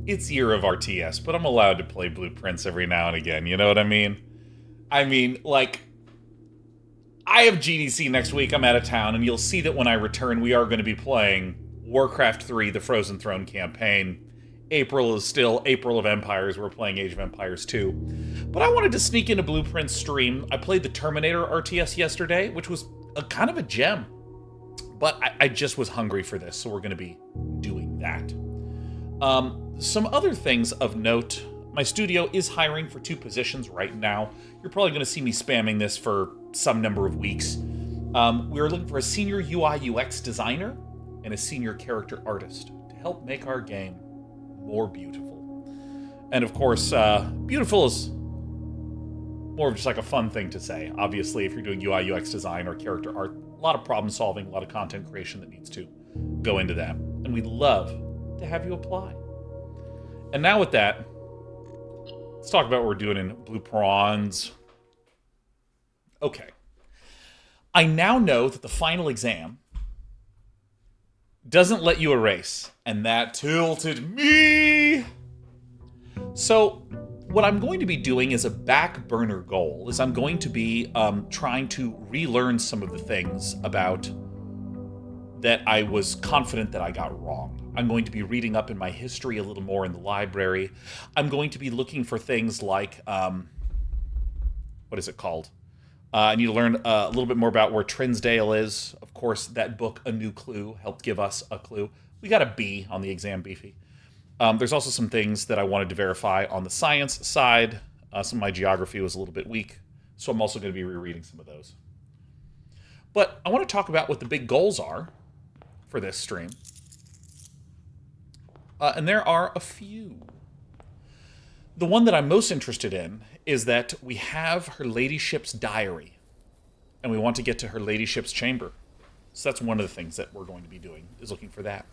it's Year of RTS, but I'm allowed to play Blueprints every now and again, you know what I mean? I mean, like, I have GDC next week, I'm out of town, and you'll see that when I return, we are going to be playing Warcraft 3, the Frozen Throne campaign. April is still April of Empires, we're playing Age of Empires 2. But I wanted to sneak into Blueprints stream. I played the Terminator RTS yesterday, which was kind of a gem. But I just was hungry for this, so we're going to be doing that. Some other things of note. My studio is hiring for 2 positions right now. You're probably going to see me spamming this for some number of weeks. We're looking for a senior UI UX designer and a senior character artist to help make our game more beautiful. And of course, beautiful is more of just like a fun thing to say. Obviously, if you're doing UI UX design or character art, a lot of problem solving, a lot of content creation that needs to go into that. And we'd love to have you apply. And now with that, let's talk about what we're doing in Blue Prawns. Okay. I now know that the final exam doesn't let you erase, and that tilted me. So what I'm going to be doing as a back burner goal is I'm going to be trying to relearn some of the things about that I was confident that I got wrong. I'm going to be reading up in my history a little more in the library. I'm going to be looking for things like, what is it called? I need to learn a little bit more about where Trinsdale is. Of course, that book, A New Clue, helped give us a clue. We got a B on the exam, Beefy. There's also some things that I wanted to verify on the science side. Some of my geography was a little bit weak, so I'm also going to be rereading some of those. But I want to talk about what the big goals are for this stream. And there are a few. The one that I'm most interested in is that we have Her Ladyship's diary, and we want to get to Her Ladyship's chamber. So that's one of the things that we're going to be doing, is looking for that.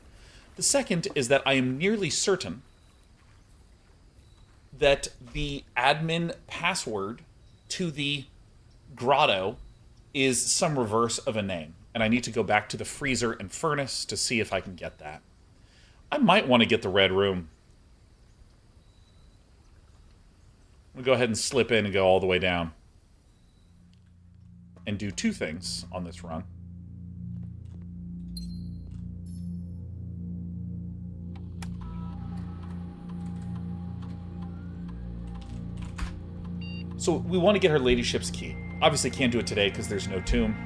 The second is that I am nearly certain that the admin password to the grotto is some reverse of a name, and I need to go back to the freezer and furnace to see if I can get that. I might want to get the red room. We'll go ahead and slip in and go all the way down. And do 2 things on this run. So we want to get Her Ladyship's key. Obviously can't do it today because there's no tomb.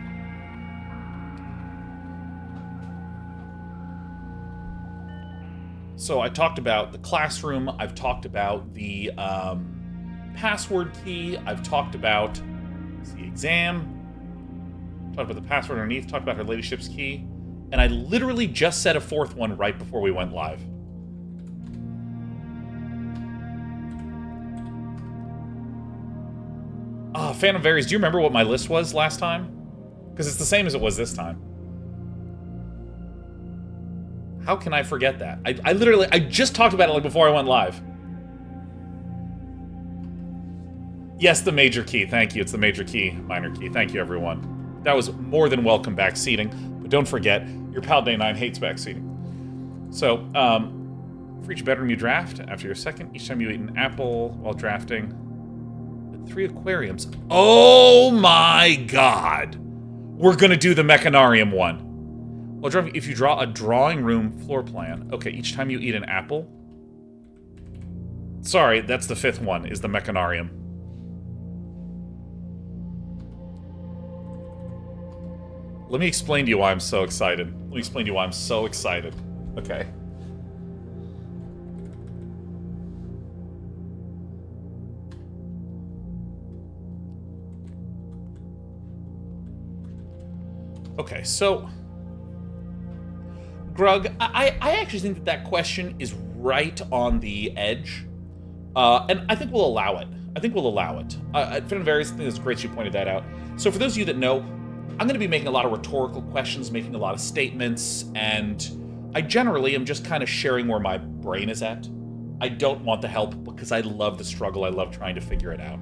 So I talked about the classroom, I've talked about the password key, I've talked about the exam, talked about the password underneath, talked about Her Ladyship's key, and I literally just said a 4th one right before we went live. Phantom Varies, do you remember what my list was last time? Because it's the same as it was this time. How can I forget that? I just talked about it like before I went live. Yes, the major key. Thank you. It's the major key, minor key. Thank you, everyone. That was more than welcome back seating. But don't forget, your pal Day9 hates back seating. So, for each bedroom you draft, after your second, each time you eat an apple while drafting, 3 aquariums. Oh my god! We're gonna do the Mechanarium one. Well, if you draw a drawing room floor plan, okay, each time you eat an apple. Sorry, that's the 5th one, is the Mechanarium. Let me explain to you why I'm so excited. Okay. Okay, so Grug, I actually think that question is right on the edge, and I think we'll allow it. Phantom Varies, I think it's great you pointed that out. So for those of you that know, I'm going to be making a lot of rhetorical questions, making a lot of statements, and I generally am just kind of sharing where my brain is at. I don't want the help because I love the struggle. I love trying to figure it out.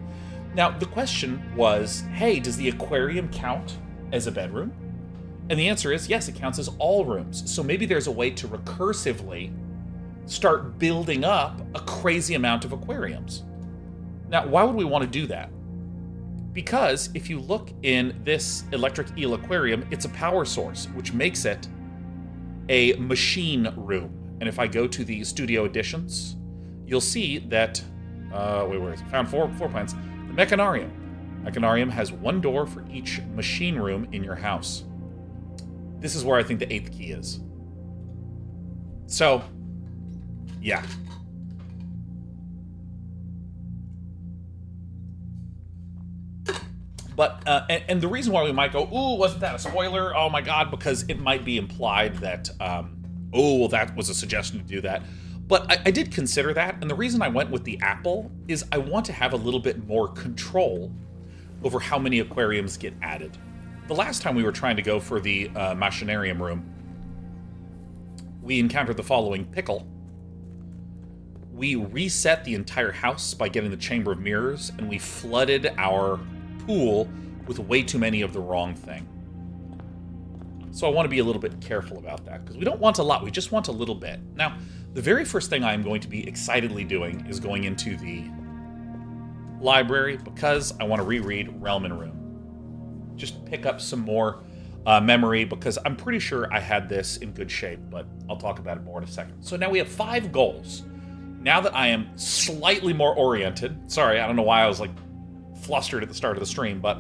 Now, the question was, hey, does the aquarium count as a bedroom? And the answer is yes, it counts as all rooms. So maybe there's a way to recursively start building up a crazy amount of aquariums. Now, why would we want to do that? Because if you look in this electric eel aquarium, it's a power source, which makes it a machine room. And if I go to the studio editions, you'll see that, where is it? Found four plants. The Mechanarium. Mechanarium has one door for each machine room in your house. This is where I think the 8th key is. So, yeah. But, and the reason why we might go, ooh, wasn't that a spoiler? Oh my god, because it might be implied that, oh, well, that was a suggestion to do that. But I did consider that, and the reason I went with the apple is I want to have a little bit more control over how many aquariums get added. The last time we were trying to go for the Machinarium room, we encountered the following pickle. We reset the entire house by getting the Chamber of Mirrors, and we flooded our pool with way too many of the wrong thing. So I want to be a little bit careful about that, because we don't want a lot, we just want a little bit. Now, the very first thing I'm going to be excitedly doing is going into the library, because I want to reread Realm and Room. Just pick up some more memory, because I'm pretty sure I had this in good shape, but I'll talk about it more in a second. So now we have 5 goals. Now that I am slightly more oriented, sorry, I don't know why I was like flustered at the start of the stream, but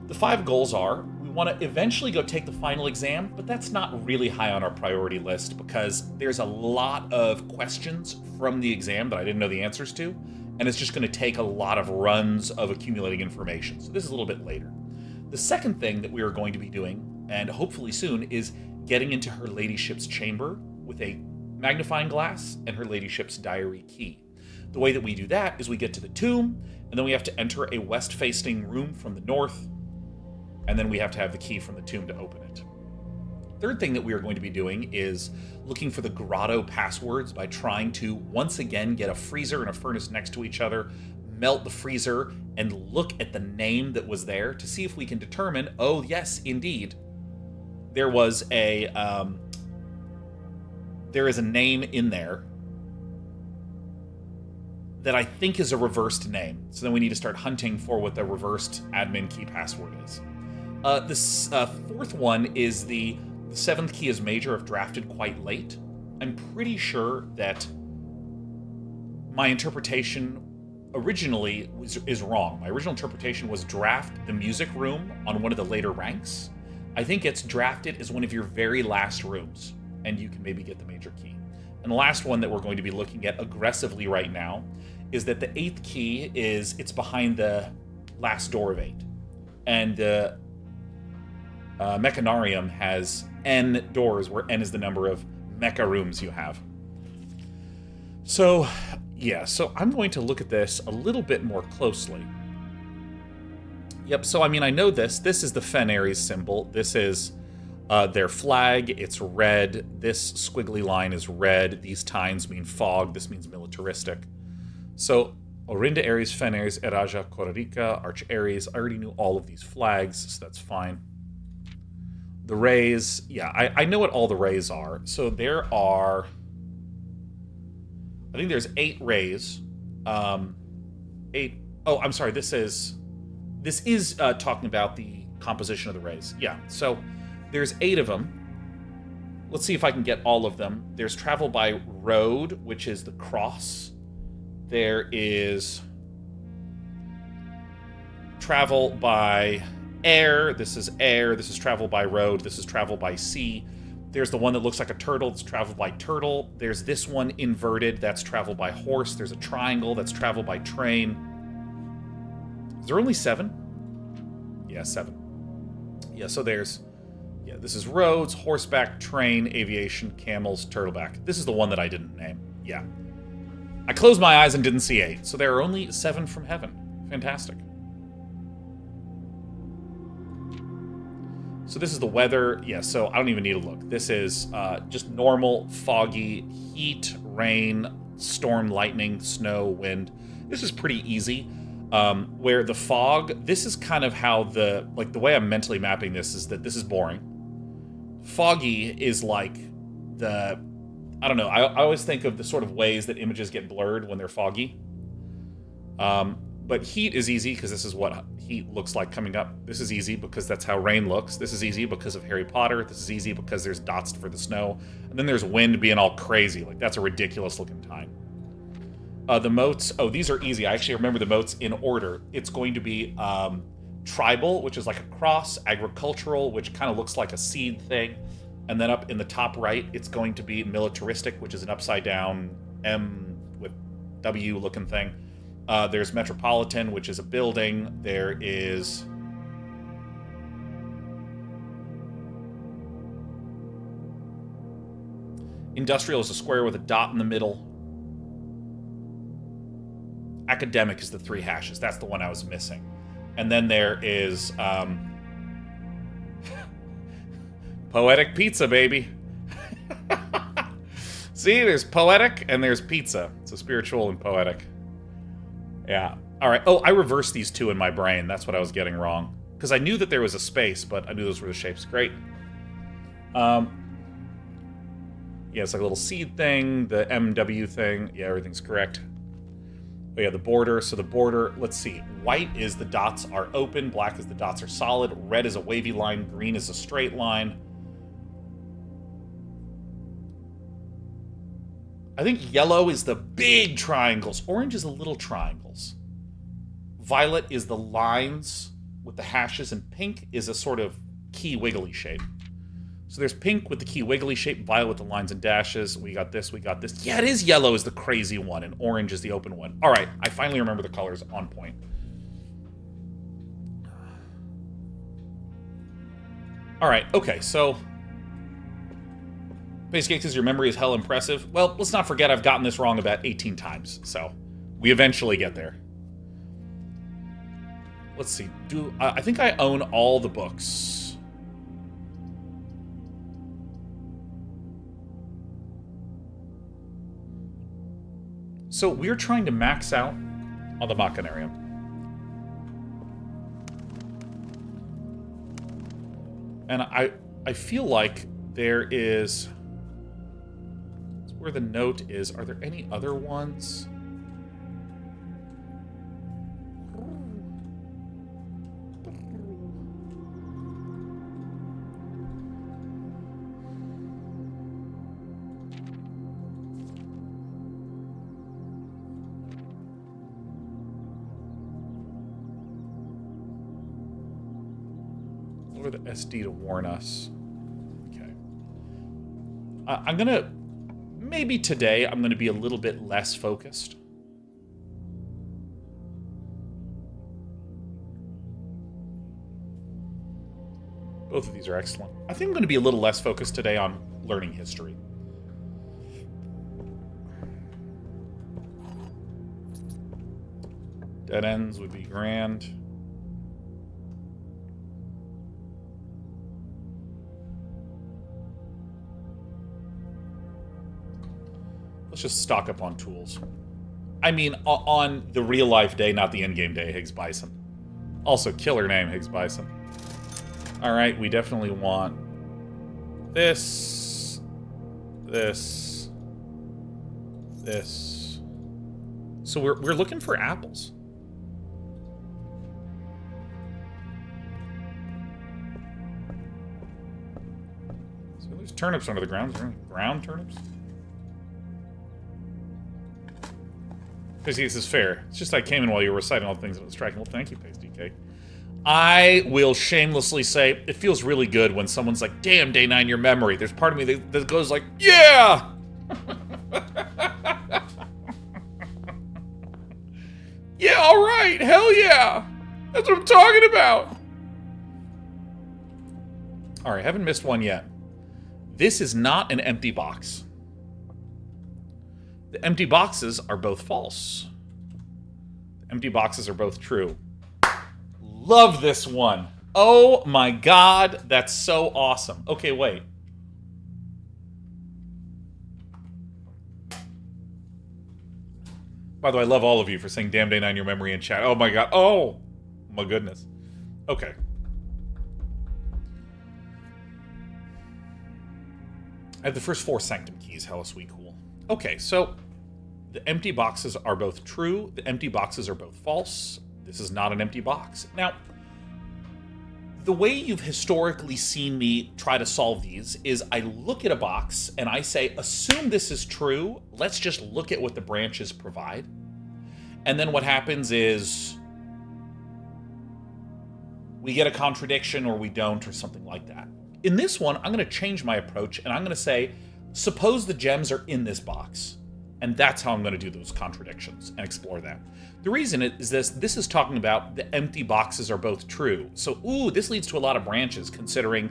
the 5 goals are, we want to eventually go take the final exam, but that's not really high on our priority list because there's a lot of questions from the exam that I didn't know the answers to, and it's just going to take a lot of runs of accumulating information. So this is a little bit later. The second thing that we are going to be doing, and hopefully soon, is getting into Her Ladyship's chamber with a magnifying glass and Her Ladyship's diary key. The way that we do that is we get to the tomb, and then we have to enter a west-facing room from the north, and then we have to have the key from the tomb to open it. Third thing that we are going to be doing is looking for the grotto passwords by trying to, once again, get a freezer and a furnace next to each other, melt the freezer, and look at the name that was there to see if we can determine, oh yes, indeed, there is a name in there that I think is a reversed name. So then we need to start hunting for what the reversed admin key password is. This fourth one is the 7th key is major if drafted quite late. I'm pretty sure that my interpretation originally is wrong. My original interpretation was draft the music room on one of the later ranks. I think it's drafted as one of your very last rooms, and you can maybe get the major key. And the last one that we're going to be looking at aggressively right now is that the 8th key it's behind the last door of 8. And the Mechanarium has N doors, where N is the number of mecha rooms you have. So, yeah, so I'm going to look at this a little bit more closely. Yep, so I mean, I know this. This is the Fen-Ares symbol. This is their flag. It's red. This squiggly line is red. These tines mean fog. This means militaristic. So, Orinda Ares, Fen-Ares, Eraja, Korarica, Arch Ares. I already knew all of these flags, so that's fine. The rays, yeah, I know what all the rays are. So there are, I think there's 8 rays. 8, oh, I'm sorry, this is talking about the composition of the rays. Yeah, so there's 8 of them. Let's see if I can get all of them. There's travel by road, which is the cross. There is travel by air. This is air. This is travel by road. This is travel by sea. There's the one that looks like a turtle. It's travel by turtle. There's this one inverted. That's travel by horse. There's a triangle. That's travel by train. Is there only 7? Yeah, 7. Yeah, so there's... Yeah, this is roads, horseback, train, aviation, camels, turtleback. This is the one that I didn't name. Yeah. I closed my eyes and didn't see 8. So there are only 7 from heaven. Fantastic. So this is the weather. Yeah, so I don't even need to look. This is just normal, foggy, heat, rain, storm, lightning, snow, wind. This is pretty easy. Where the fog, this is kind of how the way I'm mentally mapping this is that this is boring. Foggy is like I don't know. I always think of the sort of ways that images get blurred when they're foggy. But heat is easy because this is what heat looks like coming up. This is easy because that's how rain looks. This is easy because of Harry Potter. This is easy because there's dots for the snow. And then there's wind being all crazy. Like, that's a ridiculous looking time. The motes, oh, these are easy. I actually remember the motes in order. It's going to be tribal, which is like a cross, agricultural, which kind of looks like a seed thing. And then up in the top right, it's going to be militaristic, which is an upside down M with W looking thing. There's metropolitan, which is a building. There is industrial is a square with a dot in the middle. Academic is the 3 hashes. That's the one I was missing. And then there is poetic pizza, baby. See, there's poetic and there's pizza. So spiritual and poetic. Yeah. All right. Oh, I reversed these 2 in my brain. That's what I was getting wrong. Because I knew that there was a space, but I knew those were the shapes. Great. Yeah, it's like a little seed thing, the MW thing. Yeah, everything's correct. Oh, yeah, the border. So the border, let's see. White is the dots are open. Black is the dots are solid. Red is a wavy line. Green is a straight line. I think yellow is the big triangles. Orange is the little triangles. Violet is the lines with the hashes. And pink is a sort of key wiggly shape. So there's pink with the key wiggly shape, violet with the lines and dashes. We got this, we got this. Yeah, it is yellow is the crazy one, and orange is the open one. All right, I finally remember the colors on point. All right, okay, so... Basic says your memory is hell impressive. Well, let's not forget I've gotten this wrong about 18 times, so we eventually get there. Let's see. I think I own all the books. So we're trying to max out on the Planetarium. And I feel like there is... That's where the note is. Are there any other ones? Or the SD to warn us. Okay. I'm gonna... Maybe today I'm gonna be a little bit less focused. Both of these are excellent. I think I'm gonna be a little less focused today on learning history. Dead ends would be grand. Let's just stock up on tools. I mean, on the real-life day, not the in-game day, Higgs Bison. Also, killer name, Higgs Bison. Alright, we definitely want this, this, this. So we're looking for apples. So there's turnips under the ground. Is there any ground turnips? Pasty, this is fair. It's just I came in while you were reciting all the things that was striking. Well, thank you, Pasty Cake. I will shamelessly say, it feels really good when someone's like, damn, Day9, your memory. There's part of me that goes like, yeah! Yeah, alright, hell yeah! That's what I'm talking about! Alright, haven't missed one yet. This is not an empty box. The empty boxes are both false. The empty boxes are both true. Love this one. Oh my god, that's so awesome. Okay, wait. By the way, I love all of you for saying damn Day9 your memory in chat. Oh my god. Oh my goodness. Okay. I have the first 4 sanctum keys. Hella sweet cool. Okay, so the empty boxes are both true. The empty boxes are both false. This is not an empty box. Now, the way you've historically seen me try to solve these is I look at a box and I say, assume this is true. Let's just look at what the branches provide. And then what happens is we get a contradiction or we don't or something like that. In this one, I'm going to change my approach and I'm going to say, suppose the gems are in this box. And that's how I'm going to do those contradictions and explore that. The reason is this is talking about the empty boxes are both true. So, this leads to a lot of branches, considering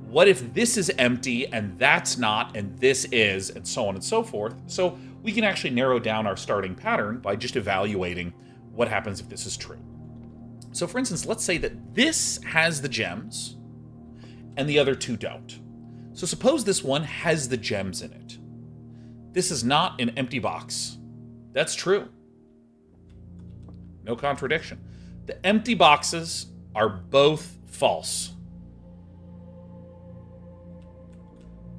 what if this is empty and that's not and this is, and so on and so forth. So we can actually narrow down our starting pattern by just evaluating what happens if this is true. So for instance, let's say that this has the gems and the other 2 don't. So suppose this one has the gems in it. This is not an empty box. That's true. No contradiction. The empty boxes are both false.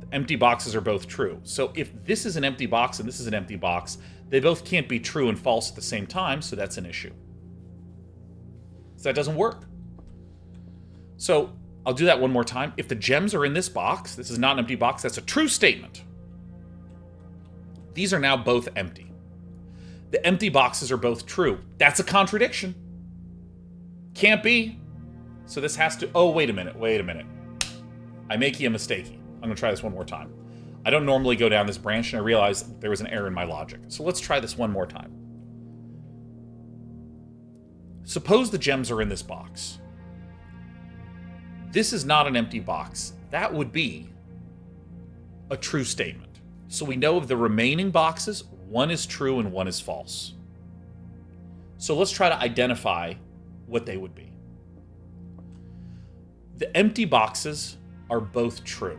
The empty boxes are both true. So if this is an empty box and this is an empty box, they both can't be true and false at the same time, so that's an issue. So that doesn't work. So I'll do that one more time. If the gems are in this box, this is not an empty box, that's a true statement. These are now both empty. The empty boxes are both true. That's a contradiction. Can't be. So this has to... Oh, wait a minute. I make you a mistake. I'm going to try this one more time. I don't normally go down this branch, and I realized there was an error in my logic. So let's try this one more time. Suppose the gems are in this box. This is not an empty box. That would be a true statement. So we know of the remaining boxes, one is true and one is false. So let's try to identify what they would be. The empty boxes are both true.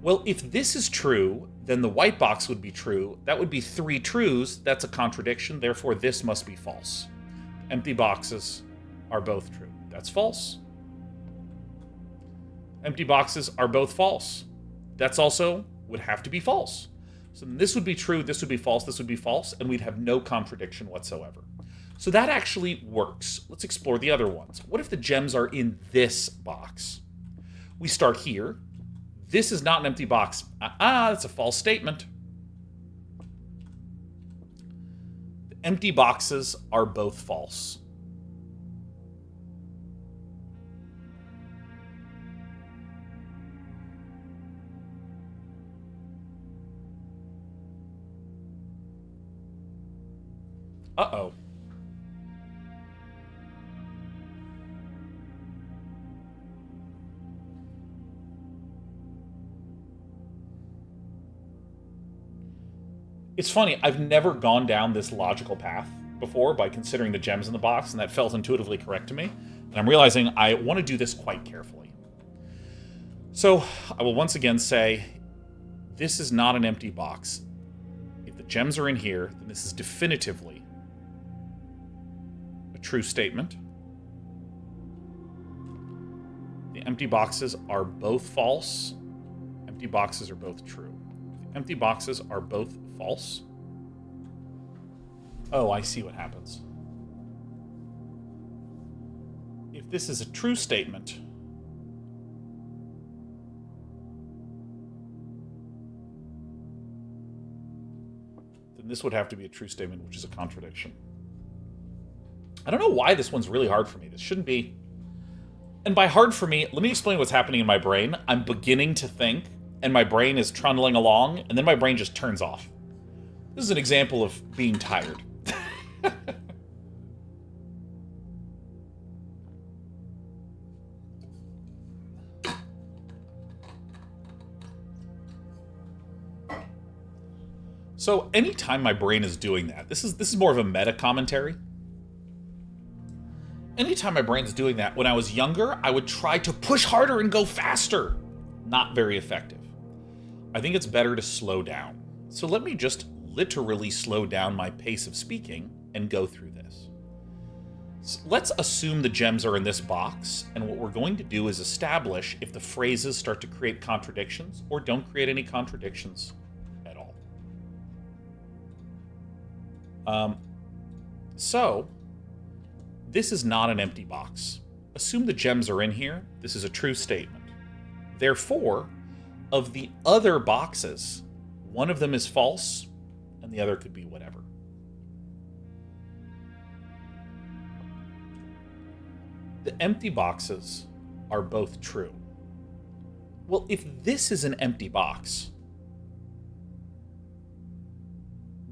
Well, if this is true, then the white box would be true. That would be 3 trues. That's a contradiction. Therefore, this must be false. Empty boxes are both true. That's false. Empty boxes are both false. That's also would have to be false. So this would be true, this would be false, this would be false, and we'd have no contradiction whatsoever. So that actually works. Let's explore the other ones. What if the gems are in this box? We start here. This is not an empty box. That's a false statement. The empty boxes are both false. Uh-oh. It's funny, I've never gone down this logical path before by considering the gems in the box, and that felt intuitively correct to me. And I'm realizing I want to do this quite carefully. So I will once again say, this is not an empty box. If the gems are in here, then this is definitively true statement. The empty boxes are both false. Empty boxes are both true. The empty boxes are both false. Oh, I see what happens. If this is a true statement, then this would have to be a true statement, which is a contradiction. I don't know why this one's really hard for me. This shouldn't be. And by hard for me, let me explain what's happening in my brain. I'm beginning to think, and my brain is trundling along, and then my brain just turns off. This is an example of being tired. So anytime my brain is doing that, this is more of a meta commentary. Anytime my brain's doing that, when I was younger, I would try to push harder and go faster. Not very effective. I think it's better to slow down. So let me just literally slow down my pace of speaking and go through this. So let's assume the gems are in this box, and what we're going to do is establish if the phrases start to create contradictions or don't create any contradictions at all. So, this is not an empty box. Assume the gems are in here. This is a true statement. Therefore, of the other boxes, one of them is false, and the other could be whatever. The empty boxes are both true. Well, if this is an empty box,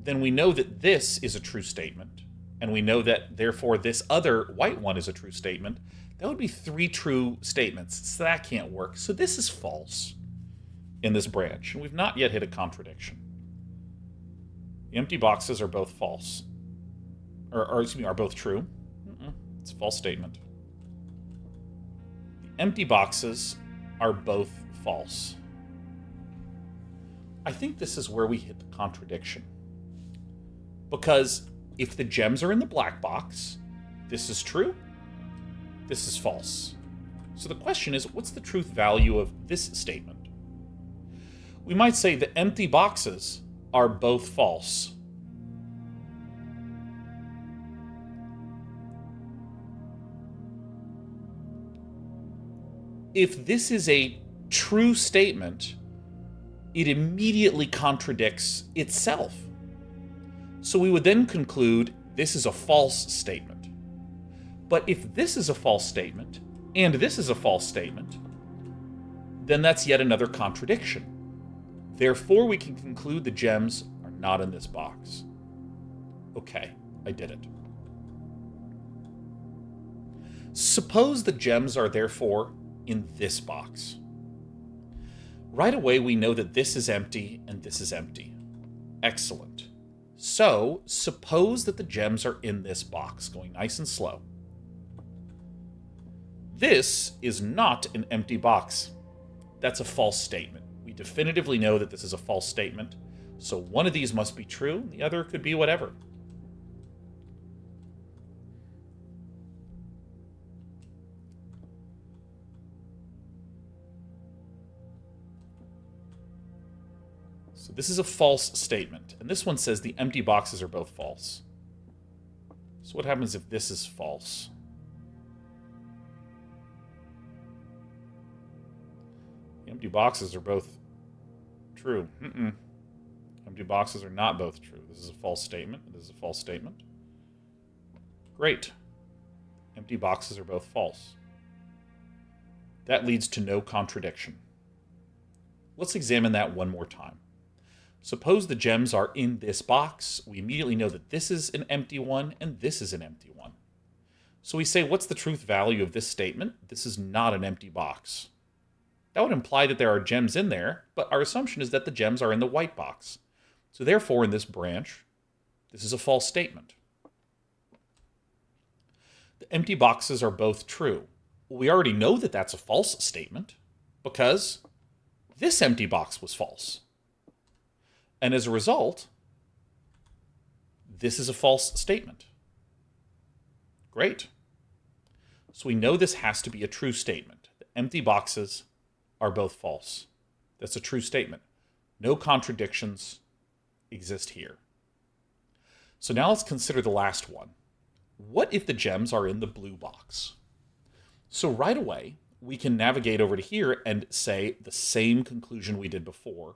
then we know that this is a true statement, and we know that, therefore, this other white one is a true statement. That would be 3 true statements, so that can't work. So this is false in this branch, and we've not yet hit a contradiction. The empty boxes are both false. Or excuse me, are both true. It's a false statement. The empty boxes are both false. I think this is where we hit the contradiction. Because if the gems are in the black box, this is true, this is false. So the question is, what's the truth value of this statement? We might say the empty boxes are both false. If this is a true statement, it immediately contradicts itself. So we would then conclude this is a false statement. But if this is a false statement, and this is a false statement, then that's yet another contradiction. Therefore, we can conclude the gems are not in this box. Okay, I did it. Suppose the gems are therefore in this box. Right away, we know that this is empty and this is empty. Excellent. So, suppose that the gems are in this box, going nice and slow. This is not an empty box. That's a false statement. We definitively know that this is a false statement, so one of these must be true, the other could be whatever. So this is a false statement, and this one says the empty boxes are both false. So what happens if this is false? The empty boxes are both true. Empty boxes are not both true. This is a false statement. This is a false statement. Great. Empty boxes are both false. That leads to no contradiction. Let's examine that one more time. Suppose the gems are in this box. We immediately know that this is an empty one and this is an empty one. So we say, what's the truth value of this statement? This is not an empty box. That would imply that there are gems in there, but our assumption is that the gems are in the white box. So therefore, in this branch, this is a false statement. The empty boxes are both true. We already know that that's a false statement because this empty box was false. And as a result, this is a false statement. Great. So we know this has to be a true statement. The empty boxes are both false. That's a true statement. No contradictions exist here. So now let's consider the last one. What if the gems are in the blue box? So right away, we can navigate over to here and say the same conclusion we did before.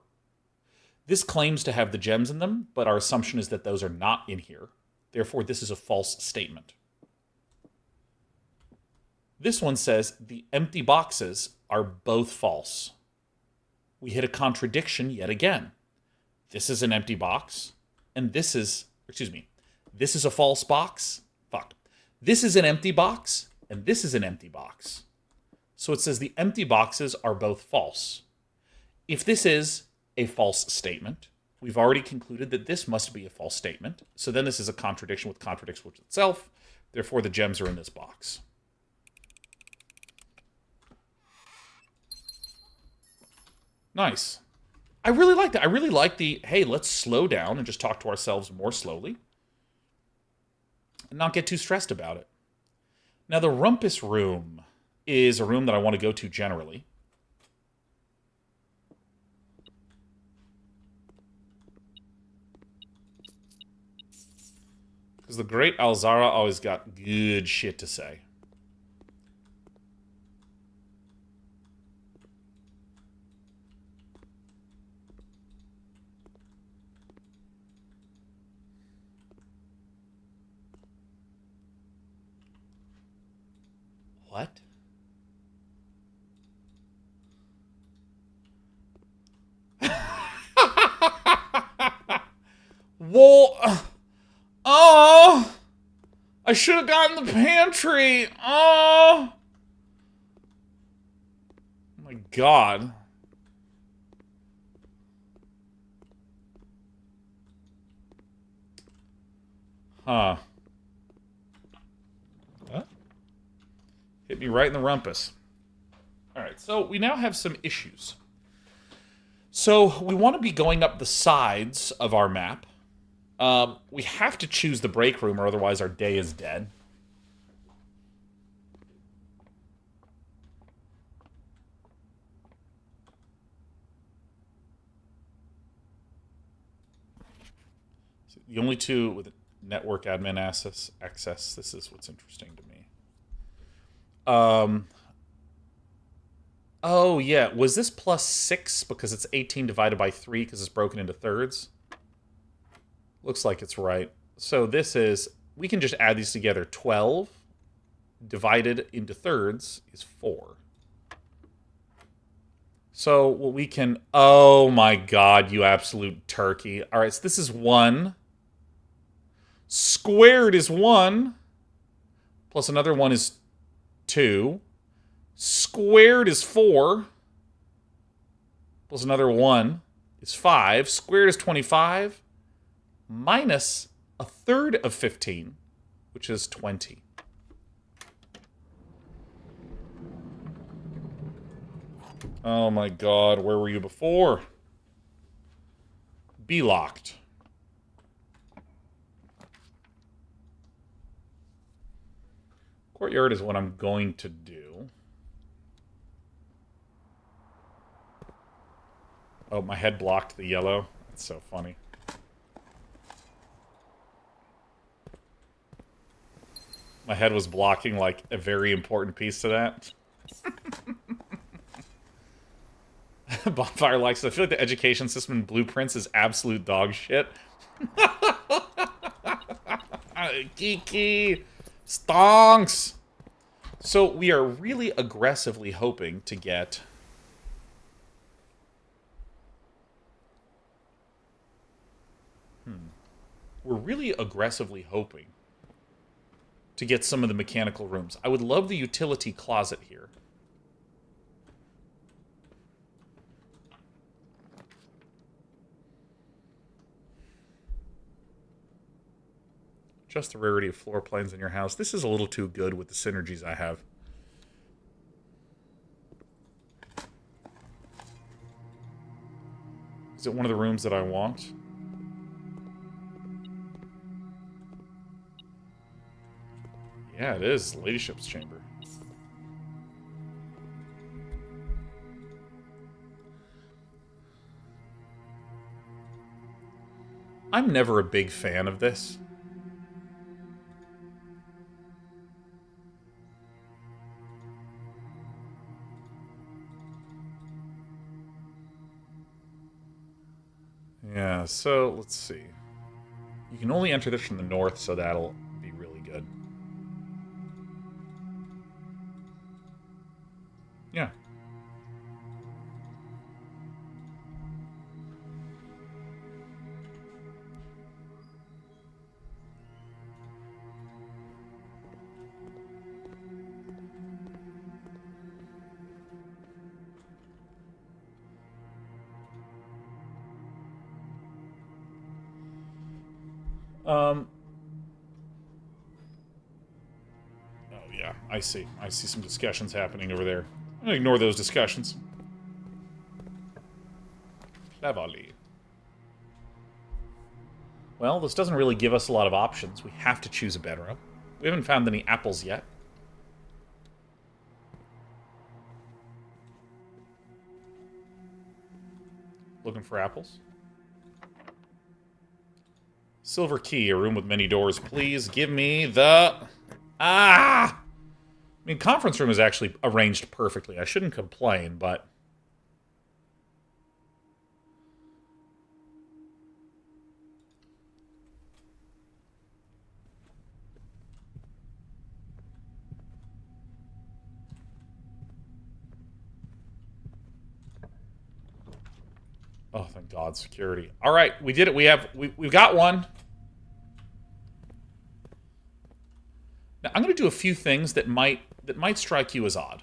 This claims to have the gems in them, but our assumption is that those are not in here. Therefore, this is a false statement. This one says the empty boxes are both false. We hit a contradiction yet again. This is an empty box, and this is a false box. This is an empty box, and this is an empty box. So it says the empty boxes are both false. If this is a false statement, we've already concluded that this must be a false statement. So then this is a contradiction which contradicts with itself. Therefore, the gems are in this box. Nice. I really like that. I really like the, hey, let's slow down and just talk to ourselves more slowly and not get too stressed about it. Now, the rumpus room is a room that I want to go to generally. Because the great Alzara always got good shit to say. What? Well, oh, I should have gotten the pantry. Oh my god. Huh. What? Hit me right in the rumpus. Alright, so we now have some issues. So we want to be going up the sides of our map. We have to choose the break room or otherwise our day is dead. So the only two with network admin access, this is what's interesting to me. Oh, yeah. Was this plus 6 because it's 18 divided by 3 because it's broken into thirds? Looks like it's right. So this is... We can just add these together. 12 divided into thirds is 4. So what we can... Oh, my God, you absolute turkey. All right, so this is 1. Squared is 1. Plus another 1 is 2. Squared is 4. Plus another 1 is 5. Squared is 25. Minus a third of 15, which is 20. Oh my god, where were you before? Be locked. Courtyard is what I'm going to do. Oh, my head blocked the yellow. That's so funny. My head was blocking, like, a very important piece to that. Bonfire likes it. I feel like the education system in Blueprints is absolute dog shit. Geeky! Stonks! So, we are really aggressively hoping to get... We're really aggressively hoping to get some of the mechanical rooms. I would love the utility closet here. Just the rarity of floor plans in your house. This is a little too good with the synergies I have. Is it one of the rooms that I want? Yeah, it is. Ladyship's chamber. I'm never a big fan of this. Yeah, so let's see. You can only enter this from the north, so that'll be really good. Yeah. Oh, yeah, I see. I see some discussions happening over there. I'm gonna ignore those discussions. Cleverly. Well, this doesn't really give us a lot of options. We have to choose a bedroom. We haven't found any apples yet. looking for apples. Silver key, a room with many doors. Please give me the... Ah! I mean, conference room is actually arranged perfectly. I shouldn't complain, but... Oh, thank God, security. All right, we did it. We've got one. Now, I'm going to do a few things that might strike you as odd.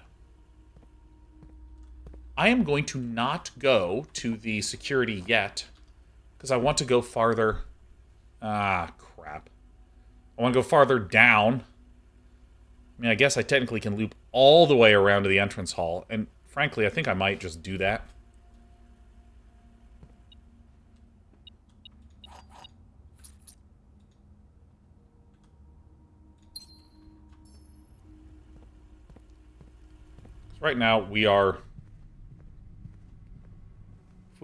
I am going to not go to the security yet, because I want to go farther. Ah, crap. I want to go farther down. I mean, I guess I technically can loop all the way around to the entrance hall, and frankly, I think I might just do that. Right now, we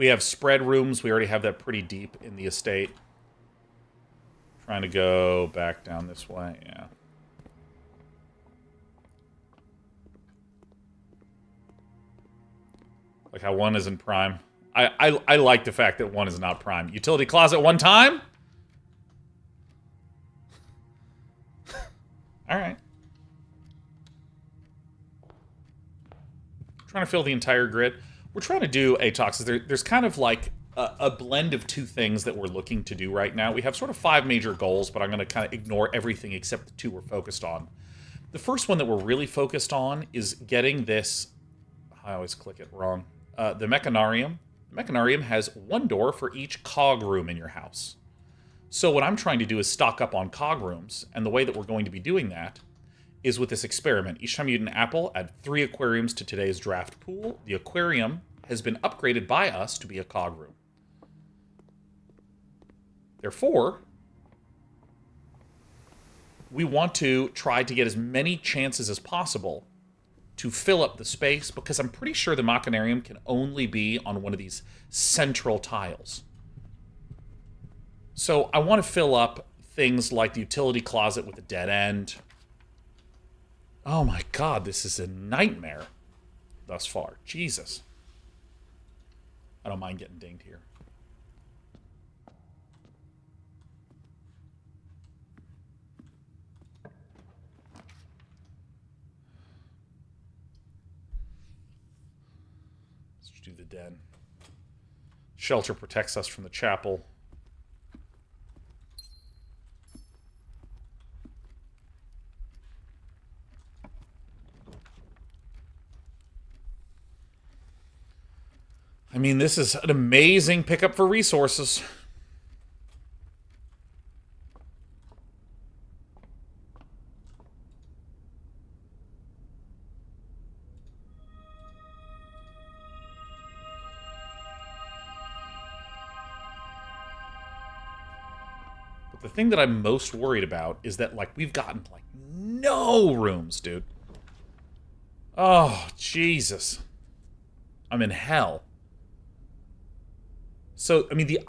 have spread rooms. We already have that pretty deep in the estate. Trying to go back down this way, yeah. Like how 1 isn't prime. I like the fact that 1 is not prime. Utility closet 1 time? Alright. Trying to fill the entire grid. We're trying to do ATOX. There's kind of like a blend of two things that we're looking to do right now. We have sort of 5 major goals, but I'm going to kind of ignore everything except the 2 we're focused on. The first one that we're really focused on is getting this... I always click it wrong. The Mechanarium. The Mechanarium has 1 door for each cog room in your house. So what I'm trying to do is stock up on cog rooms, and the way that we're going to be doing that is with this experiment. Each time you eat an apple, add 3 aquariums to today's draft pool. The aquarium has been upgraded by us to be a cog room. Therefore, we want to try to get as many chances as possible to fill up the space, because I'm pretty sure the Machinarium can only be on one of these central tiles. So I want to fill up things like the utility closet with a dead end. Oh my God, this is a nightmare thus far. Jesus. I don't mind getting dinged here. Let's do the den. Shelter protects us from the chapel. I mean, this is an amazing pickup for resources. But the thing that I'm most worried about is that, like, we've gotten, like, no rooms, dude. Oh, Jesus. I'm in hell. So, I mean, the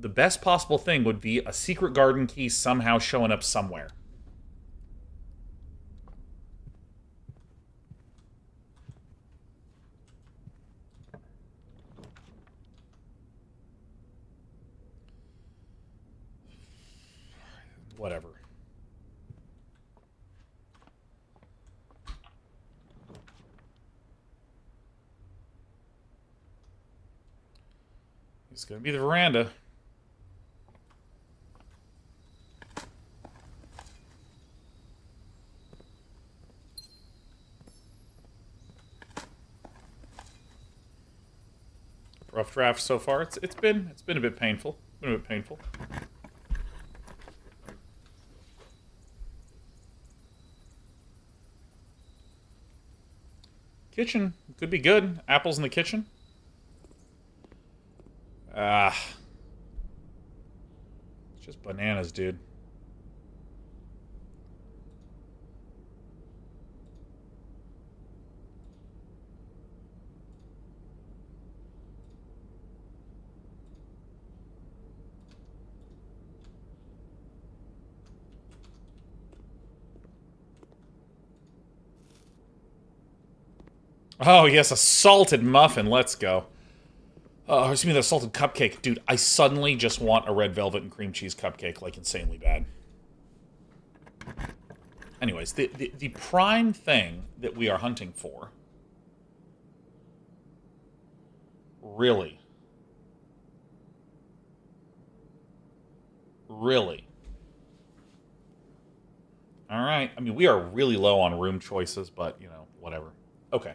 best possible thing would be a secret garden key somehow showing up somewhere. Whatever. It's going to be the veranda. Rough draft so far. It's been a bit painful. Been a bit painful. Kitchen could be good. Apples in the kitchen. It's just bananas, dude. Oh, yes, a salted muffin. Let's go. Oh, excuse me, the salted cupcake. Dude, I suddenly just want a red velvet and cream cheese cupcake, like, insanely bad. Anyways, the prime thing that we are hunting for... Really? Really? Alright. I mean, we are really low on room choices, but, you know, whatever. Okay.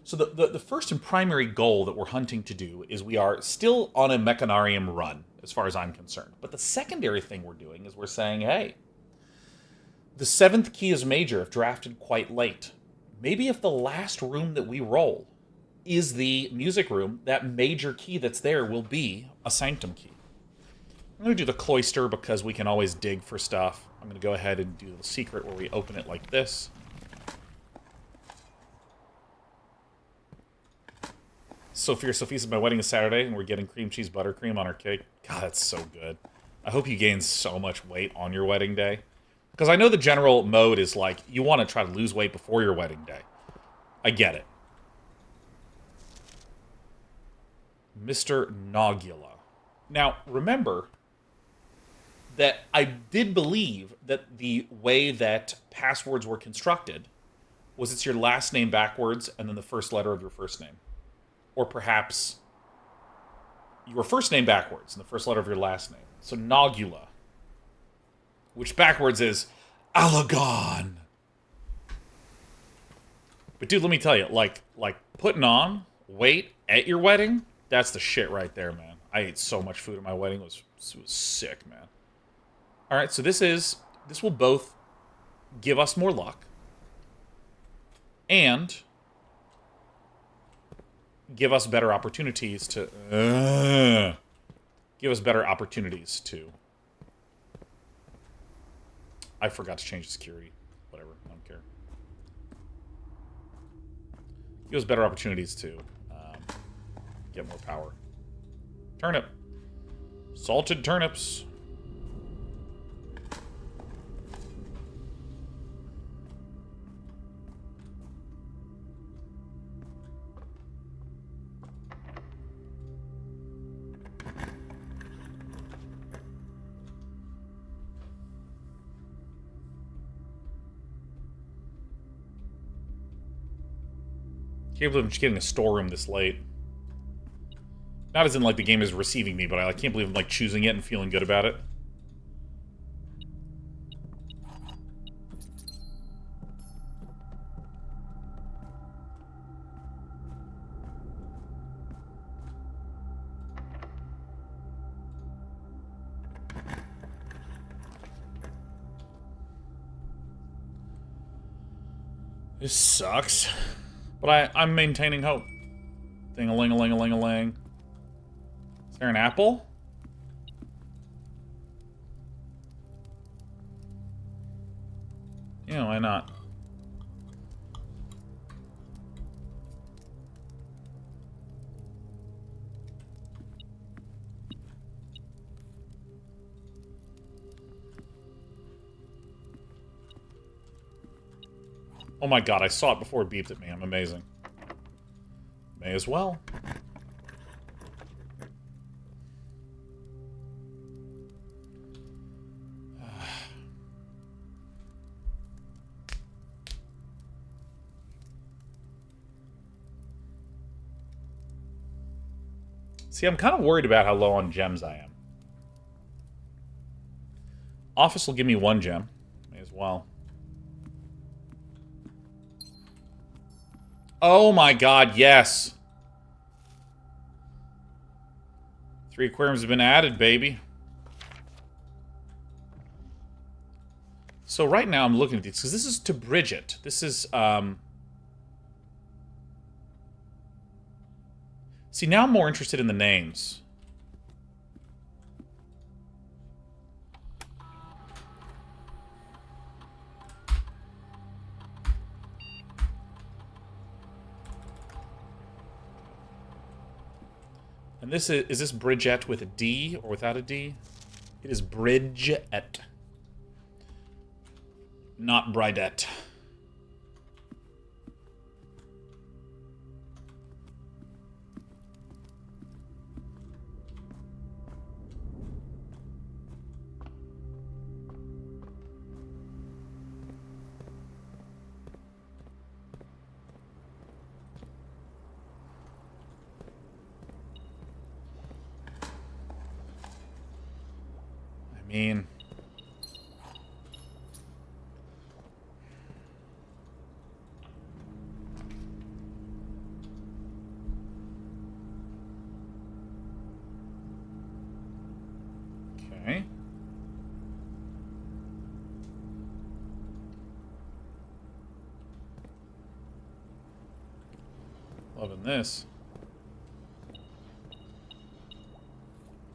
So the first and primary goal that we're hunting to do is we are still on a Mechanarium run, as far as I'm concerned. But the secondary thing we're doing is we're saying, hey, the 7th key is major if drafted quite late. Maybe if the last room that we roll is the music room, that major key that's there will be a sanctum key. I'm going to do the cloister because we can always dig for stuff. I'm going to go ahead and do the secret where we open it like this. Sophia said my wedding is Saturday and we're getting cream cheese buttercream on our cake. God, that's so good. I hope you gain so much weight on your wedding day. Because I know the general mode is like, you want to try to lose weight before your wedding day. I get it. Mr. Nogula. Now, remember that I did believe that the way that passwords were constructed was it's your last name backwards and then the first letter of your first name. Or perhaps your first name backwards and the first letter of your last name. So Nogula, which backwards is Alagon. But dude, let me tell you, like putting on weight at your wedding, that's the shit right there, man. I ate so much food at my wedding. It was sick, man. All right, so this will both give us more luck and give us better opportunities to I forgot to change the security. Whatever, I don't care. Give us better opportunities to get more power. Turnip. Salted turnips. Can't believe I'm just getting a storeroom this late. Not as in, like, the game is receiving me, but I can't believe I'm, like, choosing it and feeling good about it. This sucks. But I'm maintaining hope. Ding-a-ling-a-ling-a-ling-a-ling. Is there an apple? Yeah, why not? Oh my god, I saw it before it beeped at me. I'm amazing. May as well. See, I'm kind of worried about how low on gems I am. Office will give me 1 gem. May as well. Oh my god, yes! 3 aquariums have been added, baby. So right now I'm looking at these, because this is to Bridget. This is, See, now I'm more interested in the names. And this is this Bridget with a D or without a D? It is Bridget. Not Bridette. mean... Okay. Loving this.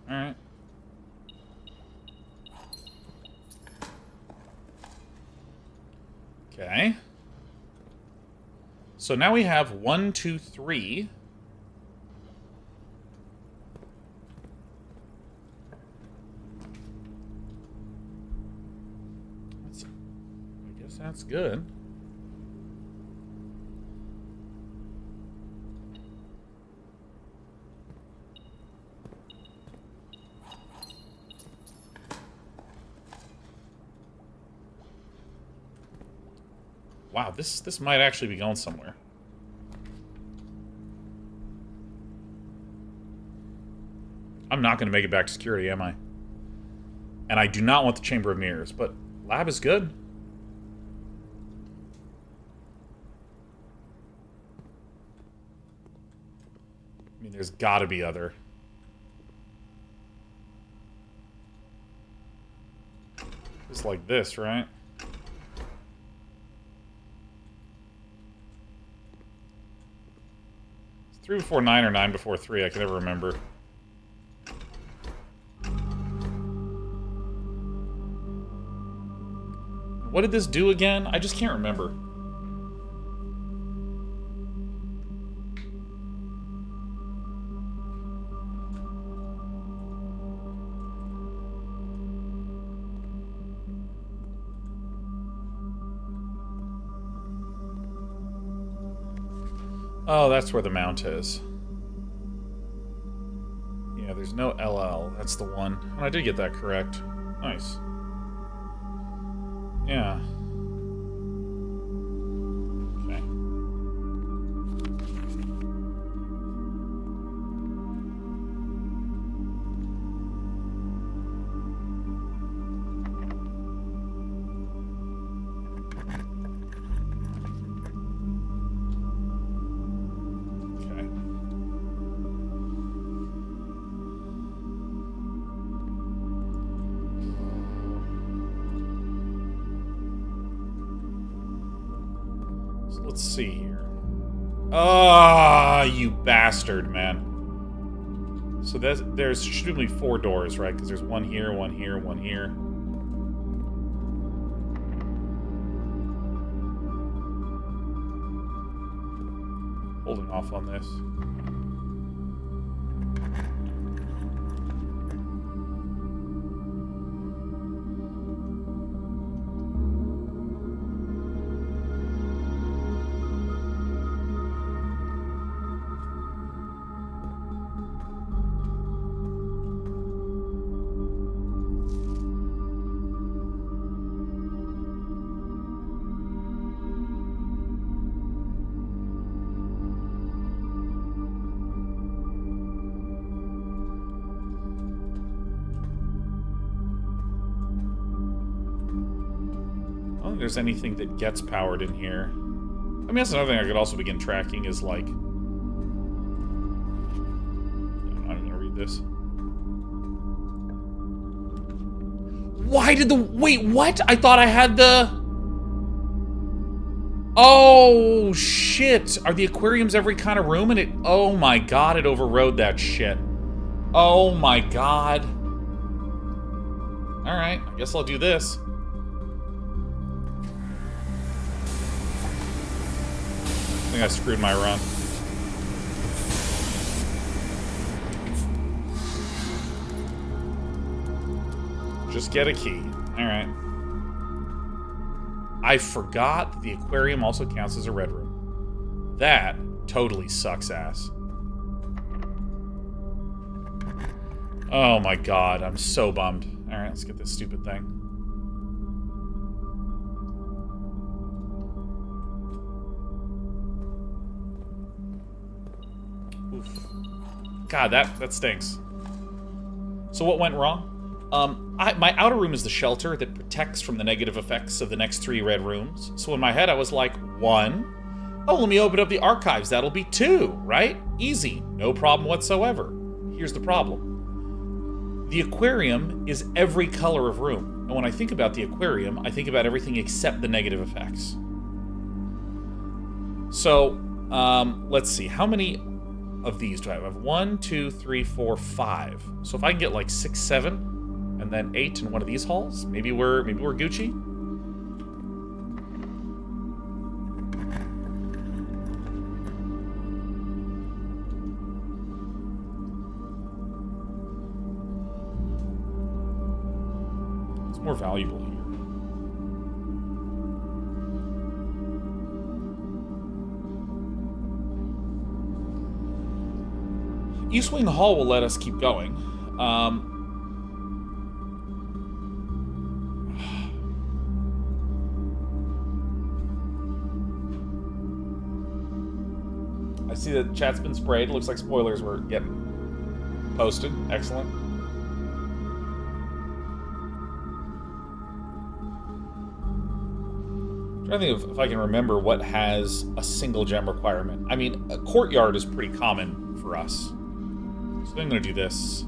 Alright. Okay. So now we have 1, 2, 3. I guess that's good. Wow, this might actually be going somewhere. I'm not going to make it back to security, am I? And I do not want the Chamber of Mirrors, but lab is good. I mean, there's got to be other. It's like this, right? 3 before 9 or 9 before 3, I can never remember. What did this do again? I just can't remember. Oh, that's where the mount is. Yeah, there's no LL. That's the one. Oh, I did get that correct. Nice. Yeah. Okay. Let's see here. Ah, you bastard, man. So there's should be 4 doors, right? Because there's one here, one here, one here. Holding off on this. I don't think there's anything that gets powered in here. I mean, that's another thing I could also begin tracking is, like... I'm not even gonna read this. Why did the... Wait, what? I thought I had the... Oh, shit. Are the aquariums every kind of room? And it... Oh, my God, it overrode that shit. Oh, my God. Alright, I guess I'll do this. I think I screwed my run. Just get a key. Alright. I forgot that the aquarium also counts as a red room. That totally sucks ass. Oh my God, I'm so bummed. Alright, let's get this stupid thing. Oof. God, that stinks. So what went wrong? My outer room is the shelter that protects from the negative effects of the next 3 red rooms. So in my head, I was like, 1. Oh, let me open up the archives. That'll be 2, right? Easy. No problem whatsoever. Here's the problem. The aquarium is every color of room. And when I think about the aquarium, I think about everything except the negative effects. So, let's see. How many of these do I have? I have 1, 2, 3, 4, 5. So if I can get like 6, 7... and then 8 in one of these halls. Maybe we're Gucci. It's more valuable here. East Wing Hall will let us keep going. I see that chat's been sprayed. It looks like spoilers were getting posted. Excellent. I'm trying to think if I can remember what has a single gem requirement. I mean, a courtyard is pretty common for us. So I'm going to do this.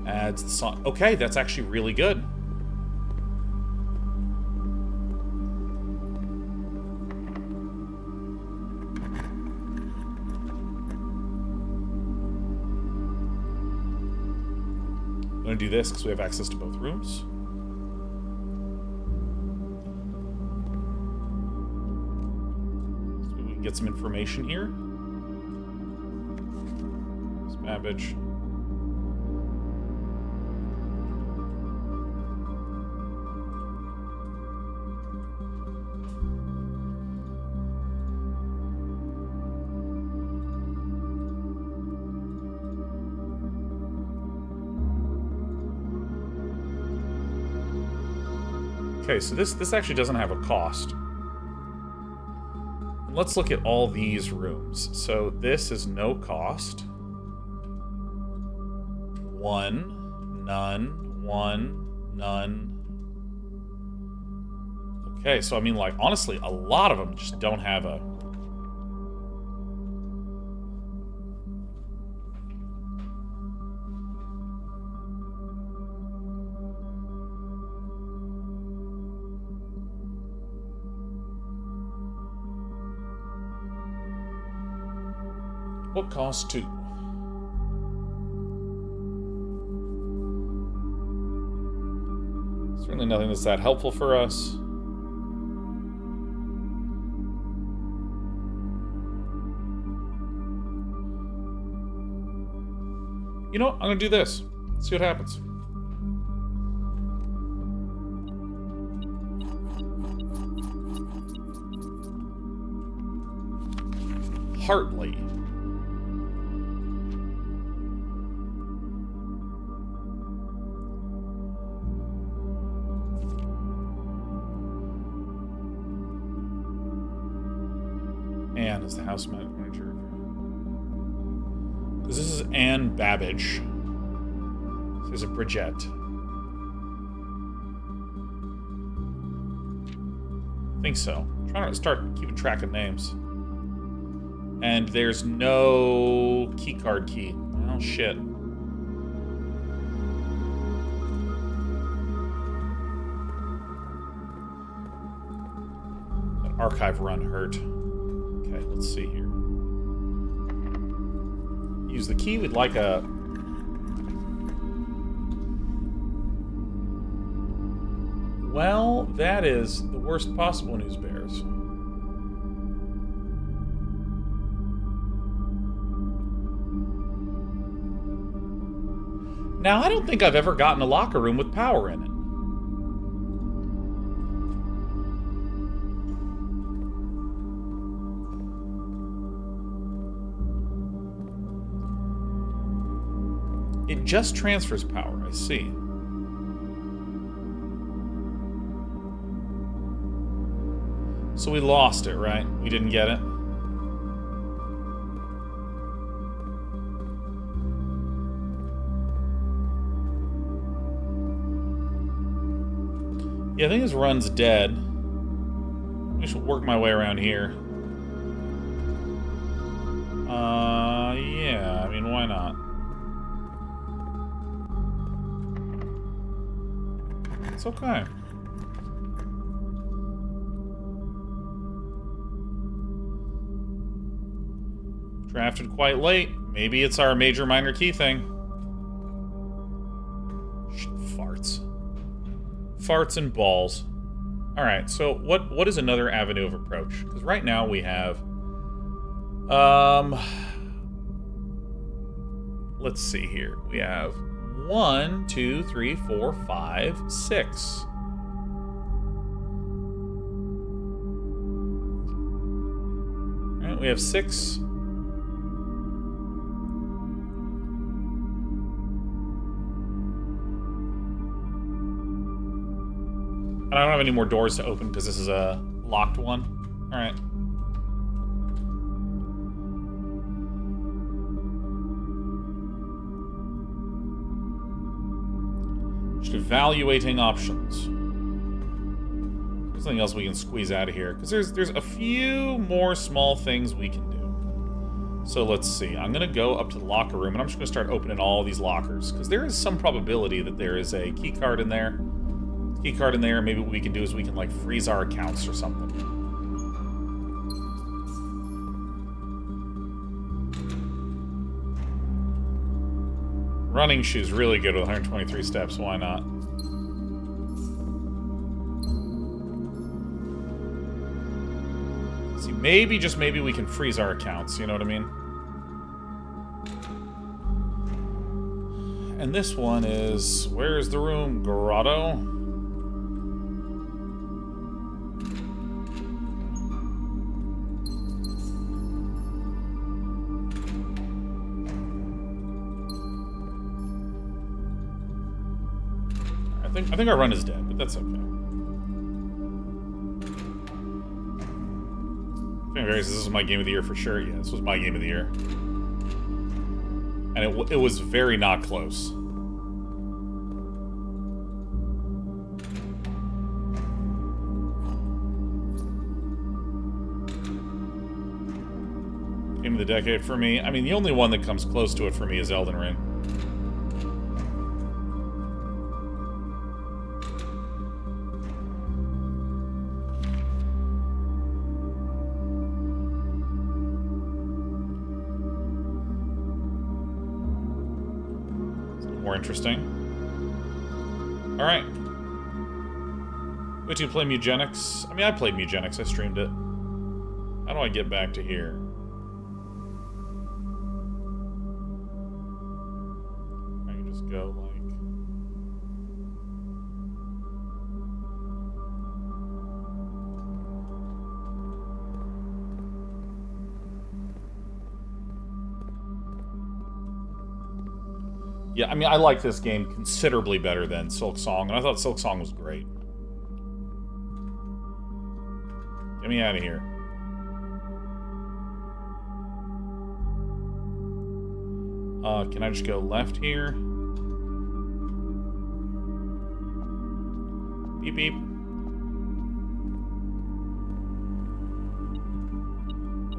Adds the song. Okay, that's actually really good. I'm going to do this because we have access to both rooms. So we can get some information here. It's Babbage. Okay, so this actually doesn't have a cost. Let's look at all these rooms. So this is no cost. 1, none, 1, none. Okay, so I mean, like, honestly, a lot of them just don't have a... What costs 2? Certainly nothing that's that helpful for us. You know what? I'm gonna do this. See what happens. Hartley. Anne is the house manager. Because this is Anne Babbage. This is a Bridget. I think so. I'm trying to start keeping track of names. And there's no keycard key. Oh, shit. That archive run hurt. Okay, let's see here. Use the key. We'd like a... Well, that is the worst possible news bears. Now, I don't think I've ever gotten a locker room with power in it. It just transfers power, I see. So we lost it, right? We didn't get it. Yeah, I think his run's dead. I should work my way around here. Yeah, I mean, why not? It's okay. Drafted quite late. Maybe it's our major minor key thing. Farts. Farts and balls. Alright, so what is another avenue of approach? Because right now we have... let's see here. We have 1, 2, 3, 4, 5, 6. Alright, we have 6. I don't have any more doors to open because this is a locked one. Alright. Just evaluating options. There's something else we can squeeze out of here. Because there's a few more small things we can do. So let's see. I'm going to go up to the locker room and I'm just going to start opening all these lockers. Because there is some probability that there is a key card in there. Key card in there. Maybe what we can do is we can like freeze our accounts or something. Running shoes really good with 123 steps. Why not? See, maybe, just maybe we can freeze our accounts. You know what I mean? And this one is... Where's the room? Grotto? I think our run is dead, but that's okay. This is my game of the year for sure. Yeah, this was my game of the year. And it was very not close. Game of the decade for me. I mean, the only one that comes close to it for me is Elden Ring. Interesting. Alright. Wait, do you play Mugenics? I mean, I played Mugenics. I streamed it. How do I get back to here? I can just go, like... Yeah, I mean, I like this game considerably better than Silk Song, and I thought Silk Song was great. Get me out of here. Can I just go left here? Beep, beep.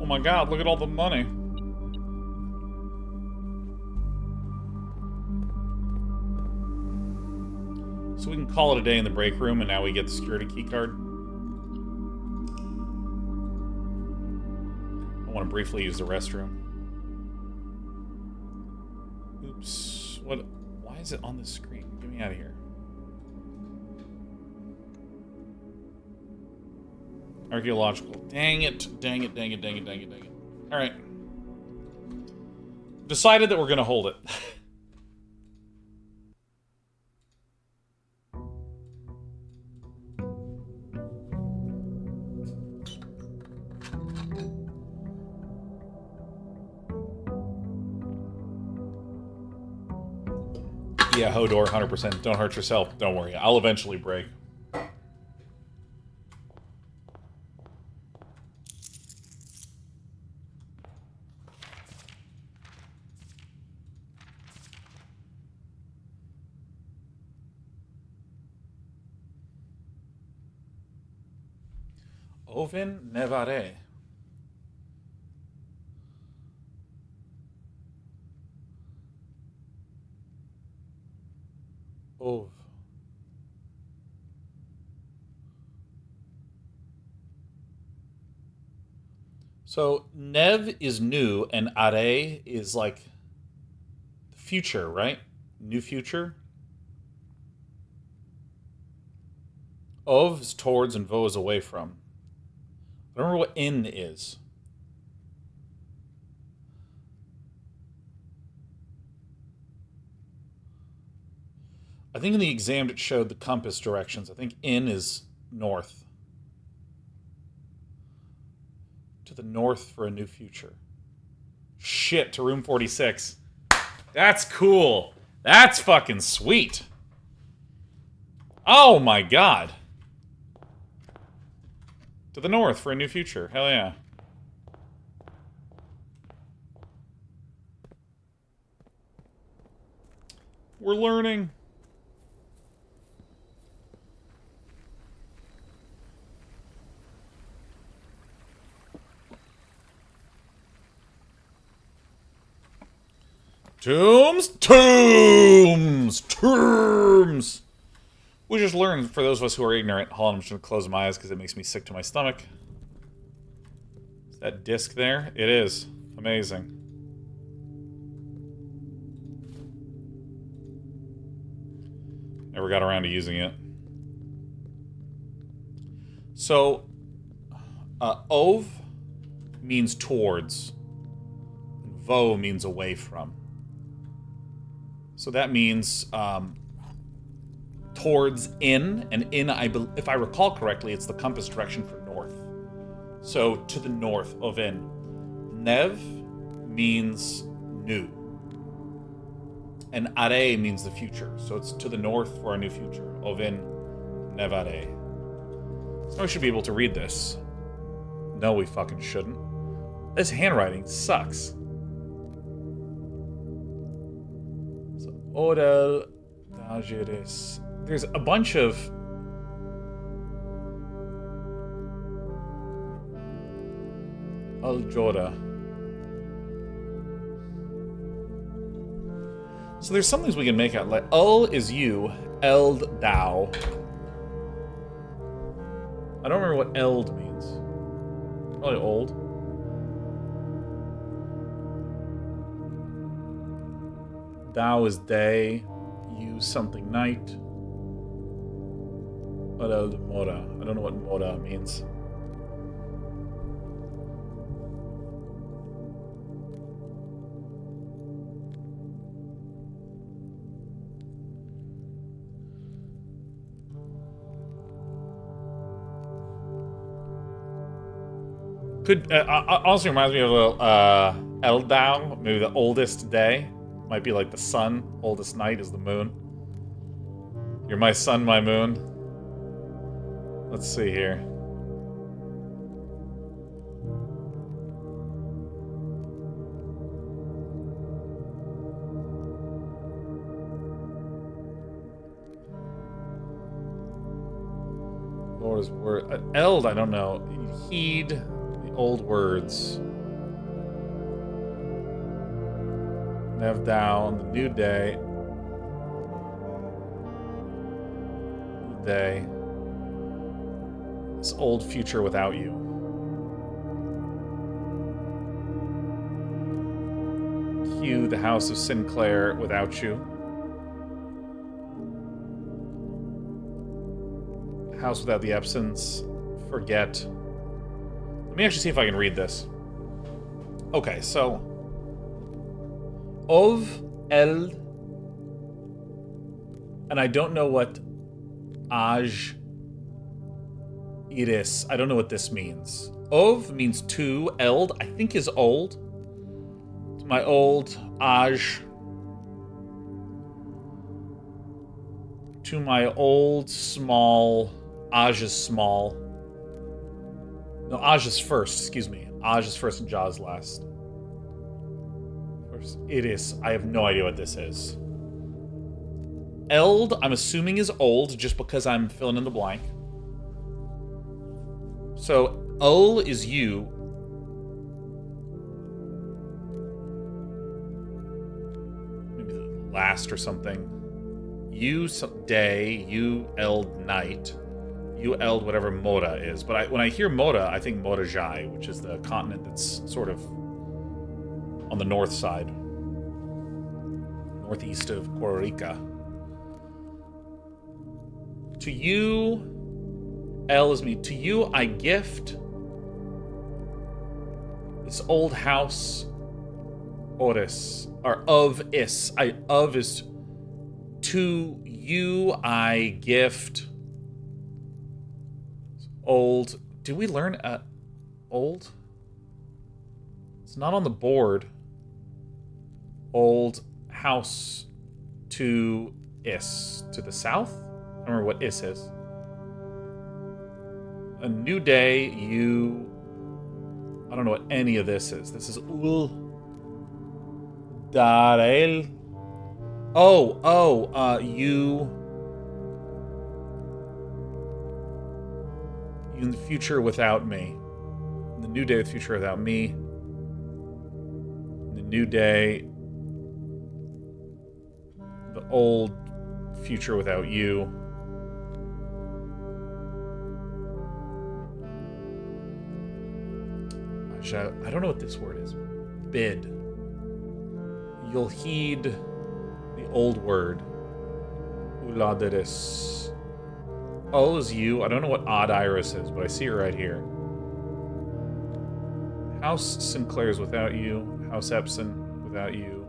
Oh my god, look at all the money. So we can call it a day in the break room, and now we get the security key card. I want to briefly use the restroom. Oops. What? Why is it on the screen? Get me out of here. Archaeological. Dang it. Dang it, dang it, dang it, dang it, dang it. Alright. Decided that we're going to hold it. Yeah, Hodor, 100%. Don't hurt yourself. Don't worry. I'll eventually break. Oven nevare. Ov. So nev is new and are is like the future, right? New future. Ov is towards and vo is away from. I don't remember what in is. I think in the exam it showed the compass directions. I think in is north. To the north for a new future. Shit, to room 46. That's cool. That's fucking sweet. Oh my god. To the north for a new future. Hell yeah. We're learning. Tombs. We just learned, for those of us who are ignorant. Hold on, I'm just going to close my eyes because it makes me sick to my stomach. Is that disc there? It is. Amazing. Never got around to using it. So, ov means towards. And vo means away from. So that means towards in, and in, if I recall correctly, it's the compass direction for north. So to the north of in. Nev means new. And are means the future. So it's to the north for a new future. Of in nevare. So we should be able to read this. No, we fucking shouldn't. This handwriting sucks. Odel Dageris. There's a bunch of Aljora. So there's some things we can make out. Like Ul is you, Eld thou. I don't remember what Eld means. Probably old. Thou is day, you something night. Eld mora. I don't know what mora means. Could also reminds me of a little Eldau, maybe the oldest day. Might be like the sun. Oldest night is the moon. You're my sun, my moon. Let's see here. Lord's word. Eld, I don't know. Heed the old words. Nev down, the new day. New day. This old future without you. Q, the house of Sinclair without you. House without the absence. Forget. Let me actually see if I can read this. Okay, so Ov, Eld, and I don't know what Aj, Iris. I don't know what this means. Ov means to, Eld, I think is old. To my old, Aj. To my old, small, Aj is small. No, Aj is first, excuse me. Aj is first and Ja's last. It is. I have no idea what this is. Eld, I'm assuming is old, just because I'm filling in the blank. So, Ul is you. Maybe the last or something. You day, you eld night, you eld whatever Mora is. But when I hear Mora, I think Morajai, which is the continent that's sort of on the north side. Northeast of Puerto Rico. To you, El is me. To you, I gift this old house, Oris, or of is. Of is. To you, I gift old. Did we learn old? It's not on the board. Old house to is. To the south? I don't remember what is is. A new day, you... I don't know what any of this is. This is Ul Darel. You in the future without me. In the new day, the future without me. In the new day, the old future without you. I don't know what this word is. Bid. You'll heed the old word. Uladeris. Ul is you. I don't know what odd iris is, but I see it right here. House Sinclair's without you. House Epson without you.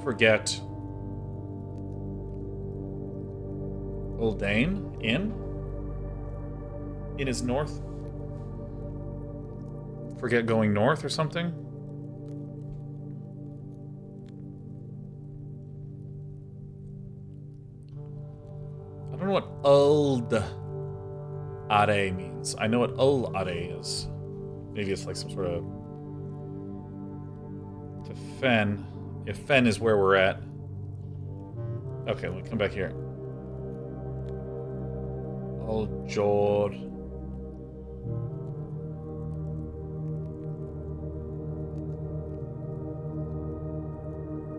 Forget. Uldane? In is north. Forget going north or something? I don't know what Uld Are means. I know what Ul Are is. Maybe it's like some sort of... To Fen. If Fen is where we're at. Okay, let me come back here. Ul Jor.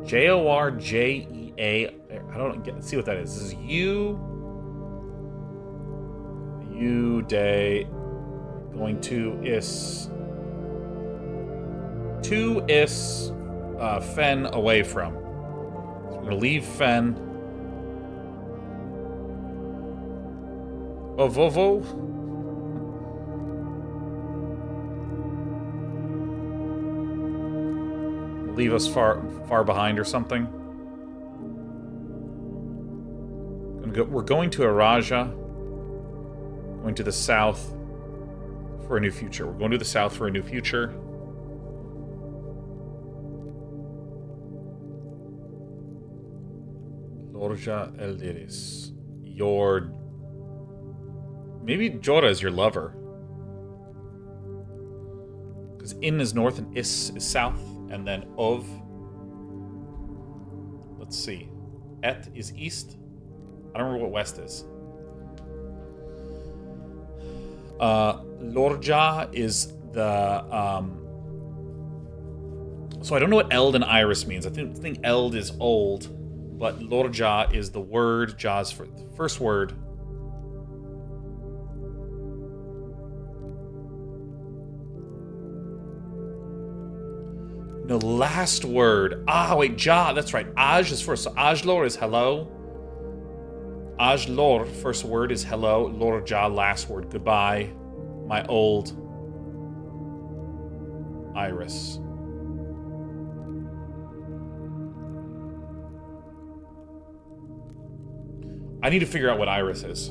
Jorjea. I don't see what that is. This is you. You day. Going to is. To is Fen away from. So we're going to leave Fen. Vovo. Leave us far behind or something. We're going to Araja. Going to the south for a new future. We're going to the south for a new future. Lorja Eldiris. Maybe Jora is your lover. Because in is north and is south. And then of, let's see, et is east. I don't remember what west is. Lorja is the, so I don't know what Eld and Iris means. I think Eld is old, but Lorja is the word, Ja's for the first word. The last word. Ah, wait, Ja, that's right. Aj is first. So Ajlor is hello. Ajlor, first word is hello. Lorja, last word, goodbye. My old Iris. I need to figure out what Iris is.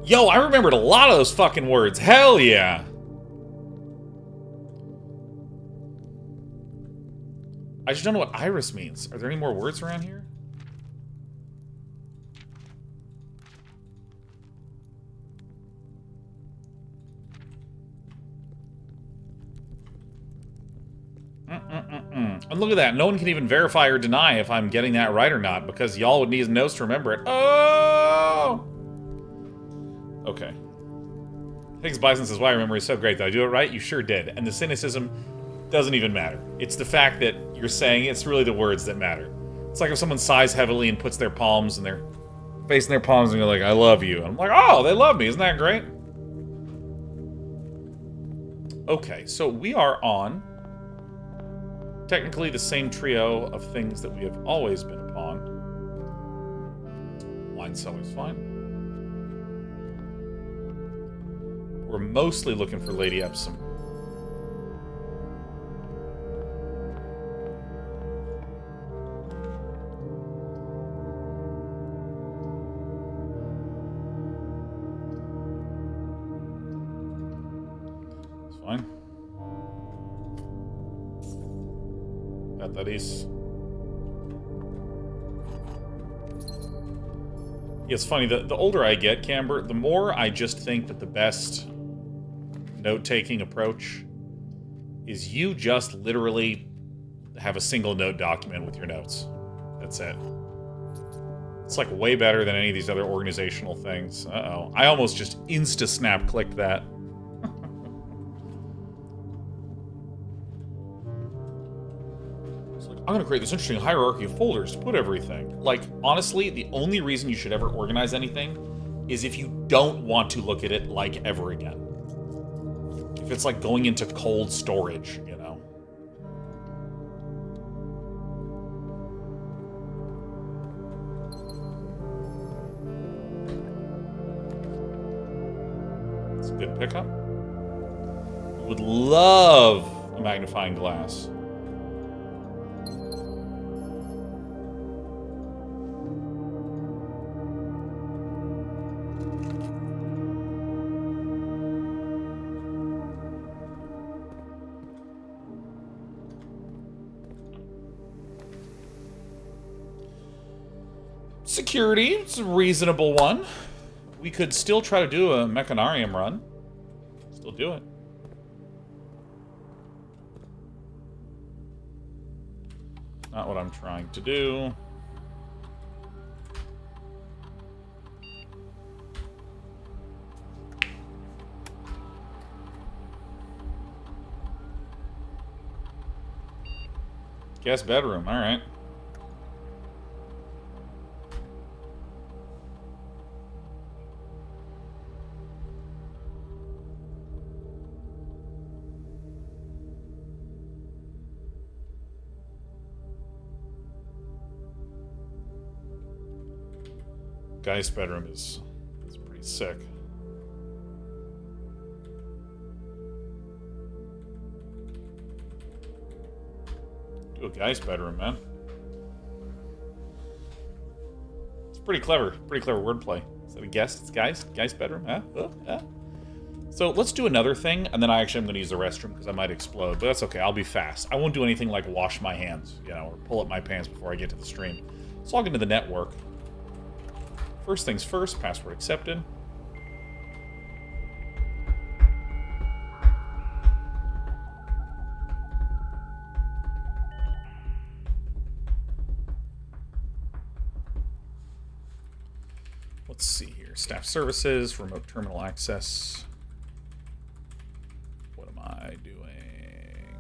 Yo, I remembered a lot of those fucking words. Hell yeah. I just don't know what iris means. Are there any more words around here? And look at that. No one can even verify or deny if I'm getting that right or not, because y'all would need notes to remember it. Oh! Okay. Higgs Bison says, "Why, memory is so great. Did I do it right? You sure did." And the cynicism doesn't even matter. It's the fact that you're saying it's really the words that matter. It's like if someone sighs heavily and puts their palms and their face in their palms and you're like, "I love you." And I'm like, "Oh, they love me. Isn't that great?" Okay, so we are on technically the same trio of things that we have always been upon. Wine cellar's fine. We're mostly looking for Lady Epsom. It's fine. That is. Yeah, it's funny. The older I get, Camber, the more I just think that the best note-taking approach is you just literally have a single note document with your notes. That's it. It's like way better than any of these other organizational things. Uh-oh. I almost just insta-snap clicked that. It's like, I'm going to create this interesting hierarchy of folders to put everything. Like, honestly, the only reason you should ever organize anything is if you don't want to look at it like ever again. If it's like going into cold storage, you know. It's a good pickup. Would love a magnifying glass. Security, it's a reasonable one. We could still try to do a Mechanarium run. Still do it. Not what I'm trying to do. Guest bedroom, alright. Guy's bedroom is pretty sick. Do a guy's bedroom, man. It's pretty clever. Pretty clever wordplay. Is that a guess? It's guy's bedroom, huh? Huh? So let's do another thing, and then I actually am going to use the restroom because I might explode, but that's okay. I'll be fast. I won't do anything like wash my hands, you know, or pull up my pants before I get to the stream. Let's log into the network. First things first, password accepted. Let's see here. Staff services, remote terminal access. What am I doing?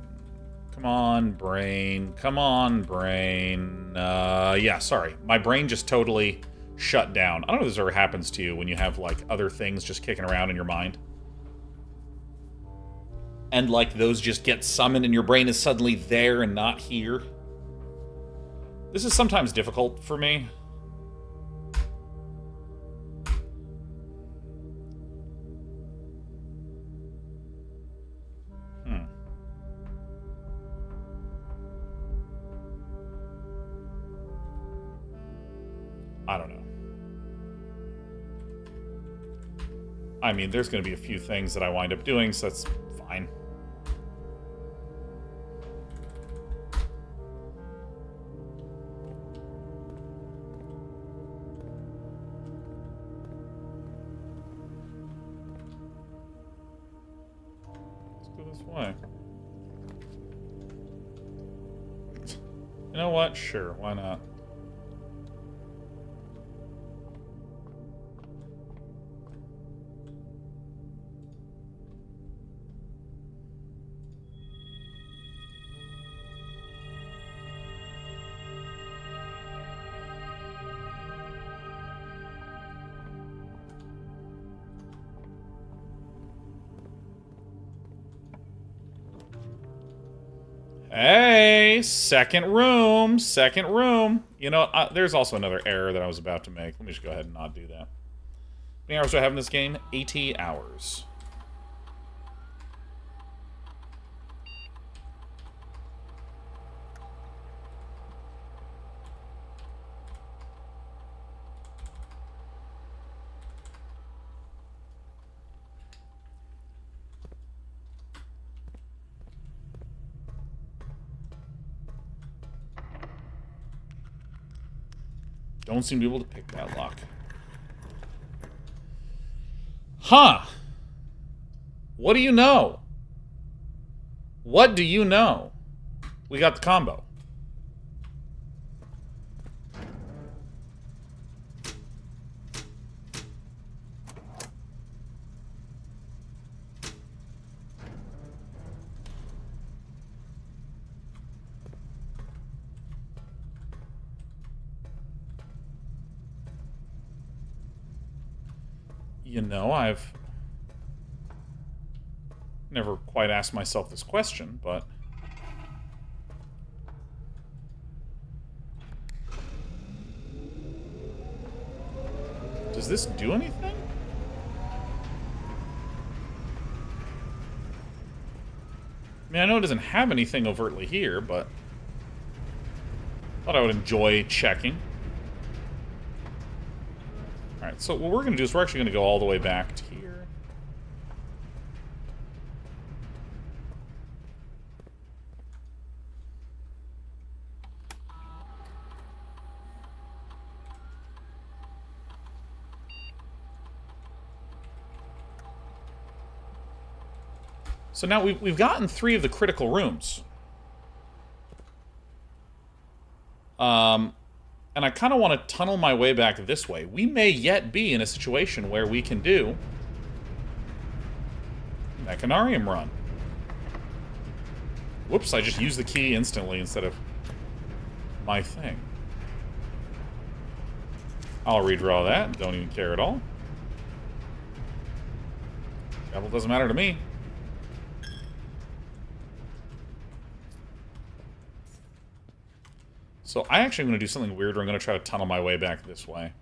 Come on, brain. Come on, brain. Yeah, sorry. My brain just totally shut down. I don't know if this ever happens to you when you have, like, other things just kicking around in your mind. And, like, those just get summoned and your brain is suddenly there and not here. This is sometimes difficult for me. I don't know. I mean, there's going to be a few things that I wind up doing, so that's fine. Let's go this way. You know what? Sure, why not? Hey, second room, second room. You know, there's also another error that I was about to make. Let me just go ahead and not do that. How many hours do I have in this game? 80 hours. Don't seem to be able to pick that lock. Huh. What do you know? What do you know? We got the combo. You know, I've never quite asked myself this question, but... does this do anything? I mean, I know it doesn't have anything overtly here, but... thought I would enjoy checking. Alright, so what we're going to do is we're actually going to go all the way back to here. So now we've gotten 3 of the critical rooms. And I kind of want to tunnel my way back this way. We may yet be in a situation where we can do Planetarium run. Whoops, I just used the key instantly instead of my thing. I'll redraw that. Don't even care at all. Travel doesn't matter to me. So I actually am going to do something weird where I'm going to try to tunnel my way back this way.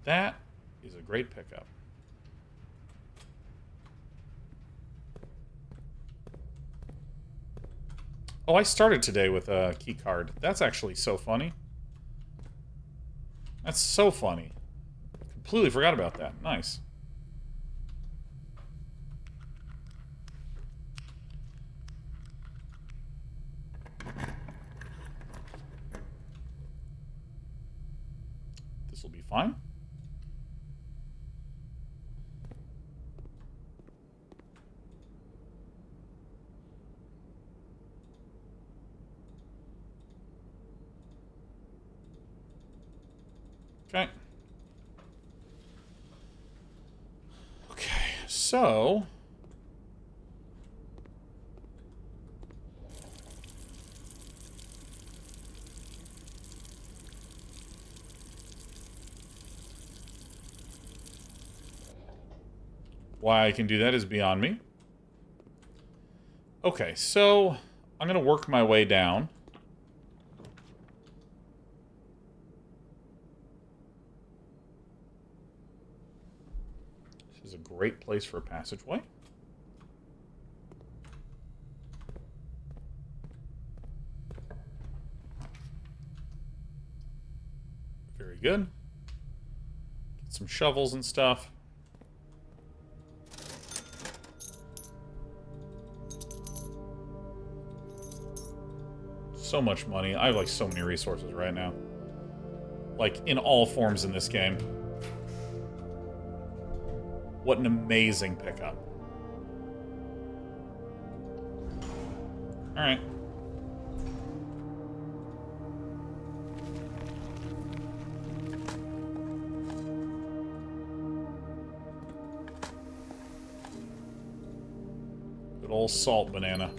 That is a great pickup. Oh, I started today with a key card. That's actually so funny. That's so funny. Completely forgot about that. Nice. This will be fine. Okay. Okay, so... why I can do that is beyond me. Okay, so I'm going to work my way down. This is a great place for a passageway. Very good. Get some shovels and stuff. So much money. I have, like, so many resources right now. Like, in all forms in this game. What an amazing pickup. Alright. Good old salt banana.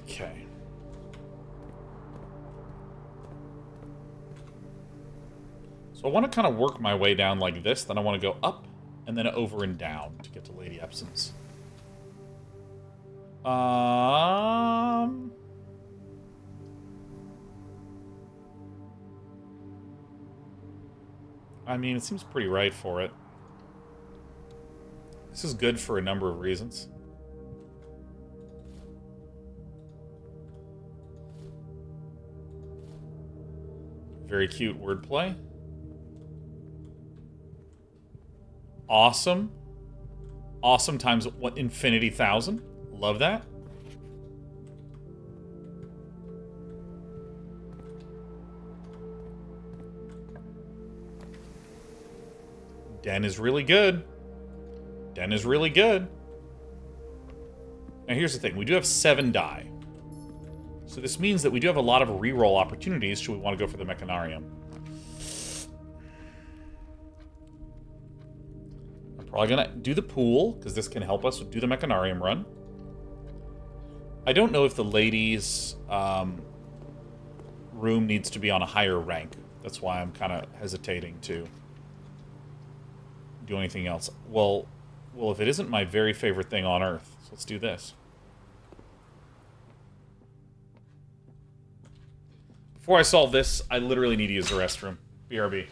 Okay. So I want to kind of work my way down like this, then I want to go up and then over and down to get to Lady Epsom's. I mean, it seems pretty right for it. This is good for a number of reasons. Very cute wordplay. Awesome. Awesome times what infinity thousand. Love that. Den is really good. Den is really good. Now here's the thing. We do have 7 die. So this means that we do have a lot of reroll opportunities should we want to go for the Mechanarium. I'm probably going to do the pool, because this can help us do the Mechanarium run. I don't know if the ladies' room needs to be on a higher rank. That's why I'm kind of hesitating to do anything else. Well, if it isn't my very favorite thing on Earth, so let's do this. Before I solve this, I literally need to use the restroom. BRB.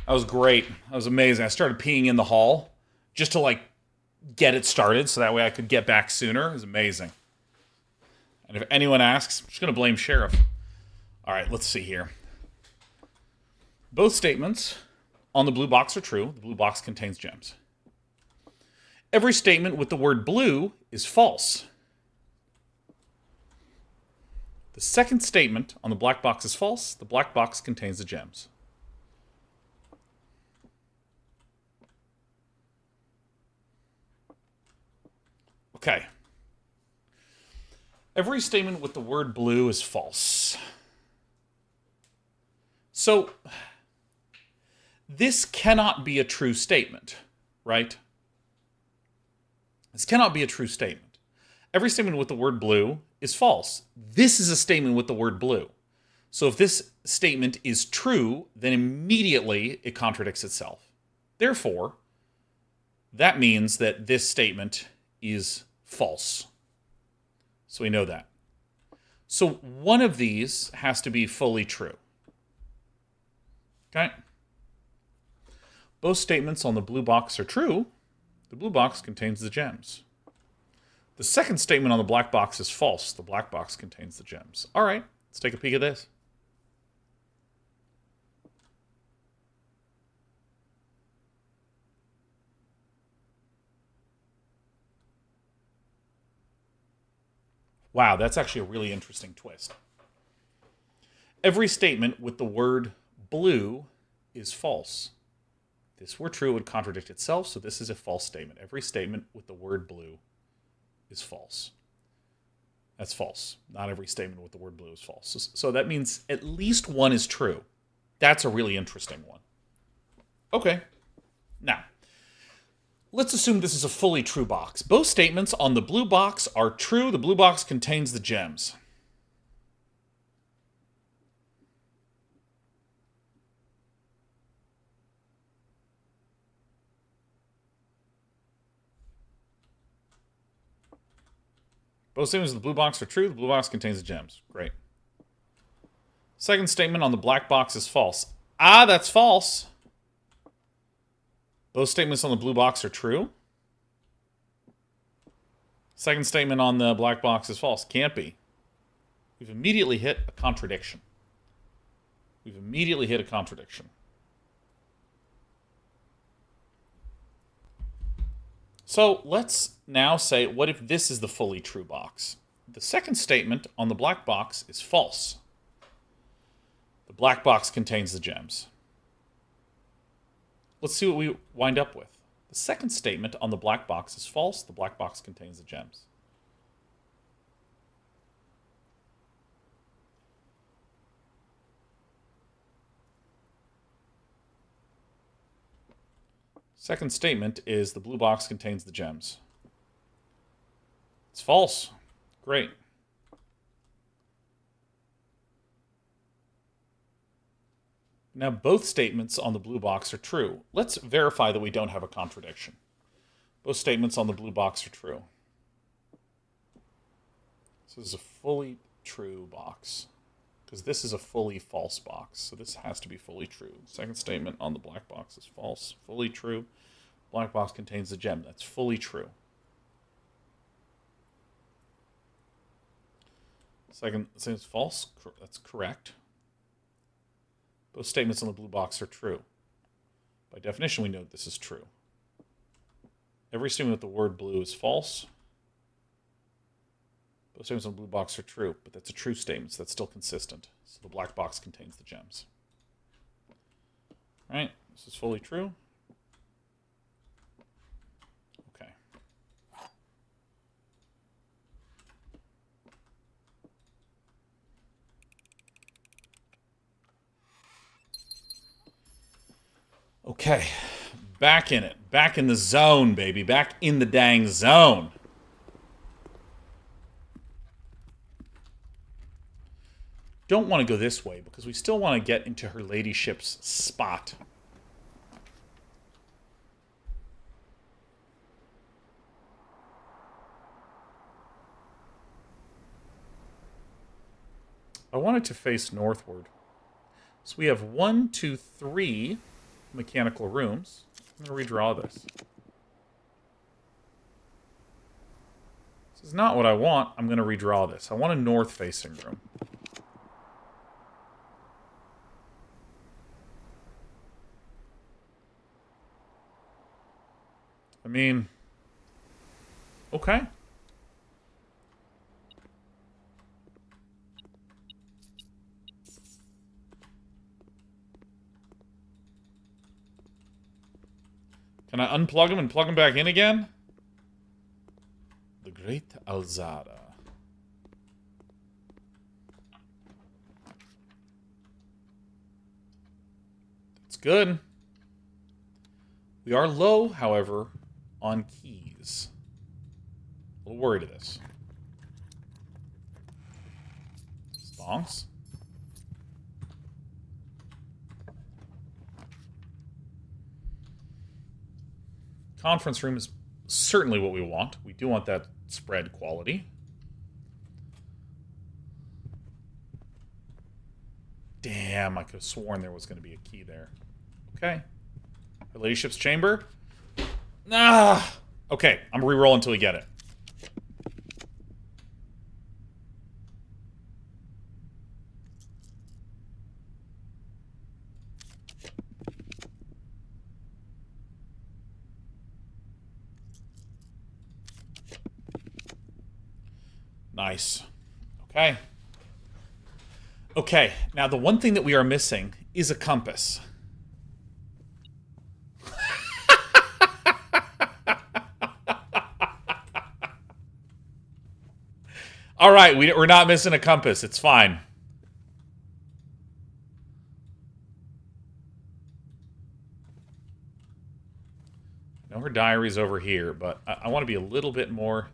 That was great. That was amazing. I started peeing in the hall just to, like, get it started so that way I could get back sooner. It was amazing. And if anyone asks, I'm just going to blame Sheriff. All right, let's see here. Both statements on the blue box are true. The blue box contains gems. Every statement with the word blue is false. The second statement on the black box is false. The black box contains the gems. Okay. Every statement with the word blue is false. So, this cannot be a true statement, right? This cannot be a true statement. Every statement with the word blue is false. This is a statement with the word blue. So if this statement is true, then immediately it contradicts itself. Therefore, that means that this statement is false. So we know that. So one of these has to be fully true. Okay? Both statements on the blue box are true. The blue box contains the gems. The second statement on the black box is false. The black box contains the gems. All right, let's take a peek at this. Wow, that's actually a really interesting twist. Every statement with the word blue is false. If this were true, it would contradict itself, so this is a false statement. Every statement with the word blue is false. That's false. Not every statement with the word blue is false. So that means at least one is true. That's a really interesting one. Okay. Now, let's assume this is a fully true box. Both statements on the blue box are true. The blue box contains the gems. Both statements of the blue box are true. The blue box contains the gems. Great. Second statement on the black box is false. Ah, that's false. Both statements on the blue box are true. Second statement on the black box is false. Can't be. We've immediately hit a contradiction. We've immediately hit a contradiction. So let's now say, what if this is the fully true box? The second statement on the black box is false. The black box contains the gems. Let's see what we wind up with. The second statement on the black box is false. The black box contains the gems. Second statement is the blue box contains the gems. It's false. Great. Now both statements on the blue box are true. Let's verify that we don't have a contradiction. Both statements on the blue box are true. So this is a fully true box, because this is a fully false box. So this has to be fully true. Second statement on the black box is false. Fully true. Black box contains the gem. That's fully true. Second statement is false. That's correct. Both statements on the blue box are true. By definition, we know this is true. Every statement with the word blue is false. Both statements on the blue box are true, but that's a true statement, so that's still consistent. So the black box contains the gems. Right? This is fully true. Okay. Okay. Back in it. Back in the zone, baby. Back in the dang zone. Don't want to go this way because we still want to get into her ladyship's spot. I want it to face northward. So we have 1, 2, 3 mechanical rooms. I'm going to redraw this. This is not what I want. I'm going to redraw this. I want a north-facing room. I mean, okay. Can I unplug him and plug him back in again? The Great Alzada. That's good. We are low, however, on keys. A little worried of this. Stonks. Conference room is certainly what we want. We do want that spread quality. Damn, I could have sworn there was going to be a key there. Okay. Her ladyship's chamber. Ah! Okay, I'm re-roll until we get it. Nice. Okay. Okay, now the one thing that we are missing is a compass. All right, we're not missing a compass. It's fine. I know her diary's over here, but I want to be a little bit more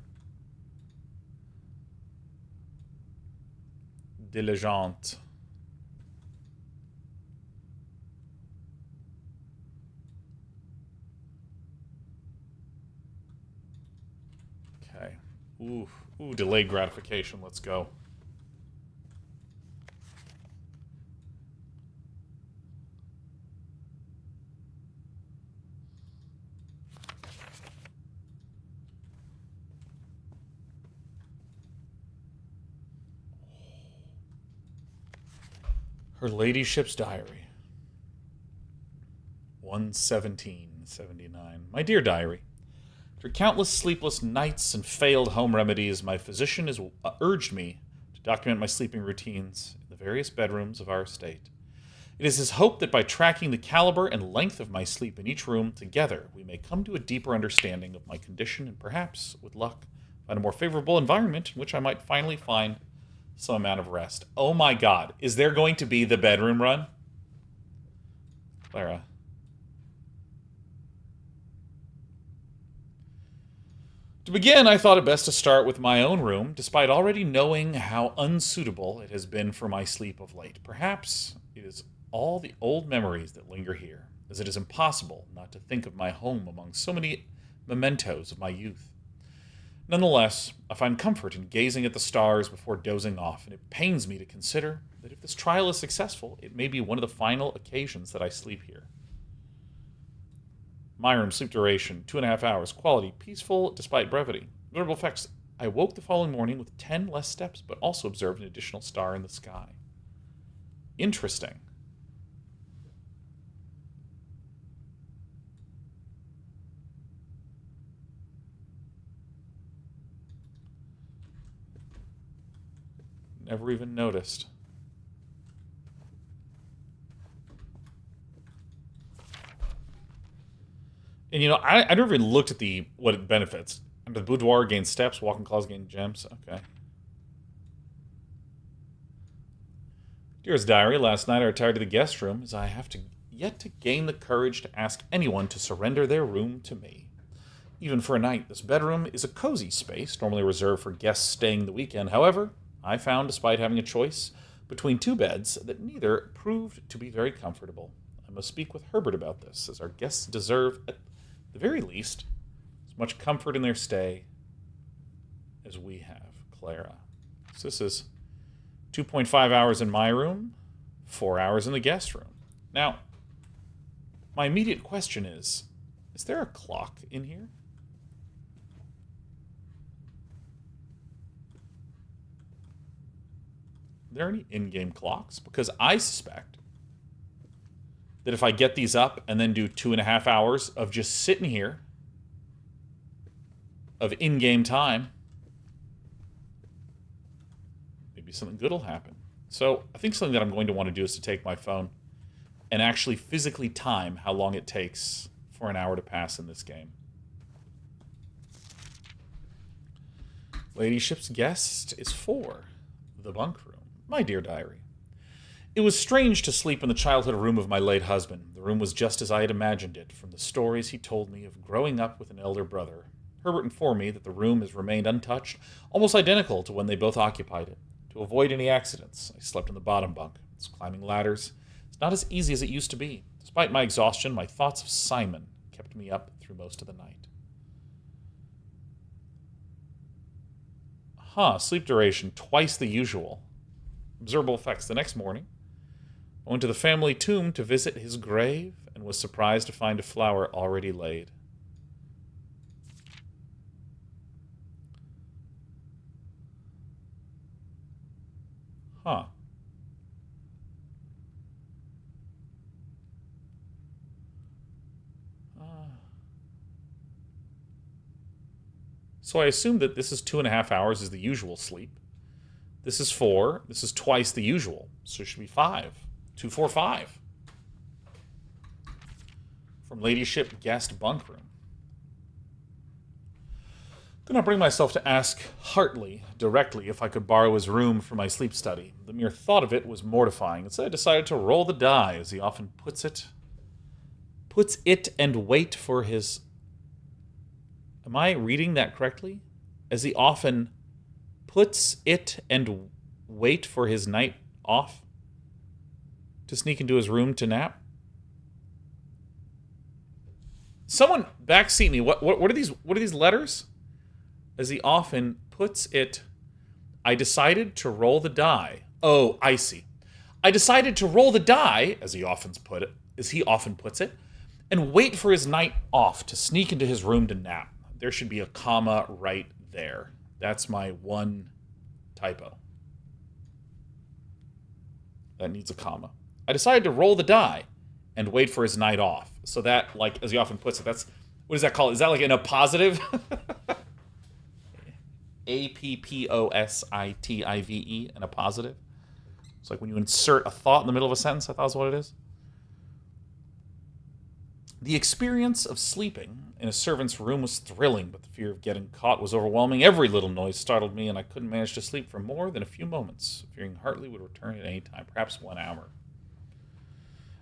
diligent. Okay. Ooh, delayed gratification. Let's go. Her ladyship's diary. 1/17/79. My dear diary, after countless sleepless nights and failed home remedies, my physician has urged me to document my sleeping routines in the various bedrooms of our estate. It is his hope that by tracking the caliber and length of my sleep in each room together, we may come to a deeper understanding of my condition and perhaps, with luck, find a more favorable environment in which I might finally find some amount of rest. Oh my god, is there going to be the bedroom run? Clara. To begin, I thought it best to start with my own room, despite already knowing how unsuitable it has been for my sleep of late. Perhaps it is all the old memories that linger here, as it is impossible not to think of my home among so many mementos of my youth. Nonetheless, I find comfort in gazing at the stars before dozing off, and it pains me to consider that if this trial is successful, it may be one of the final occasions that I sleep here. My room, sleep duration, 2.5 hours. Quality, peaceful despite brevity. Notable effects, I woke the following morning with 10 less steps, but also observed an additional star in the sky. Interesting. Never even noticed. And I never even looked at what it benefits. Under the boudoir, gain steps. Walk-in closet, gain gems. Okay. Dearest diary, last night I retired to the guest room as I have yet to gain the courage to ask anyone to surrender their room to me. Even for a night, this bedroom is a cozy space, normally reserved for guests staying the weekend. However, I found, despite having a choice between two beds, that neither proved to be very comfortable. I must speak with Herbert about this, as our guests deserve, at the very least, as much comfort in their stay as we have. Clara. So this is 2.5 hours in my room, 4 hours in the guest room. Now, my immediate question is there a clock in here? Are there any in-game clocks? Because I suspect that if I get these up and then do 2.5 hours of just sitting here, of in-game time, maybe something good will happen. So I think something that I'm going to want to do is to take my phone and actually physically time how long it takes for an hour to pass in this game. Ladyship's guest is 4. The bunk room. My dear diary. It was strange to sleep in the childhood room of my late husband. The room was just as I had imagined it, from the stories he told me of growing up with an elder brother. Herbert informed me that the room has remained untouched, almost identical to when they both occupied it. To avoid any accidents, I slept in the bottom bunk. It's climbing ladders. It's not as easy as it used to be. Despite my exhaustion, my thoughts of Simon kept me up through most of the night. Sleep duration, twice the usual. Observable effects. The next morning, I went to the family tomb to visit his grave and was surprised to find a flower already laid. So I assume that this is 2.5 hours is the usual sleep. This is 4. This is twice the usual. So it should be 5. 2, 4, 5. From Ladyship Guest Bunk Room. Then I bring myself to ask Hartley directly if I could borrow his room for my sleep study. The mere thought of it was mortifying, and so I decided to roll the die, as he often puts it. Puts it and wait for his... Am I reading that correctly? As he often puts it and wait for his night off? To sneak into his room to nap? Someone backseat me. What are these? What are these letters? As he often puts it, I decided to roll the die. Oh, I see. I decided to roll the die, as he often puts it, and wait for his night off to sneak into his room to nap. There should be a comma right there. That's my one typo. That needs a comma. I decided to roll the die and wait for his night off. So that, like, as he often puts it, that's, what is that called? Is that like in a positive? A-P-P-O-S-I-T-I-V-E, and a positive. It's like when you insert a thought in the middle of a sentence, I thought that's what it is. The experience of sleeping in a servant's room was thrilling, but the fear of getting caught was overwhelming. Every little noise startled me, and I couldn't manage to sleep for more than a few moments, fearing Hartley would return at any time, perhaps 1 hour.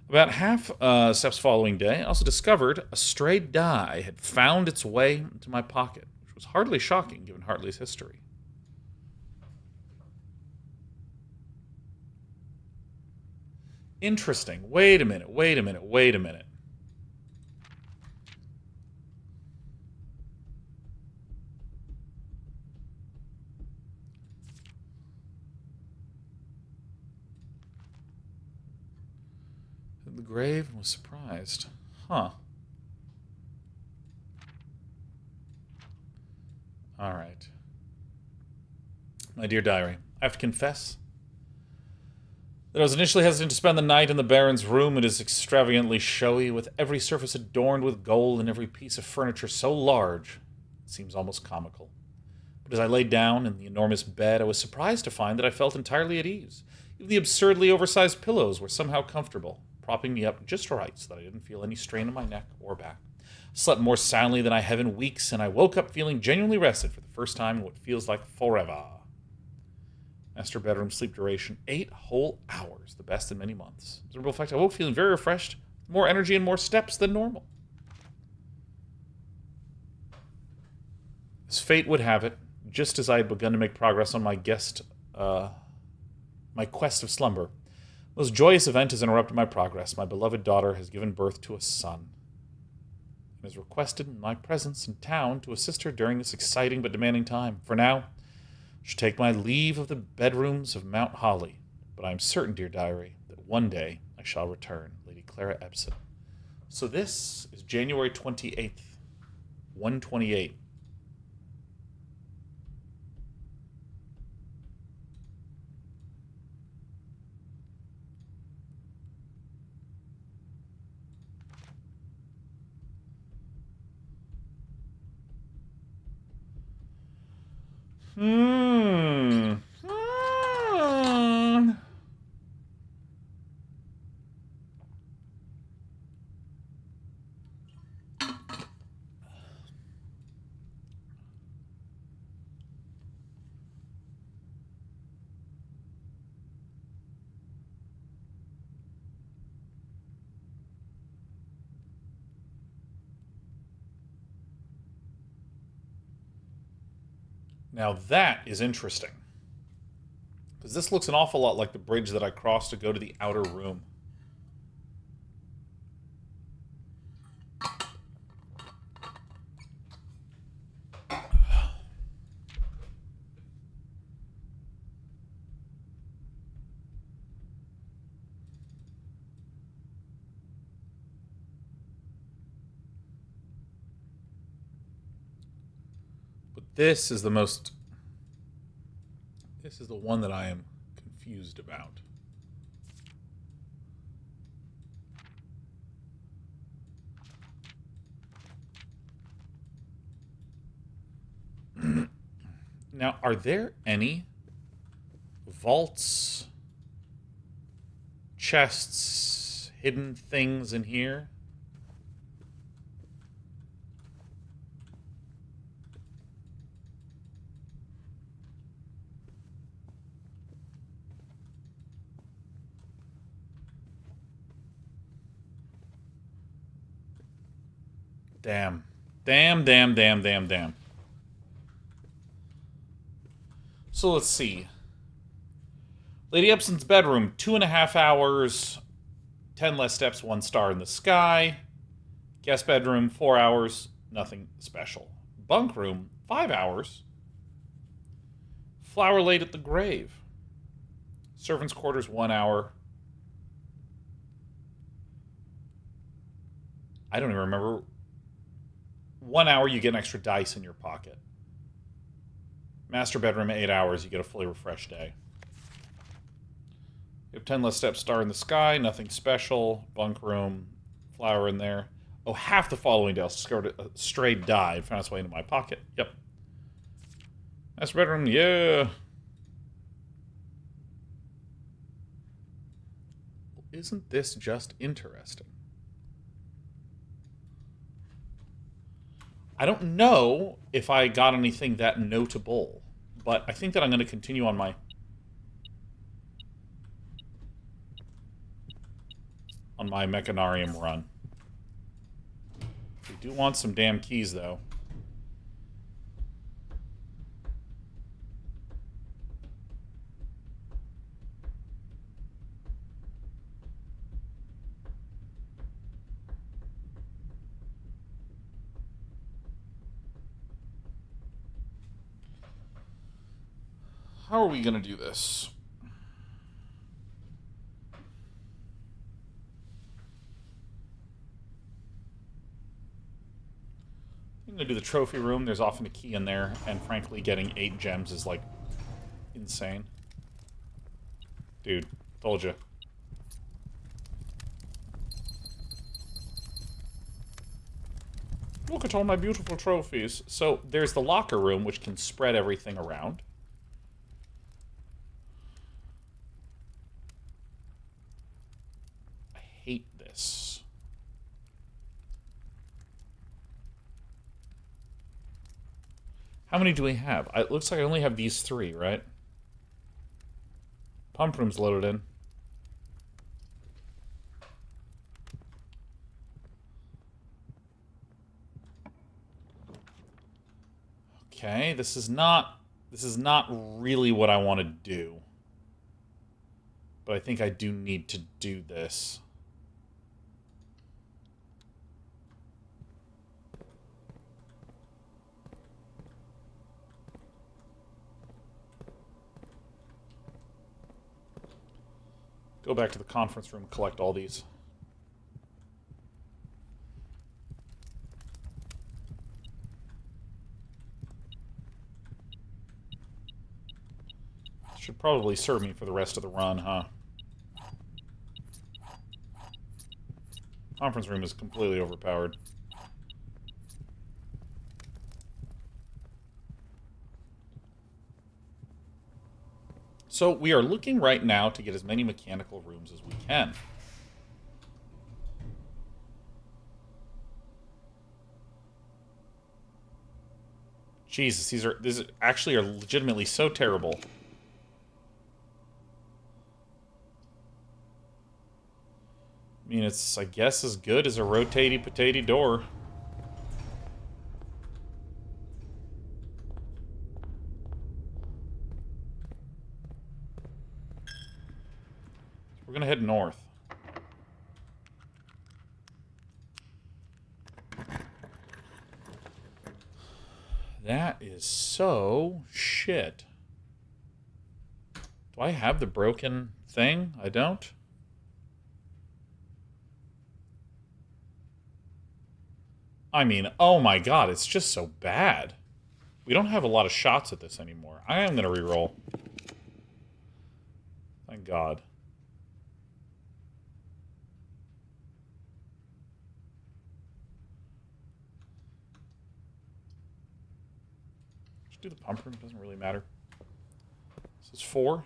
About half steps following day, I also discovered a stray die had found its way into my pocket, which was hardly shocking given Hartley's history. Interesting. Wait a minute. The grave and was surprised. Huh. All right. My dear diary, I have to confess that I was initially hesitant to spend the night in the Baron's room. It is extravagantly showy, with every surface adorned with gold and every piece of furniture so large it seems almost comical. But as I lay down in the enormous bed, I was surprised to find that I felt entirely at ease. Even the absurdly oversized pillows were somehow comfortable, propping me up just right so that I didn't feel any strain on my neck or back. I slept more soundly than I have in weeks, and I woke up feeling genuinely rested for the first time in what feels like forever. Master bedroom sleep duration, 8 whole hours, the best in many months. As a real effect, I woke feeling very refreshed, more energy and more steps than normal. As fate would have it, just as I had begun to make progress on my quest of slumber, the most joyous event has interrupted my progress. My beloved daughter has given birth to a son, and has requested my presence in town to assist her during this exciting but demanding time. For now, I should take my leave of the bedrooms of Mount Holly, but I am certain, dear diary, that one day I shall return. Lady Clara Epsom. So this is January 28th, 128. Now that is interesting, because this looks an awful lot like the bridge that I crossed to go to the outer room. This is the one that I am confused about. Now, are there any vaults, chests, hidden things in here? Damn. Damn, damn, damn, damn, damn. So let's see. Lady Epson's bedroom, 2.5 hours, 10 less steps, 1 star in the sky. Guest bedroom, 4 hours, nothing special. Bunk room, 5 hours. Flower laid at the grave. Servants' quarters, 1 hour. I don't even remember. 1 hour, you get an extra dice in your pocket. Master bedroom, 8 hours, you get a fully refreshed day. You have 10 less steps, star in the sky, nothing special. Bunk room, flower in there. Oh, half the following day, I discovered a stray die, found its way into my pocket. Yep. Master bedroom, yeah. Isn't this just interesting? I don't know if I got anything that notable, but I think that I'm going to continue on my Mechanarium run. We do want some damn keys, though. How are we going to do this? I'm going to do the trophy room. There's often a key in there, and frankly, getting 8 gems is, like, insane. Dude, told you. Look at all my beautiful trophies. So, there's the locker room, which can spread everything around. I hate this. How many do we have? It looks like I only have these 3, right? Pump room's loaded in. Okay, this is not really what I want to do. But I think I do need to do this. Go back to the conference room, collect all these. Should probably serve me for the rest of the run, huh? Conference room is completely overpowered. So we are looking right now to get as many mechanical rooms as we can. Jesus, these actually are legitimately so terrible. I mean, it's, I guess, as good as a rotatey-potaty door. We're gonna head north. That is so shit. Do I have the broken thing? I don't? I mean, oh my god, it's just so bad. We don't have a lot of shots at this anymore. I am gonna reroll. Thank god. Just do the pump room, doesn't really matter. This is 4.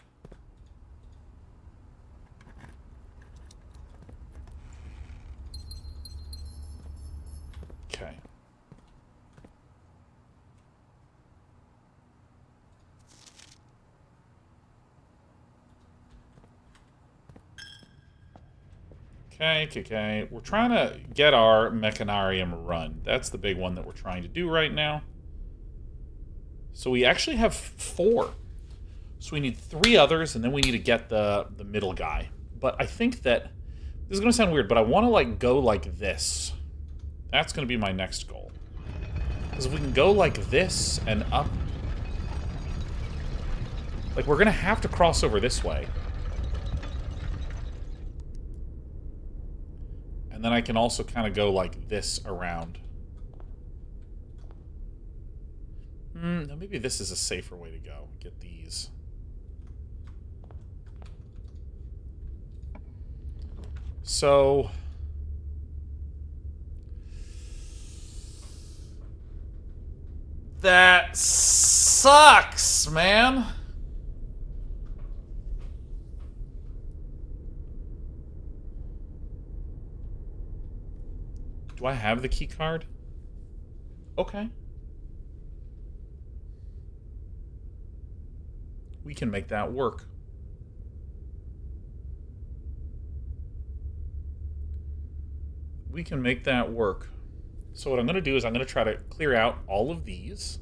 Okay. Okay. We're trying to get our Mechanarium run. That's the big one that we're trying to do right now. So we actually have 4. So we need 3 others, and then we need to get the middle guy. But I think that... This is going to sound weird, but I want to, like, go like this. That's going to be my next goal. Because if we can go like this and up... Like, we're going to have to cross over this way. And then I can also kind of go like this around. Now maybe this is a safer way to go. Get these. So... That sucks, man. Do I have the key card? Okay. We can make that work. We can make that work. So what I'm going to do is I'm going to try to clear out all of these.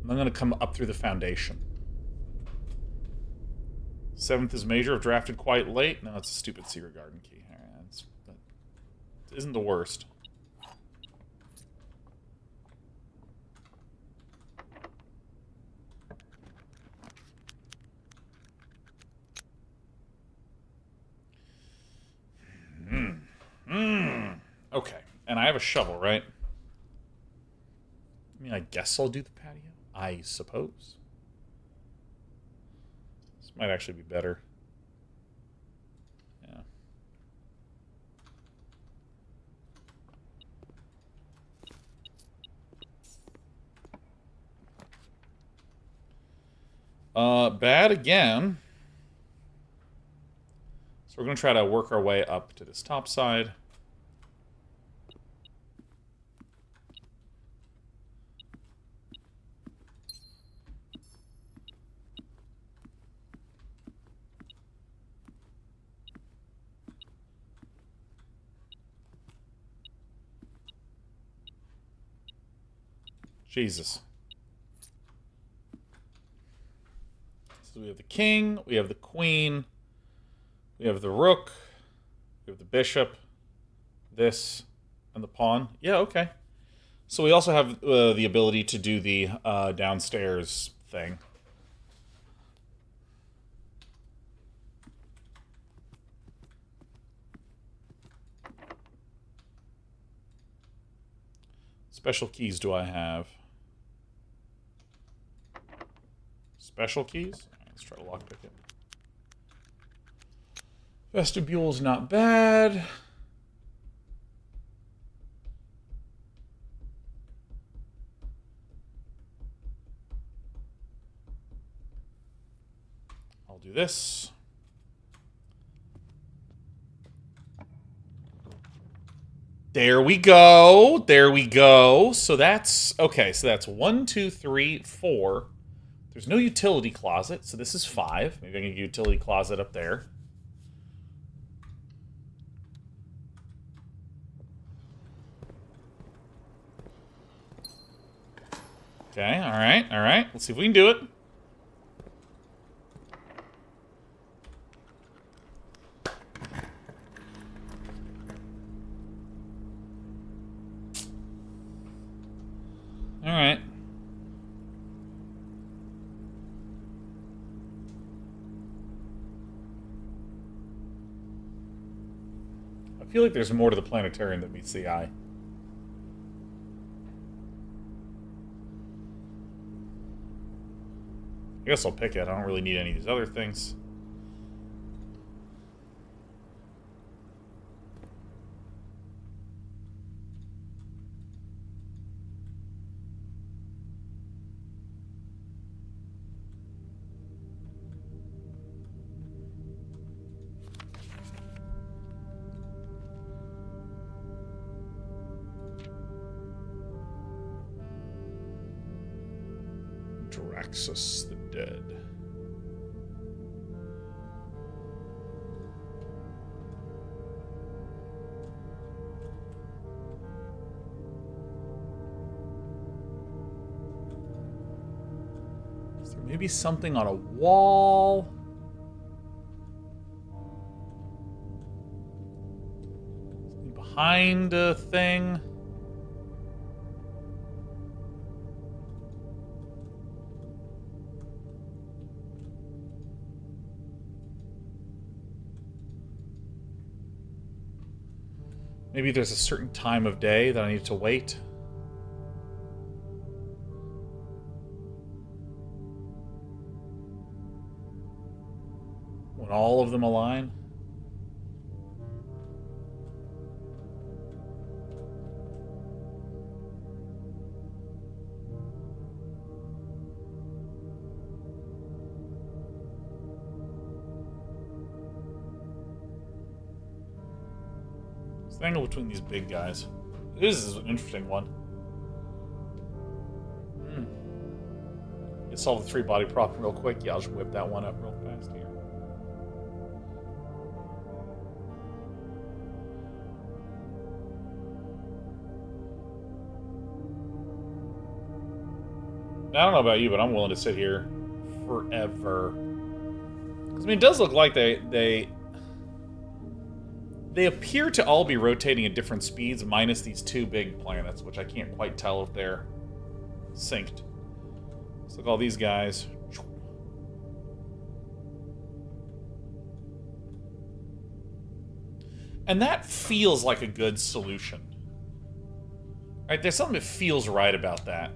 And I'm going to come up through the foundation. 7th is major. I've drafted quite late. No, it's a stupid secret garden key. That isn't the worst. Okay. And I have a shovel, right? I mean, I guess I'll do the patio. I suppose. This might actually be better. Yeah. Bad again. So we're going to try to work our way up to this top side. Jesus. So we have the king, we have the queen, we have the rook, we have the bishop, this, and the pawn. Yeah, okay. So we also have the ability to do the downstairs thing. Special keys do I have? Special keys? All right, let's try to lockpick it. Vestibule's not bad. I'll do this. There we go. There we go. So that's... Okay, so that's 1, 2, 3, 4. There's no utility closet, so this is 5. Maybe I can get a utility closet up there. Okay, alright. Let's see if we can do it. Alright. I feel like there's more to the planetarium than meets the eye. I guess I'll pick it. I don't really need any of these other things. Draxus the Dead. Is there maybe something on a wall? Something behind a thing? Maybe there's a certain time of day that I need to wait. When all of them align. The angle between these big guys. This is an interesting one. Let's solve the 3-body problem real quick. Yeah, I'll just whip that one up real fast here. I don't know about you, but I'm willing to sit here forever. Because, I mean, it does look like they appear to all be rotating at different speeds, minus these 2 big planets, which I can't quite tell if they're synced. Let's look at all these guys. And that feels like a good solution. Right? There's something that feels right about that.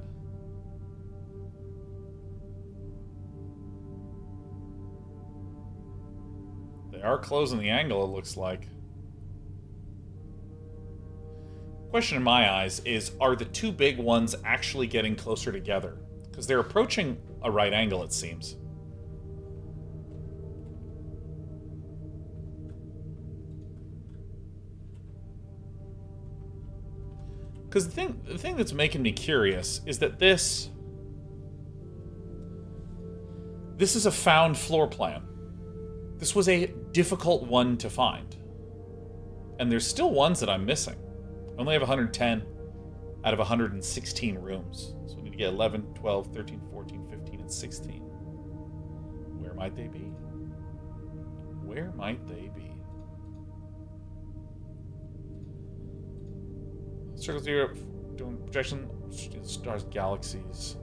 They are closing the angle, it looks like. Question in my eyes is, are the 2 big ones actually getting closer together? Because they're approaching a right angle, it seems. Because the thing that's making me curious is that this is a found floor plan. This was a difficult one to find. And there's still ones that I'm missing. I only have 110 out of 116 rooms. So we need to get 11, 12, 13, 14, 15, and 16. Where might they be? Where might they be? Circles here, doing projection, stars, galaxies.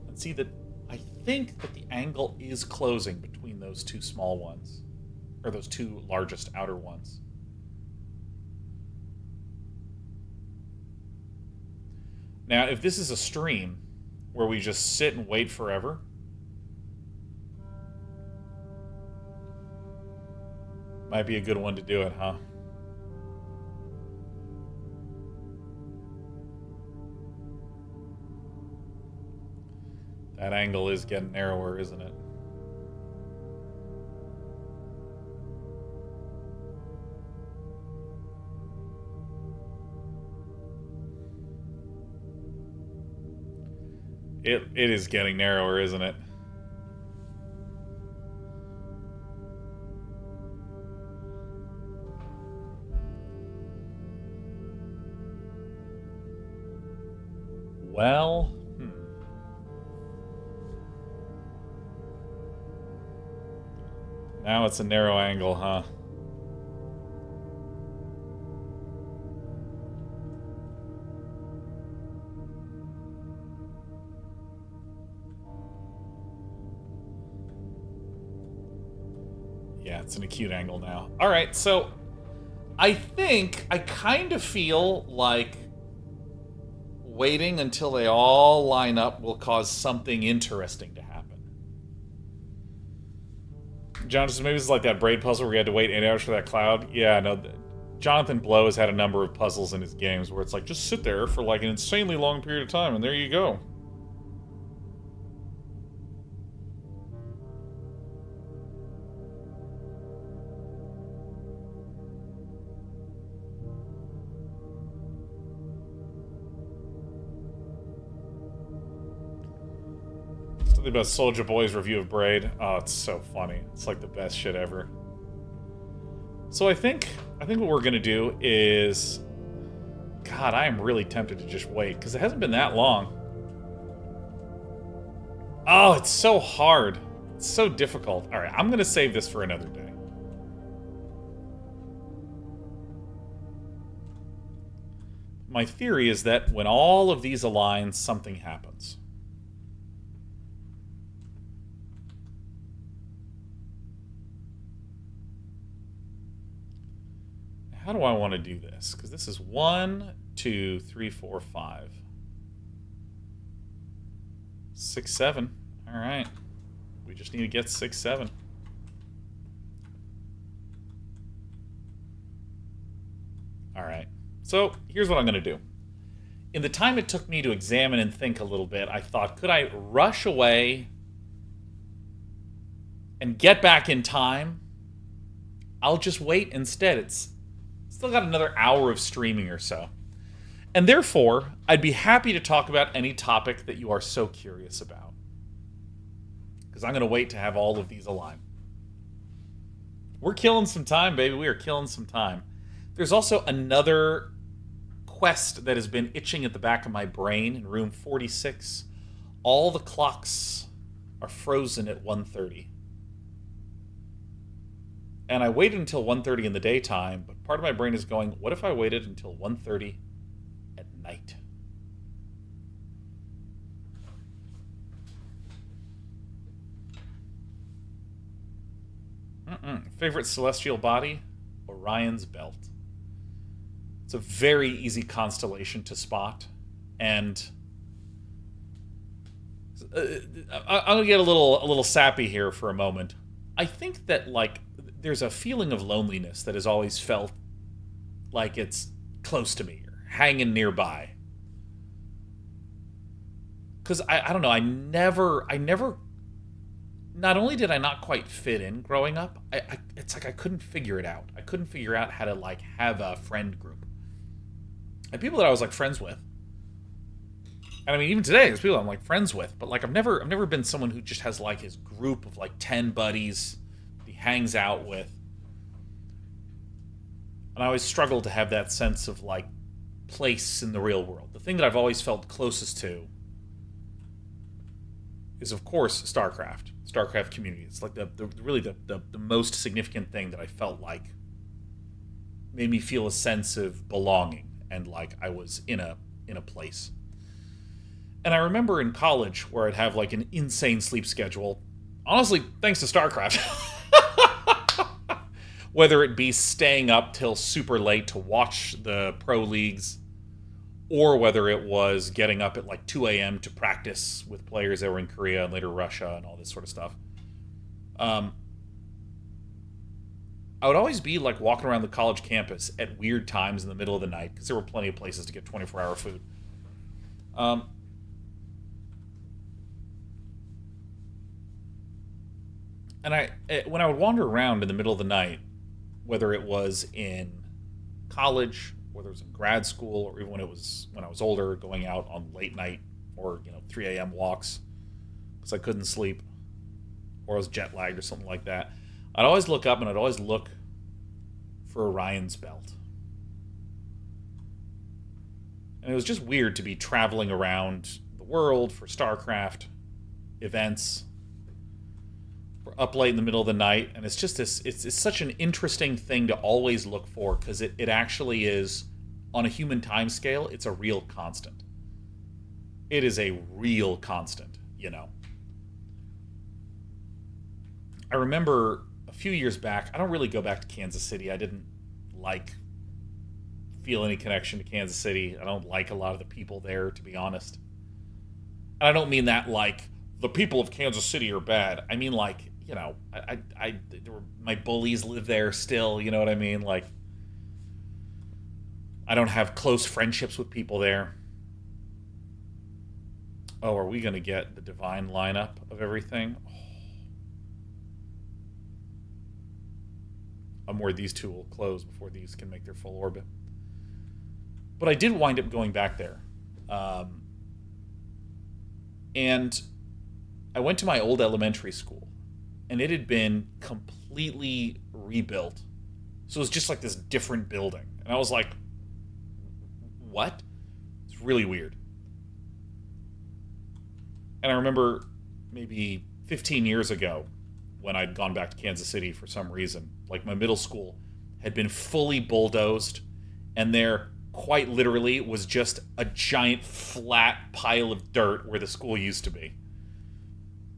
And see that I think that the angle is closing between those 2 small ones. Or those 2 largest outer ones. Now, if this is a stream where we just sit and wait forever, might be a good one to do it, huh? That angle is getting narrower, isn't it? It is getting narrower, isn't it? Well, Now it's a narrow angle, huh? Yeah, it's an acute angle now. Alright, so I think I kind of feel like waiting until they all line up will cause something interesting to happen. Jonathan, maybe it's like that braid puzzle where you had to wait 8 hours for that cloud. Yeah, no, Jonathan Blow has had a number of puzzles in his games where it's like, just sit there for like an insanely long period of time, and there you go. Something about Soulja Boy's review of Braid. Oh, it's so funny. It's like the best shit ever. So I think what we're gonna do is... God, I am really tempted to just wait, because it hasn't been that long. Oh, it's so hard. It's so difficult. Alright, I'm going to save this for another day. My theory is that when all of these align, something happens. How do I want to do this? Because this is 1, 2, 3, 4, 5. 6, 7. Alright. We just need to get 6, 7. Alright. So, here's what I'm going to do. In the time it took me to examine and think a little bit, I thought, could I rush away and get back in time? I'll just wait instead. It's still got another hour of streaming or so. And therefore, I'd be happy to talk about any topic that you are so curious about. Because I'm going to wait to have all of these align. We're killing some time, baby. We are killing some time. There's also another quest that has been itching at the back of my brain in room 46. All the clocks are frozen at 1:30. And I waited until 1:30 in the daytime, but part of my brain is going, what if I waited until 1:30 at night? Favorite celestial body? Orion's Belt. It's a very easy constellation to spot, and I'm gonna get a little sappy here for a moment. I think that, like, there's a feeling of loneliness that has always felt like it's close to me or hanging nearby. Because I don't know, I never. Not only did I not quite fit in growing up, it's like I couldn't figure it out. I couldn't figure out how to, like, have a friend group. And people that I was, like, friends with. And I mean, even today, there's people I'm, like, friends with. But, like, I've never been someone who just has, like, his group of, like, 10 buddies he hangs out with. And I always struggle to have that sense of, like, place in the real world. The thing that I've always felt closest to is, of course, StarCraft community. It's like the most significant thing that I felt like made me feel a sense of belonging and like I was in a place. And I remember in college where I'd have like an insane sleep schedule. Honestly, thanks to StarCraft. Whether it be staying up till super late to watch the pro leagues, or whether it was getting up at like 2 a.m. to practice with players that were in Korea and later Russia and all this sort of stuff. I would always be like walking around the college campus at weird times in the middle of the night, because there were plenty of places to get 24-hour food. And when I would wander around in the middle of the night, whether it was in college, whether it was in grad school, or even when I was older, going out on late night or 3 a.m. walks because I couldn't sleep, or I was jet lagged or something like that, I'd always look up and I'd always look for Orion's Belt. And it was just weird to be traveling around the world for StarCraft events. We're up late in the middle of the night, and it's just this, it's such an interesting thing to always look for, because it actually is, on a human time scale, it's a real constant. It is a real constant, I remember a few years back, I don't really go back to Kansas City. I didn't feel any connection to Kansas City. I don't like a lot of the people there, to be honest. And I don't mean that like the people of Kansas City are bad. I mean like, my bullies live there still, you know what I mean? Like, I don't have close friendships with people there. Oh, are we going to get the divine lineup of everything? Oh. I'm worried these two will close before these can make their full orbit. But I did wind up going back there. And I went to my old elementary school, and it had been completely rebuilt. So it was just like this different building. And I was like, what? It's really weird. And I remember maybe 15 years ago when I'd gone back to Kansas City for some reason, like my middle school had been fully bulldozed, and there quite literally was just a giant flat pile of dirt where the school used to be.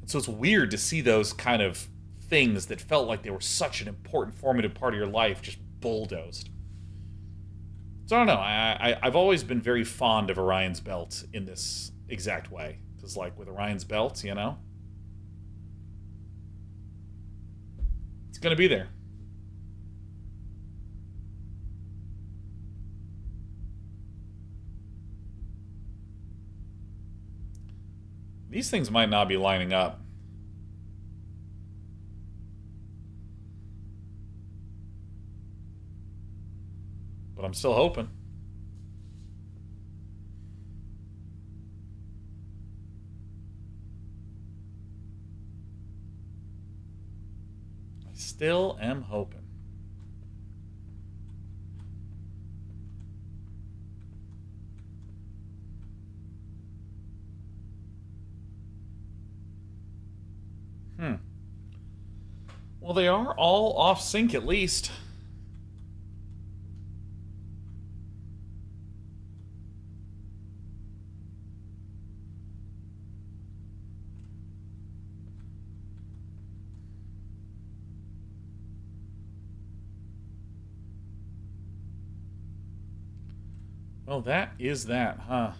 And so it's weird to see those kind of things that felt like they were such an important formative part of your life just bulldozed. So I don't know, I've always been very fond of Orion's Belt in this exact way. Because like with Orion's Belt, you know, it's going to be there. These things might not be lining up. But I'm still hoping. I still am hoping. Well, they are all off sync at least. Well, that is that, huh?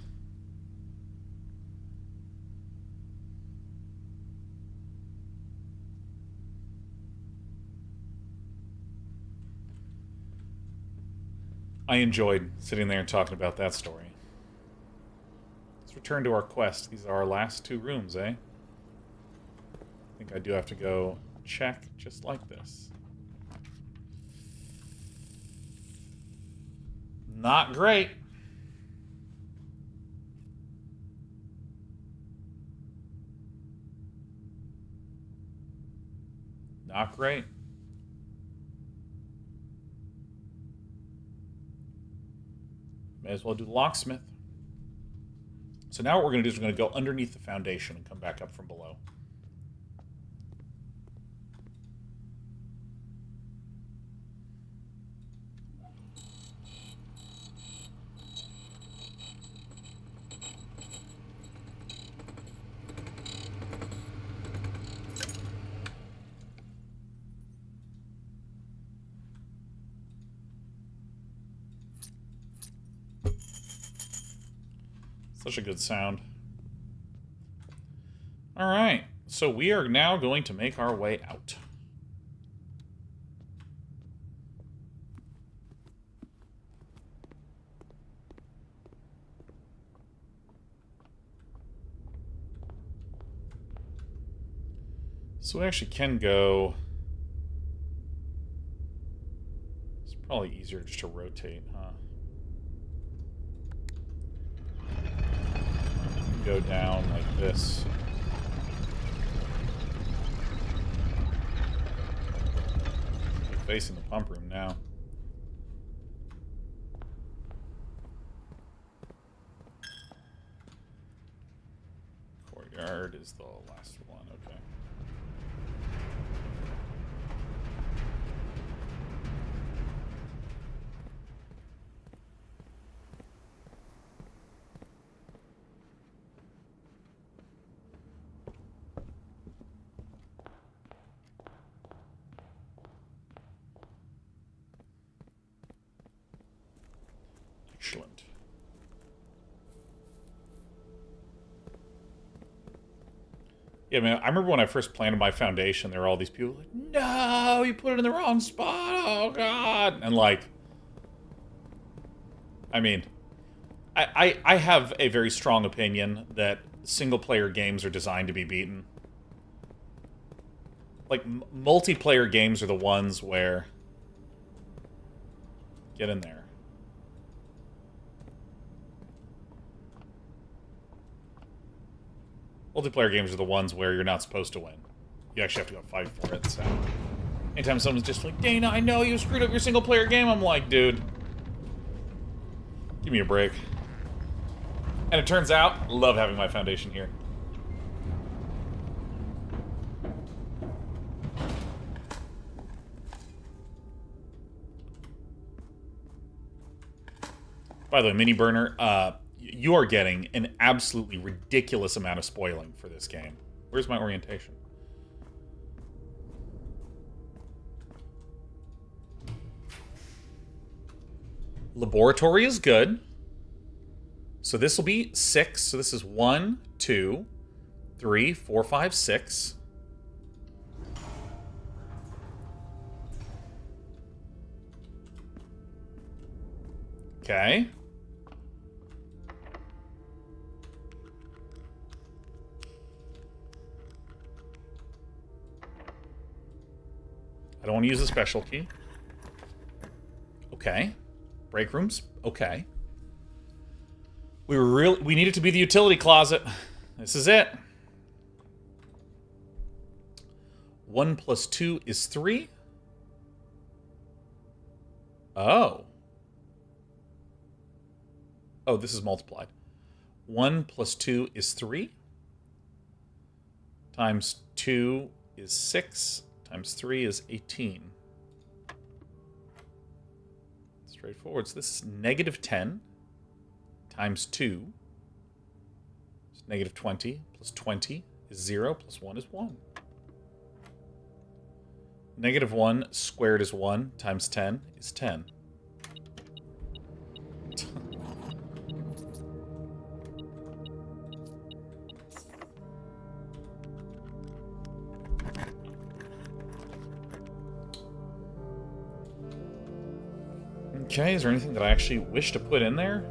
I enjoyed sitting there and talking about that story. Let's return to our quest. These are our last two rooms, eh? I think I do have to go check just like this. Not great. Not great. May as well do the locksmith. So now what we're going to do is we're going to go underneath the foundation and come back up from below. Such a good sound. Alright, so we are now going to make our way out. So we actually can go... It's probably easier just to rotate, huh? Go down like this. We're facing the pump room now. Courtyard is the last one, okay. Excellent. Yeah, man, I remember when I first planted my foundation, there were all these people like, no, you put it in the wrong spot, oh god. And like, I mean, I have a very strong opinion that single-player games are designed to be beaten. Like, multiplayer games are the ones where... Get in there. Multiplayer games are the ones where you're not supposed to win. You actually have to go fight for it, so... Anytime someone's just like, Day9, I know you screwed up your single-player game, I'm like, dude... Give me a break. And it turns out, love having my foundation here. By the way, Mini Burner, you are getting an absolutely ridiculous amount of spoiling for this game. Where's my orientation? Laboratory is good. So this will be 6. So this is 1, 2, 3, 4, 5, 6. Okay. I don't want to use a special key. Okay. Break rooms. Okay. We need it to be the utility closet. This is it. 1 plus 2 is 3. Oh. Oh, this is multiplied. 1 plus 2 is 3. Times 2 is 6. Times 3 is 18. Straightforward. So this is negative 10 times 2 is negative 20. Plus 20 is 0. Plus 1 is 1. Negative 1 squared is 1 times 10 is 10. Okay, is there anything that I actually wish to put in there?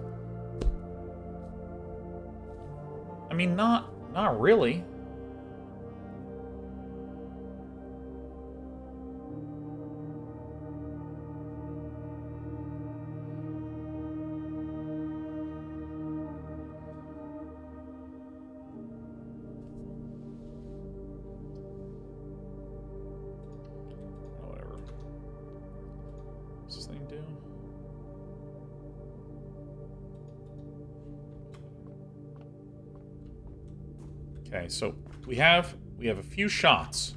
I mean, not really. Whatever. What's this thing do? Okay, so we have a few shots.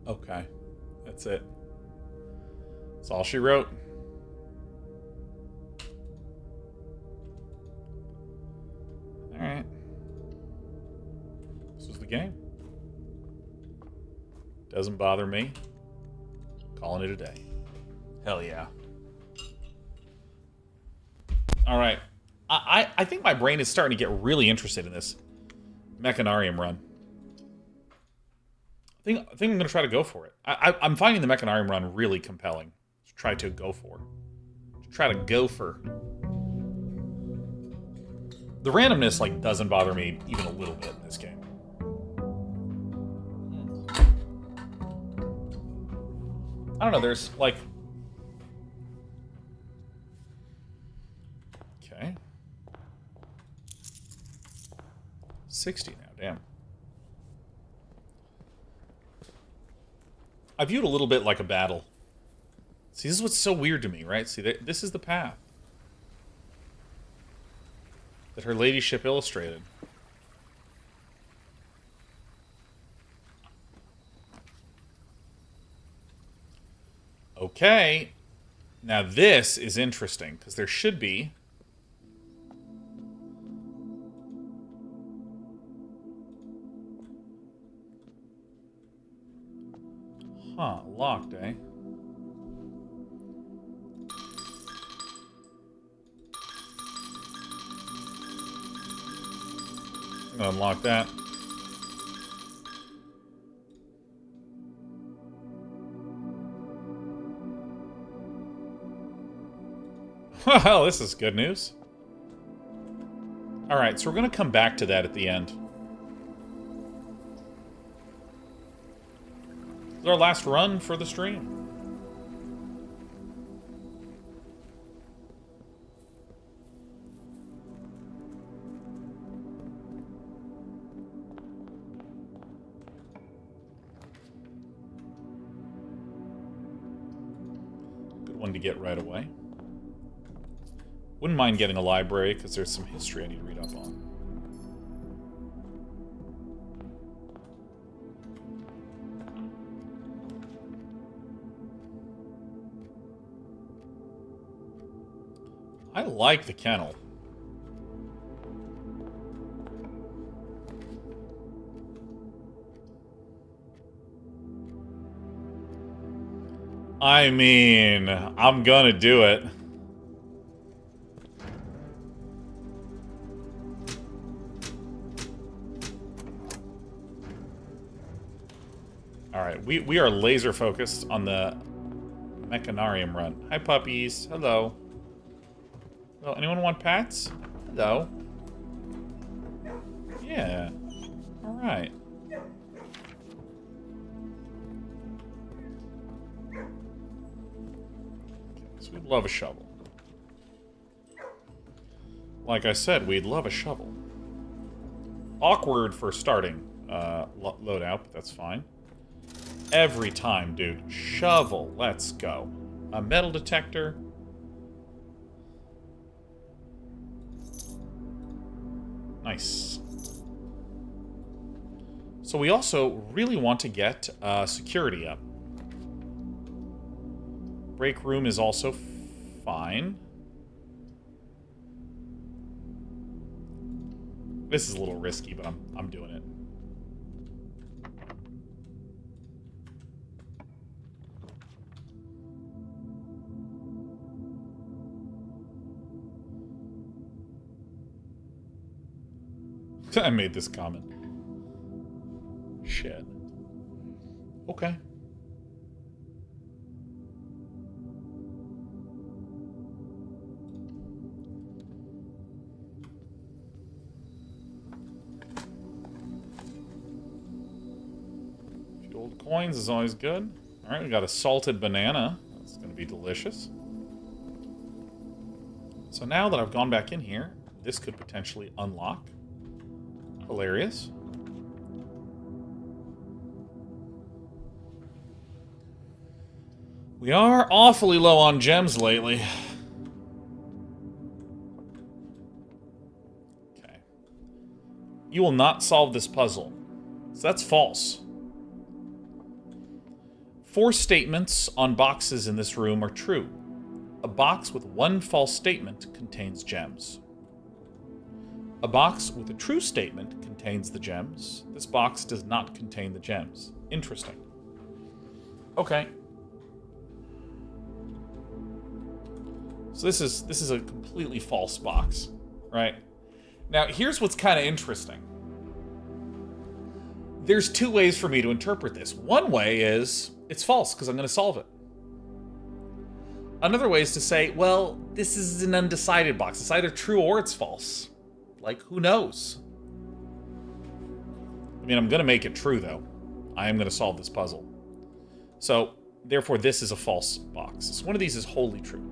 Okay, that's it. That's all she wrote. All right. This was the game. Doesn't bother me. Calling it a day. Hell yeah. All right. I think my brain is starting to get really interested in this Mechanarium run. I think I'm going to try to go for it. I'm finding the Mechanarium run really compelling. To try to go for. Try to go for. The randomness like doesn't bother me even a little bit in this game. I don't know, there's, like... Okay. 60 now, damn. I view it a little bit like a battle. See, this is what's so weird to me, right? See, this is the path that her ladyship illustrated. Okay, now this is interesting, because there should be... Huh, locked, eh? I'm gonna unlock that. Well, this is good news. Alright, so we're going to come back to that at the end. This is our last run for the stream. one to get right away. Wouldn't mind getting a library, because there's some history I need to read up on. I like the kennel. I mean, I'm gonna do it. Alright, we are laser focused on the Planetarium run. Hi, puppies. Hello. Hello, anyone want pets? Hello. Yeah. Alright. So we'd love a shovel. Like I said, we'd love a shovel. Awkward for starting loadout, but that's fine. Every time, dude. Shovel. Let's go. A metal detector. Nice. So we also really want to get security up. Break room is also fine. This is a little risky, but I'm doing it. I made this comment. Shit. Okay. Gold coins is always good. Alright, we got a salted banana. That's going to be delicious. So now that I've gone back in here, this could potentially unlock. Hilarious. We are awfully low on gems lately. Okay. You will not solve this puzzle. So that's false. 4 statements on boxes in this room are true. A box with one false statement contains gems. A box with a true statement contains the gems. This box does not contain the gems. Interesting. Okay. So this is a completely false box, right? Now, here's what's kind of interesting. There's 2 ways for me to interpret this. One way is it's false because I'm going to solve it. Another way is to say, well, this is an undecided box. It's either true or it's false. Like, who knows? I mean, I'm going to make it true, though. I am going to solve this puzzle. So, therefore, this is a false box. So one of these is wholly true.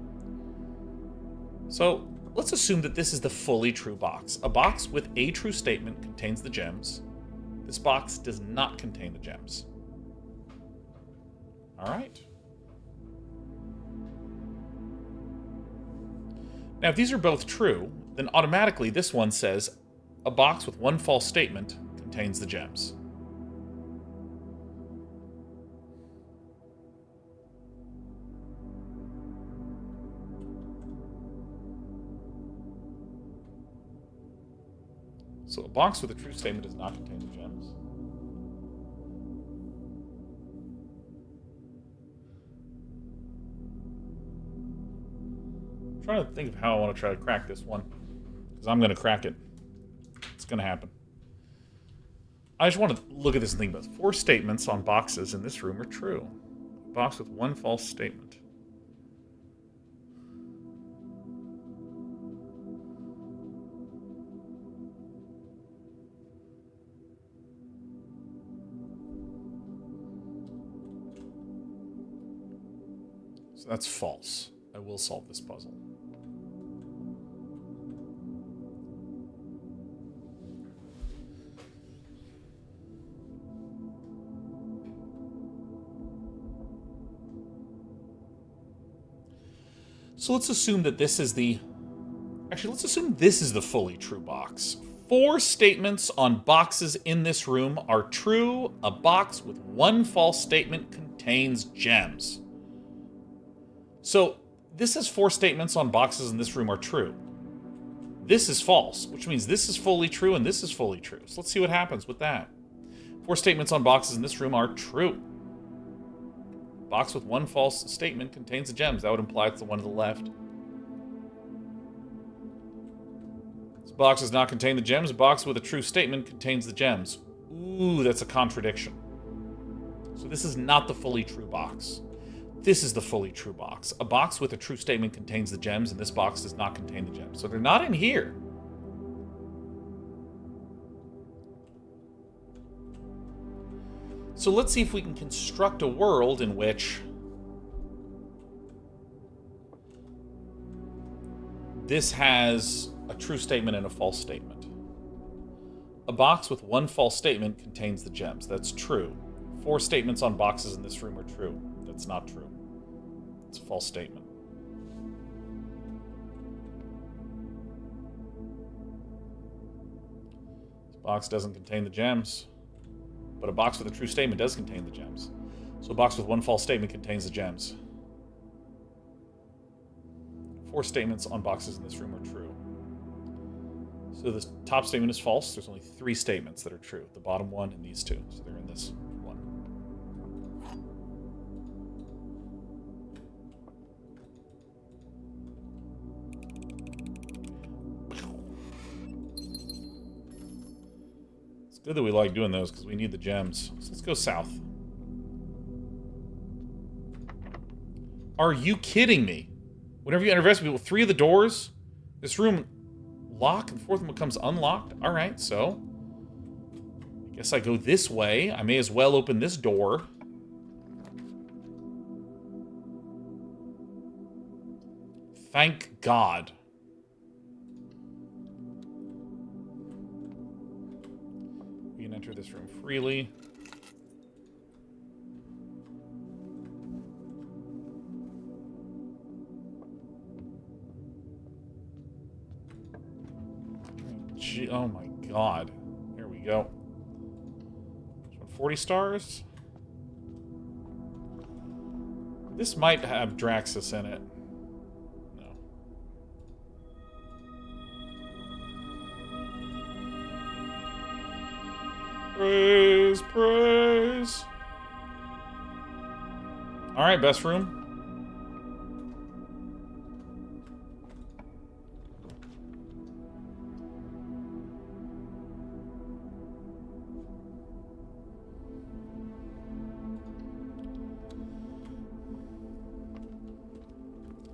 So, let's assume that this is the fully true box. A box with a true statement contains the gems. This box does not contain the gems. All right. Now, if these are both true, then automatically this one says a box with one false statement contains the gems. So a box with a true statement does not contain the gems. I'm trying to think of how I want to try to crack this one. Because I'm going to crack it. It's going to happen. I just want to look at this and think about it. 4 statements on boxes in this room are true. A box with one false statement. So that's false. I will solve this puzzle. So let's assume that this is the... Actually, let's assume this is the fully true box. 4 statements on boxes in this room are true. A box with 1 false statement contains gems. So this has 4 statements on boxes in this room are true. This is false, which means this is fully true and this is fully true. So let's see what happens with that. 4 statements on boxes in this room are true. Box with 1 false statement contains the gems. That would imply it's the one to the left. This box does not contain the gems. A box with a true statement contains the gems. Ooh, that's a contradiction. So this is not the fully true box. This is the fully true box. A box with a true statement contains the gems, and this box does not contain the gems. So they're not in here. So let's see if we can construct a world in which this has a true statement and a false statement. A box with 1 false statement contains the gems. That's true. 4 statements on boxes in this room are true. That's not true. It's a false statement. This box doesn't contain the gems. But a box with a true statement does contain the gems. So a box with 1 false statement contains the gems. 4 statements on boxes in this room are true. So the top statement is false. There's only 3 statements that are true. The bottom one and these 2. So they're in this one. It's good that we like doing those because we need the gems. So let's go south. Are you kidding me? Whenever you enter people, 3 of the doors, this room lock and the 4th one becomes unlocked. All right, so I guess I go this way. I may as well open this door. Thank God. We can enter this room freely. Oh my God. Here we go. 40 stars. This might have Draxus in it. No. Praise, praise. All right, best room.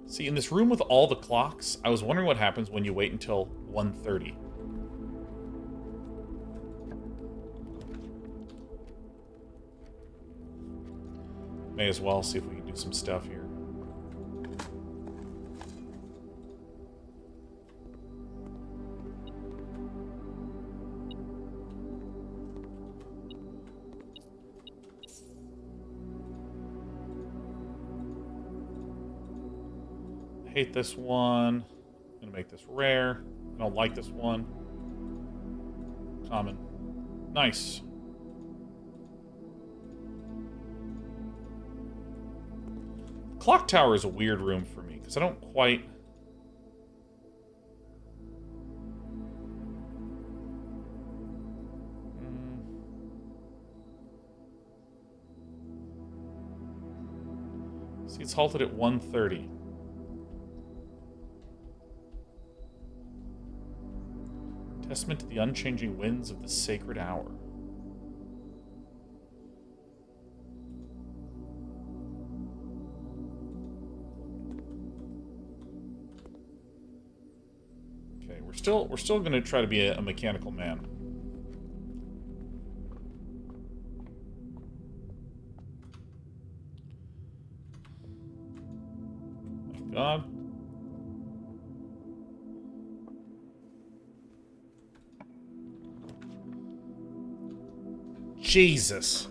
See, in this room with all the clocks, I was wondering what happens when you wait until 1:30. May as well see if we can do some stuff here. Hate this one. I'm gonna make this rare. I don't like this one. Common. Nice. Clock tower is a weird room for me because I don't quite. See, it's halted at 1:30. Testament to the unchanging winds of the sacred hour. Okay, we're still going to try to be a mechanical man. Thank God. Jesus.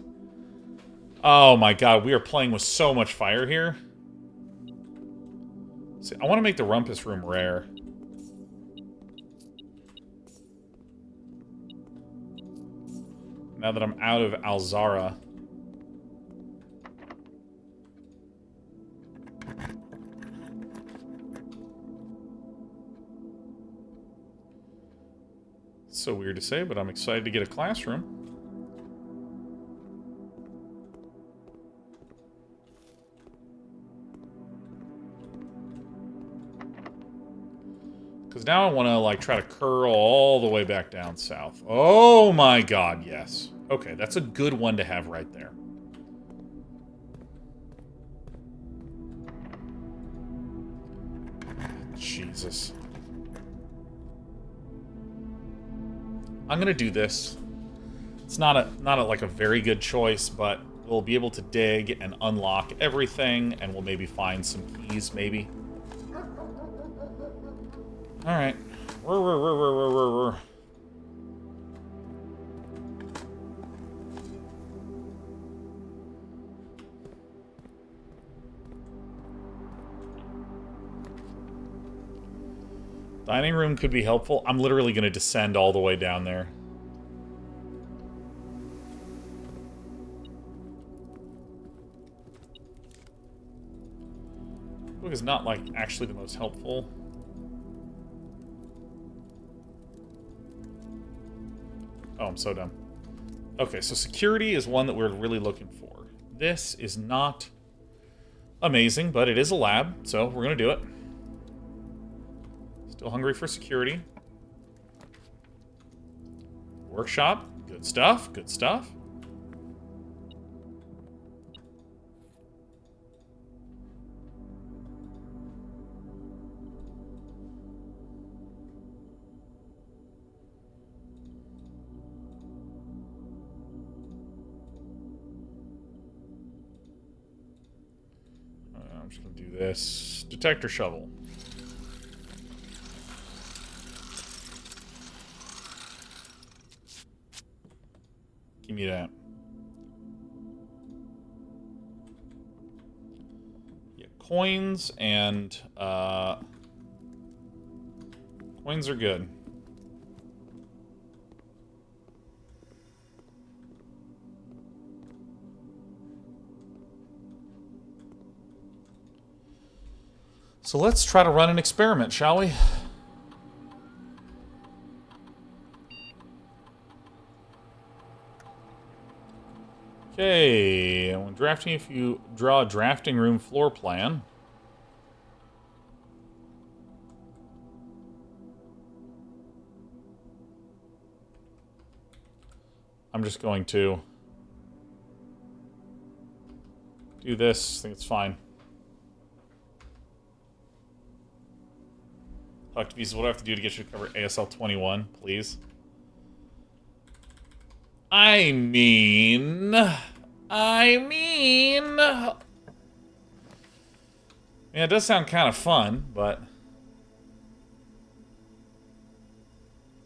Oh my God, we are playing with so much fire here. See, I want to make the rumpus room rare. Now that I'm out of Alzara. It's so weird to say, but I'm excited to get a classroom. Because now I want to, like, try to curl all the way back down south. Oh my god, yes. Okay, that's a good one to have right there. Jesus. I'm gonna do this. It's not like a very good choice, but we'll be able to dig and unlock everything, and we'll maybe find some keys, maybe. Alright. Dining room could be helpful. I'm literally going to descend all the way down there. Book is not, like, actually the most helpful. Oh, I'm so dumb. Okay, so security is one that we're really looking for. This is not amazing, but it is a lab, so we're going to do it. Still hungry for security. Workshop. Good stuff. Good stuff. I'm just going to do this. Detector shovel. Give me that. Yeah, coins and coins are good. So let's try to run an experiment, shall we? Okay, when drafting, if you draw a drafting room floor plan, I'm just going to do this. I think it's fine. Hucklebees, what do I have to do to get you to cover ASL 21, please? I mean... Yeah, it does sound kind of fun, but...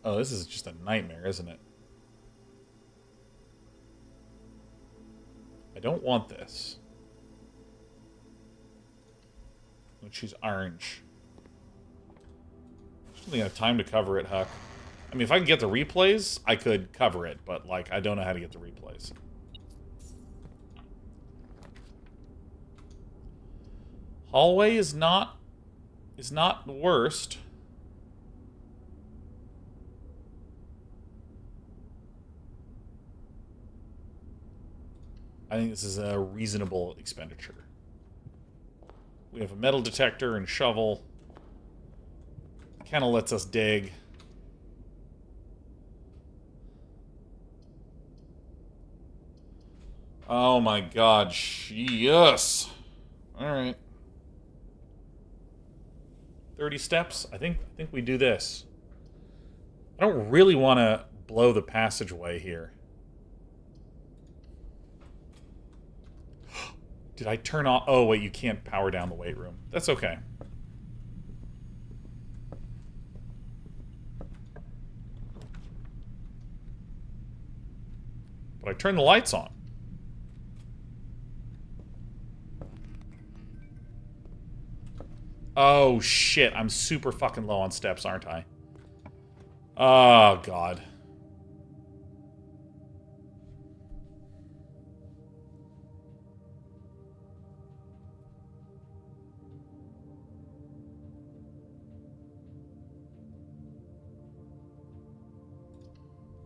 Oh, this is just a nightmare, isn't it? I don't want this. I'm gonna choose orange. I just don't have time to cover it, Huck. I mean, if I could get the replays, I could cover it, but, like, I don't know how to get the replays. Hallway is not the worst. I think this is a reasonable expenditure. We have a metal detector and shovel. Kind of lets us dig. Oh my god, yes. Alright. 30 steps? I think we do this. I don't really want to blow the passageway here. Did I turn off? Oh, wait, you can't power down the weight room. That's okay. But I turned the lights on. Oh, shit. I'm super fucking low on steps, aren't I? Oh, God.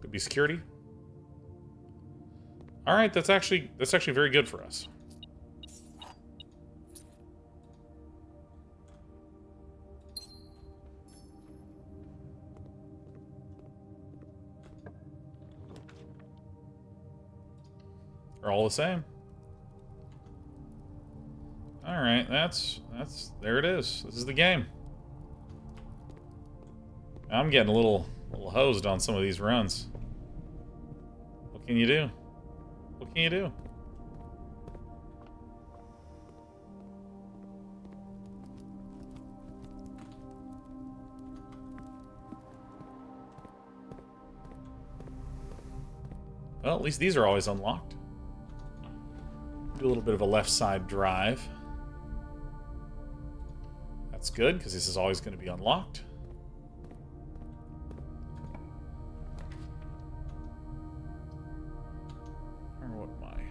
Could be security. All right, that's actually very good for us. They're all the same. All right, that's there it is. This is the game. I'm getting a little hosed on some of these runs. What can you do? What can you do? Well, at least these are always unlocked. Do a little bit of a left side drive. That's good, because this is always going to be unlocked. Or what am I?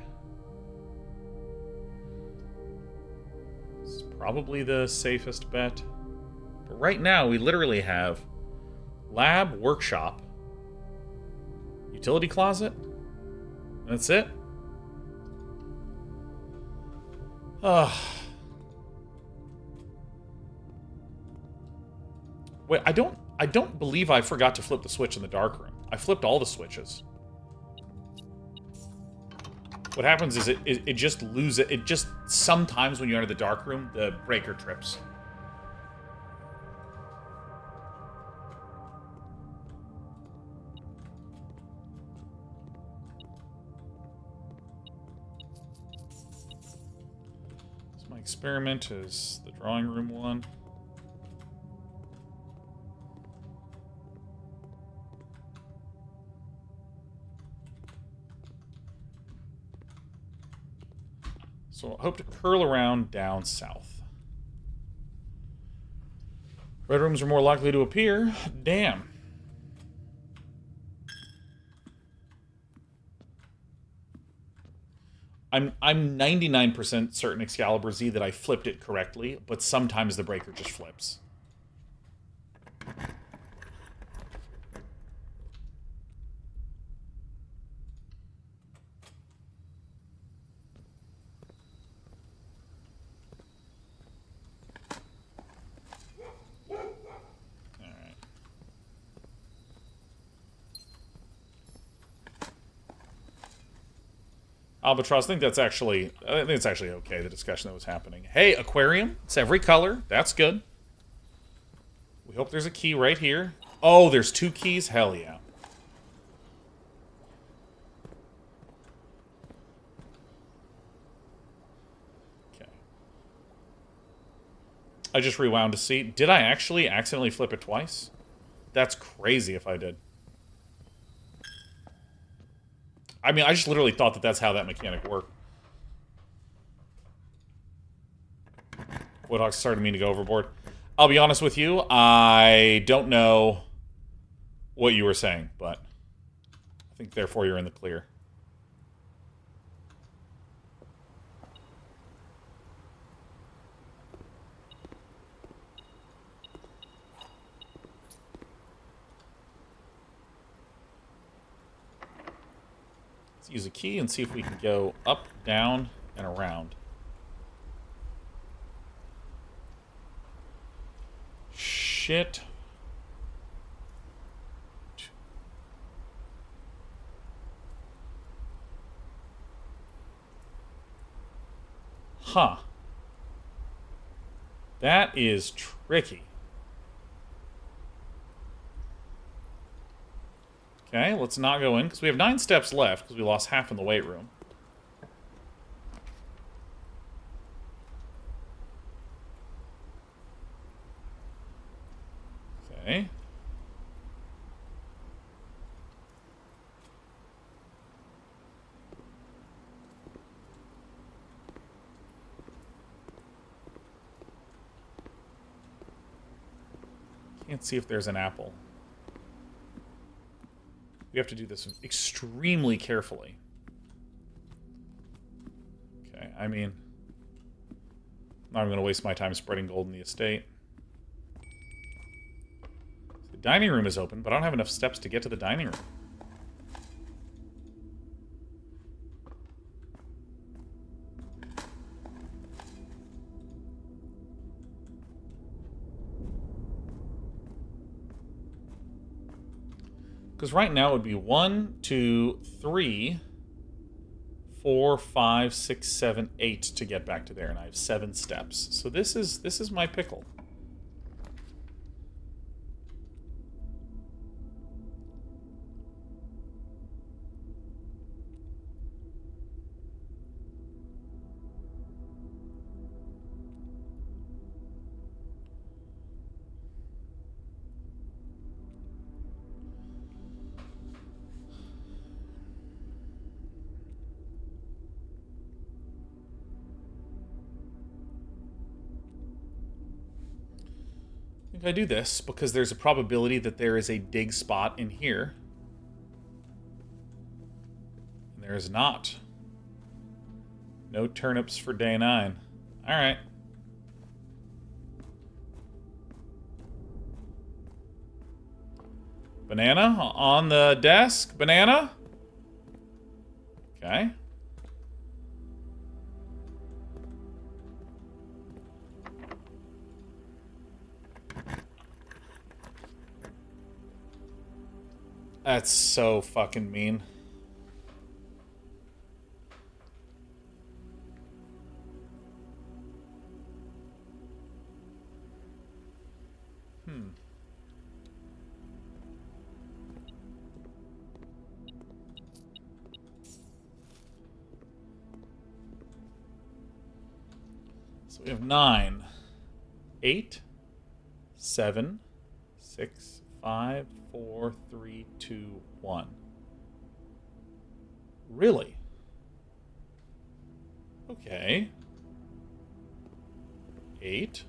This is probably the safest bet. But right now, we literally have lab, workshop, utility closet. That's it. Wait, I don't believe I forgot to flip the switch in the dark room. I flipped all the switches. What happens is it just loses it. It just sometimes when you enter the dark room, the breaker trips. So my experiment is the drawing room one. So I hope to curl around down south. Red rooms are more likely to appear. Damn. I'm 99% certain, Excalibur Z, that I flipped it correctly, but sometimes the breaker just flips. Albatross, I think it's actually okay, the discussion that was happening. Hey, aquarium, it's every color. That's good. We hope there's a key right here. Oh, there's 2 keys? Hell yeah. Okay. I just rewound to see. Did I actually accidentally flip it twice? That's crazy if I did. I mean, I just literally thought that that's how that mechanic worked. Woodhawk started me to go overboard. I'll be honest with you, I don't know what you were saying, but I think therefore you're in the clear. Let's use a key and see if we can go up, down, and around. Shit. Huh. That is tricky. Okay, let's not go in, because we have 9 steps left, because we lost half in the weight room. Okay. Can't see if there's an apple. We have to do this extremely carefully. Okay, I mean... I'm not going to waste my time spreading gold in the estate. The dining room is open, but I don't have enough steps to get to the dining room. Because right now it would be 1, 2, 3, 4, 5, 6, 7, 8 to get back to there, and I have 7 steps. So this is my pickle. I do this because there's a probability that there is a dig spot in here. And there is not. No turnips for day 9. Alright. Banana on the desk. Banana? Okay. That's so fucking mean. So we have 9, 8, 7, 6, 5, 4, 3, 2, 1. Really? Okay. 8.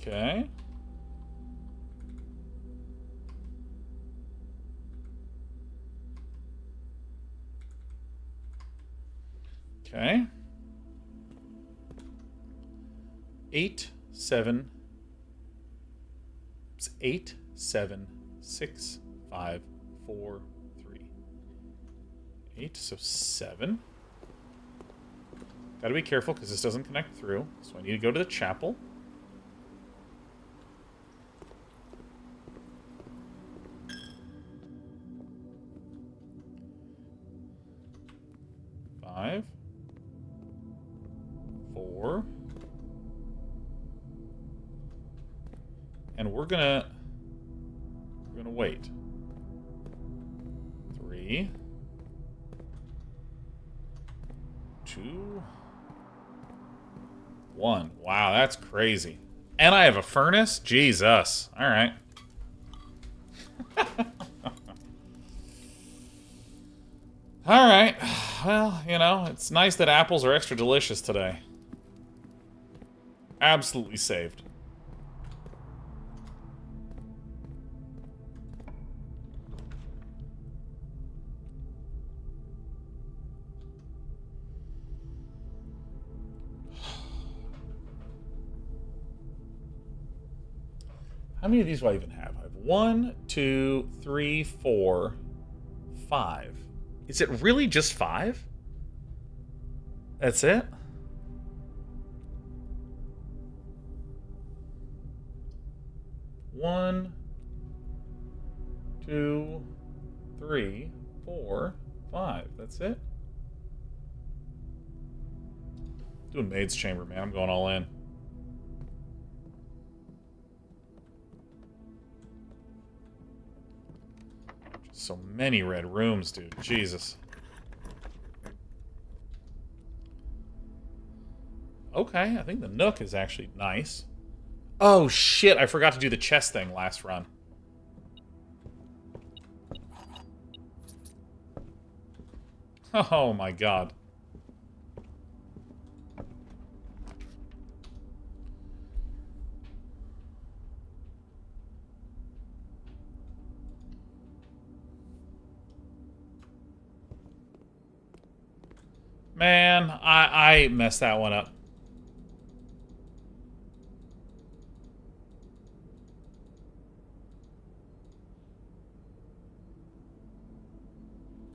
Okay. Okay. 8, 7. 8, 7, 6, 5, 4, 3. 8, so 7. Gotta be careful because this doesn't connect through. So I need to go to the chapel. Five. 4. And we're gonna wait. 3. 2. 1. Wow, that's crazy. And I have a furnace? Jesus. Alright. Alright. Well, you know, it's nice that apples are extra delicious today. Absolutely saved. How many of these do I even have? I have 1, 2, 3, 4, 5. Is it really just 5? That's it? One, 2, 3, 4, 5. That's it? Doing Maid's Chamber, man. I'm going all in. So many red rooms, dude. Jesus. Okay, I think the Nook is actually nice. Oh, shit. I forgot to do the chest thing last run. Oh, my God. Man, I messed that one up.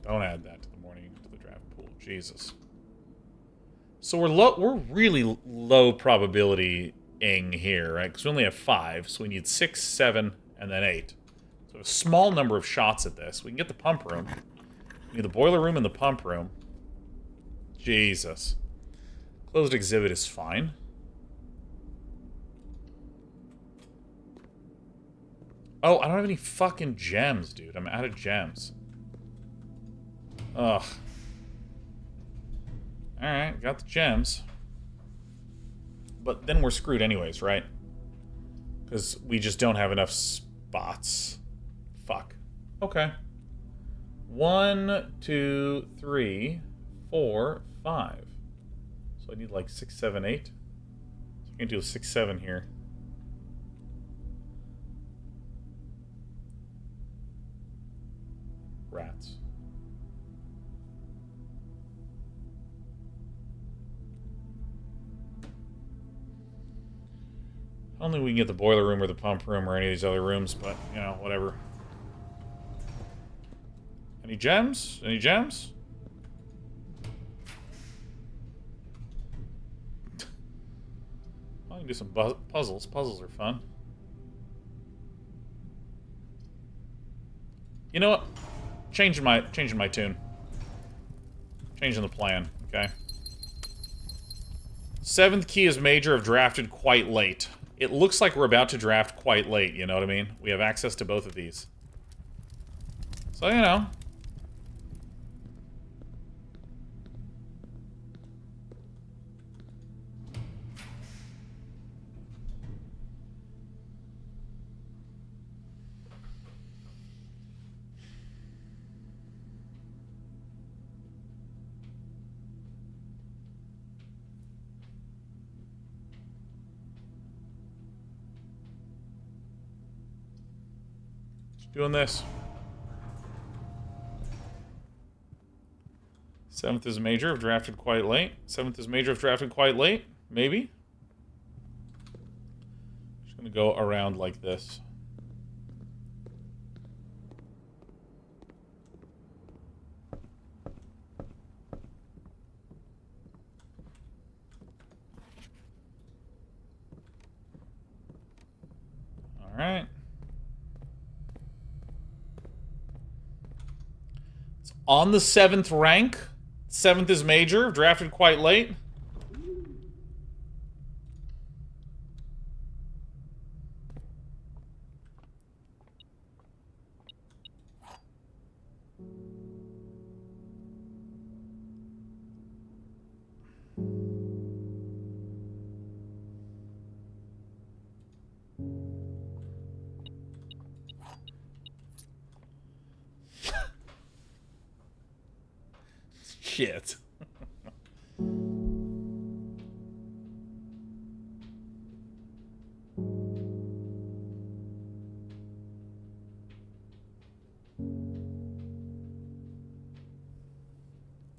Don't add that to the morning to the draft pool. Jesus. So we're really low probability-ing here, right? Because we only have 5, so we need 6, 7, and then 8. So a small number of shots at this. We can get the pump room. We need the boiler room and the pump room. Jesus. Closed exhibit is fine. Oh, I don't have any fucking gems, dude. I'm out of gems. Ugh. Alright, got the gems. But then we're screwed anyways, right? Because we just don't have enough spots. Fuck. Okay. 1, 2, 3, 4, 5. So I need like 6, 7, 8. So I can do a 6, 7 here. Rats. I don't think we can get the boiler room or the pump room or any of these other rooms, but, you know, whatever. Any gems? Any gems? I can do some puzzles. Puzzles are fun. You know what? Changing my tune. Changing the plan, okay? 7th key is major. I've drafted quite late. It looks like we're about to draft quite late, you know what I mean? We have access to both of these. So, you know. Doing this. 7th is major. I've drafted quite late. 7th is major. I've drafted quite late. Maybe. Just gonna go around like this. All right. On the 7th rank. 7th is major. Drafted quite late. Shit.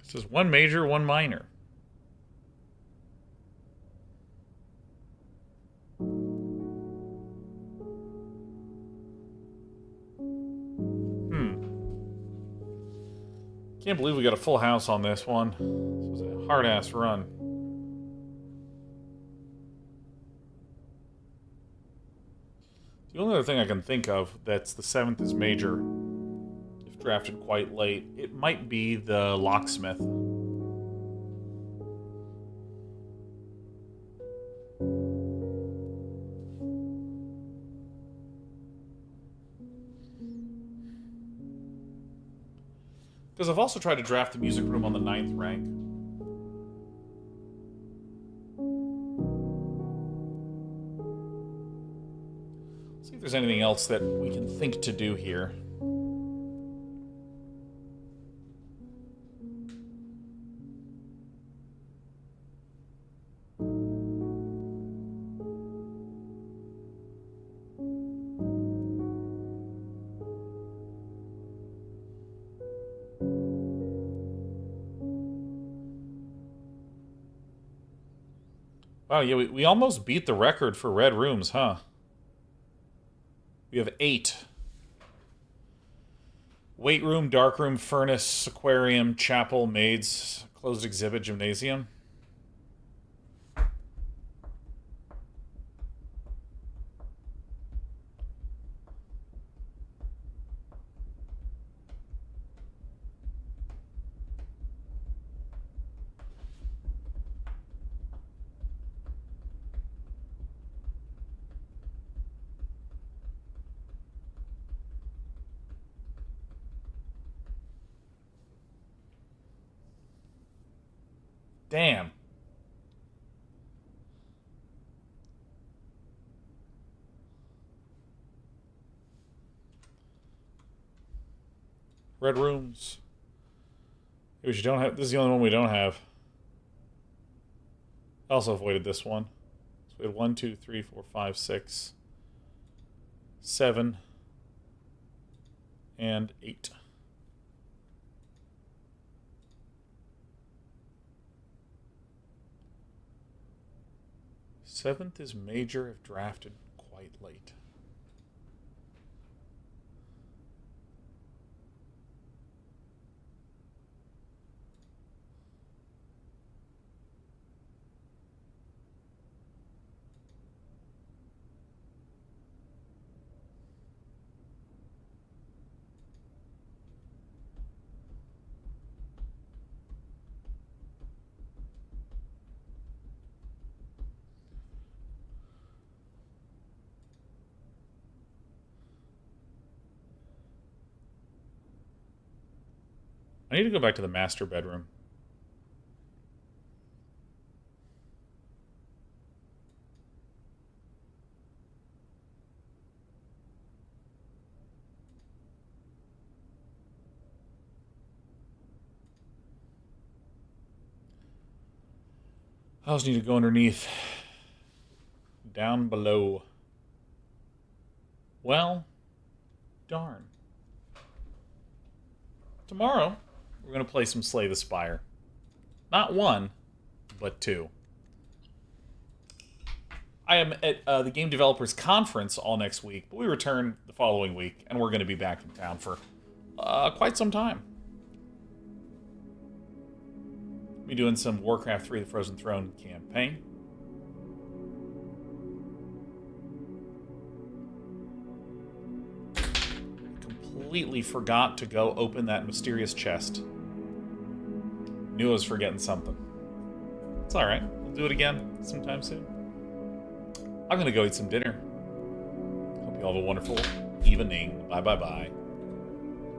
This is 1 major, 1 minor. Can't believe we got a full house on this one. This was a hard-ass run. The only other thing I can think of that's the 7th is major, if drafted quite late, it might be the locksmith. Because I've also tried to draft the music room on the 9th rank. there's anything else that we can think to do here. Wow, yeah, we almost beat the record for red rooms, huh? We have 8. Weight room, dark room, furnace, aquarium, chapel, maids, closed exhibit, gymnasium. Damn. Red rooms. Which you don't have. This is the only one we don't have. I also avoided this one. So we had 1, 2, 3, 4, 5, 6, 7, and 8. Seventh is major if drafted quite late. I need to go back to the master bedroom. I also need to go underneath. Down below. Well, darn. Tomorrow, we're going to play some Slay the Spire. Not 1, but 2. I am at the Game Developers Conference all next week, but we return the following week, and we're going to be back in town for quite some time. We'll be doing some Warcraft 3 The Frozen Throne campaign. Completely forgot to go open that mysterious chest. Knew I was forgetting something. It's alright. We'll do it again sometime soon. I'm gonna go eat some dinner. Hope you all have a wonderful evening. Bye bye bye.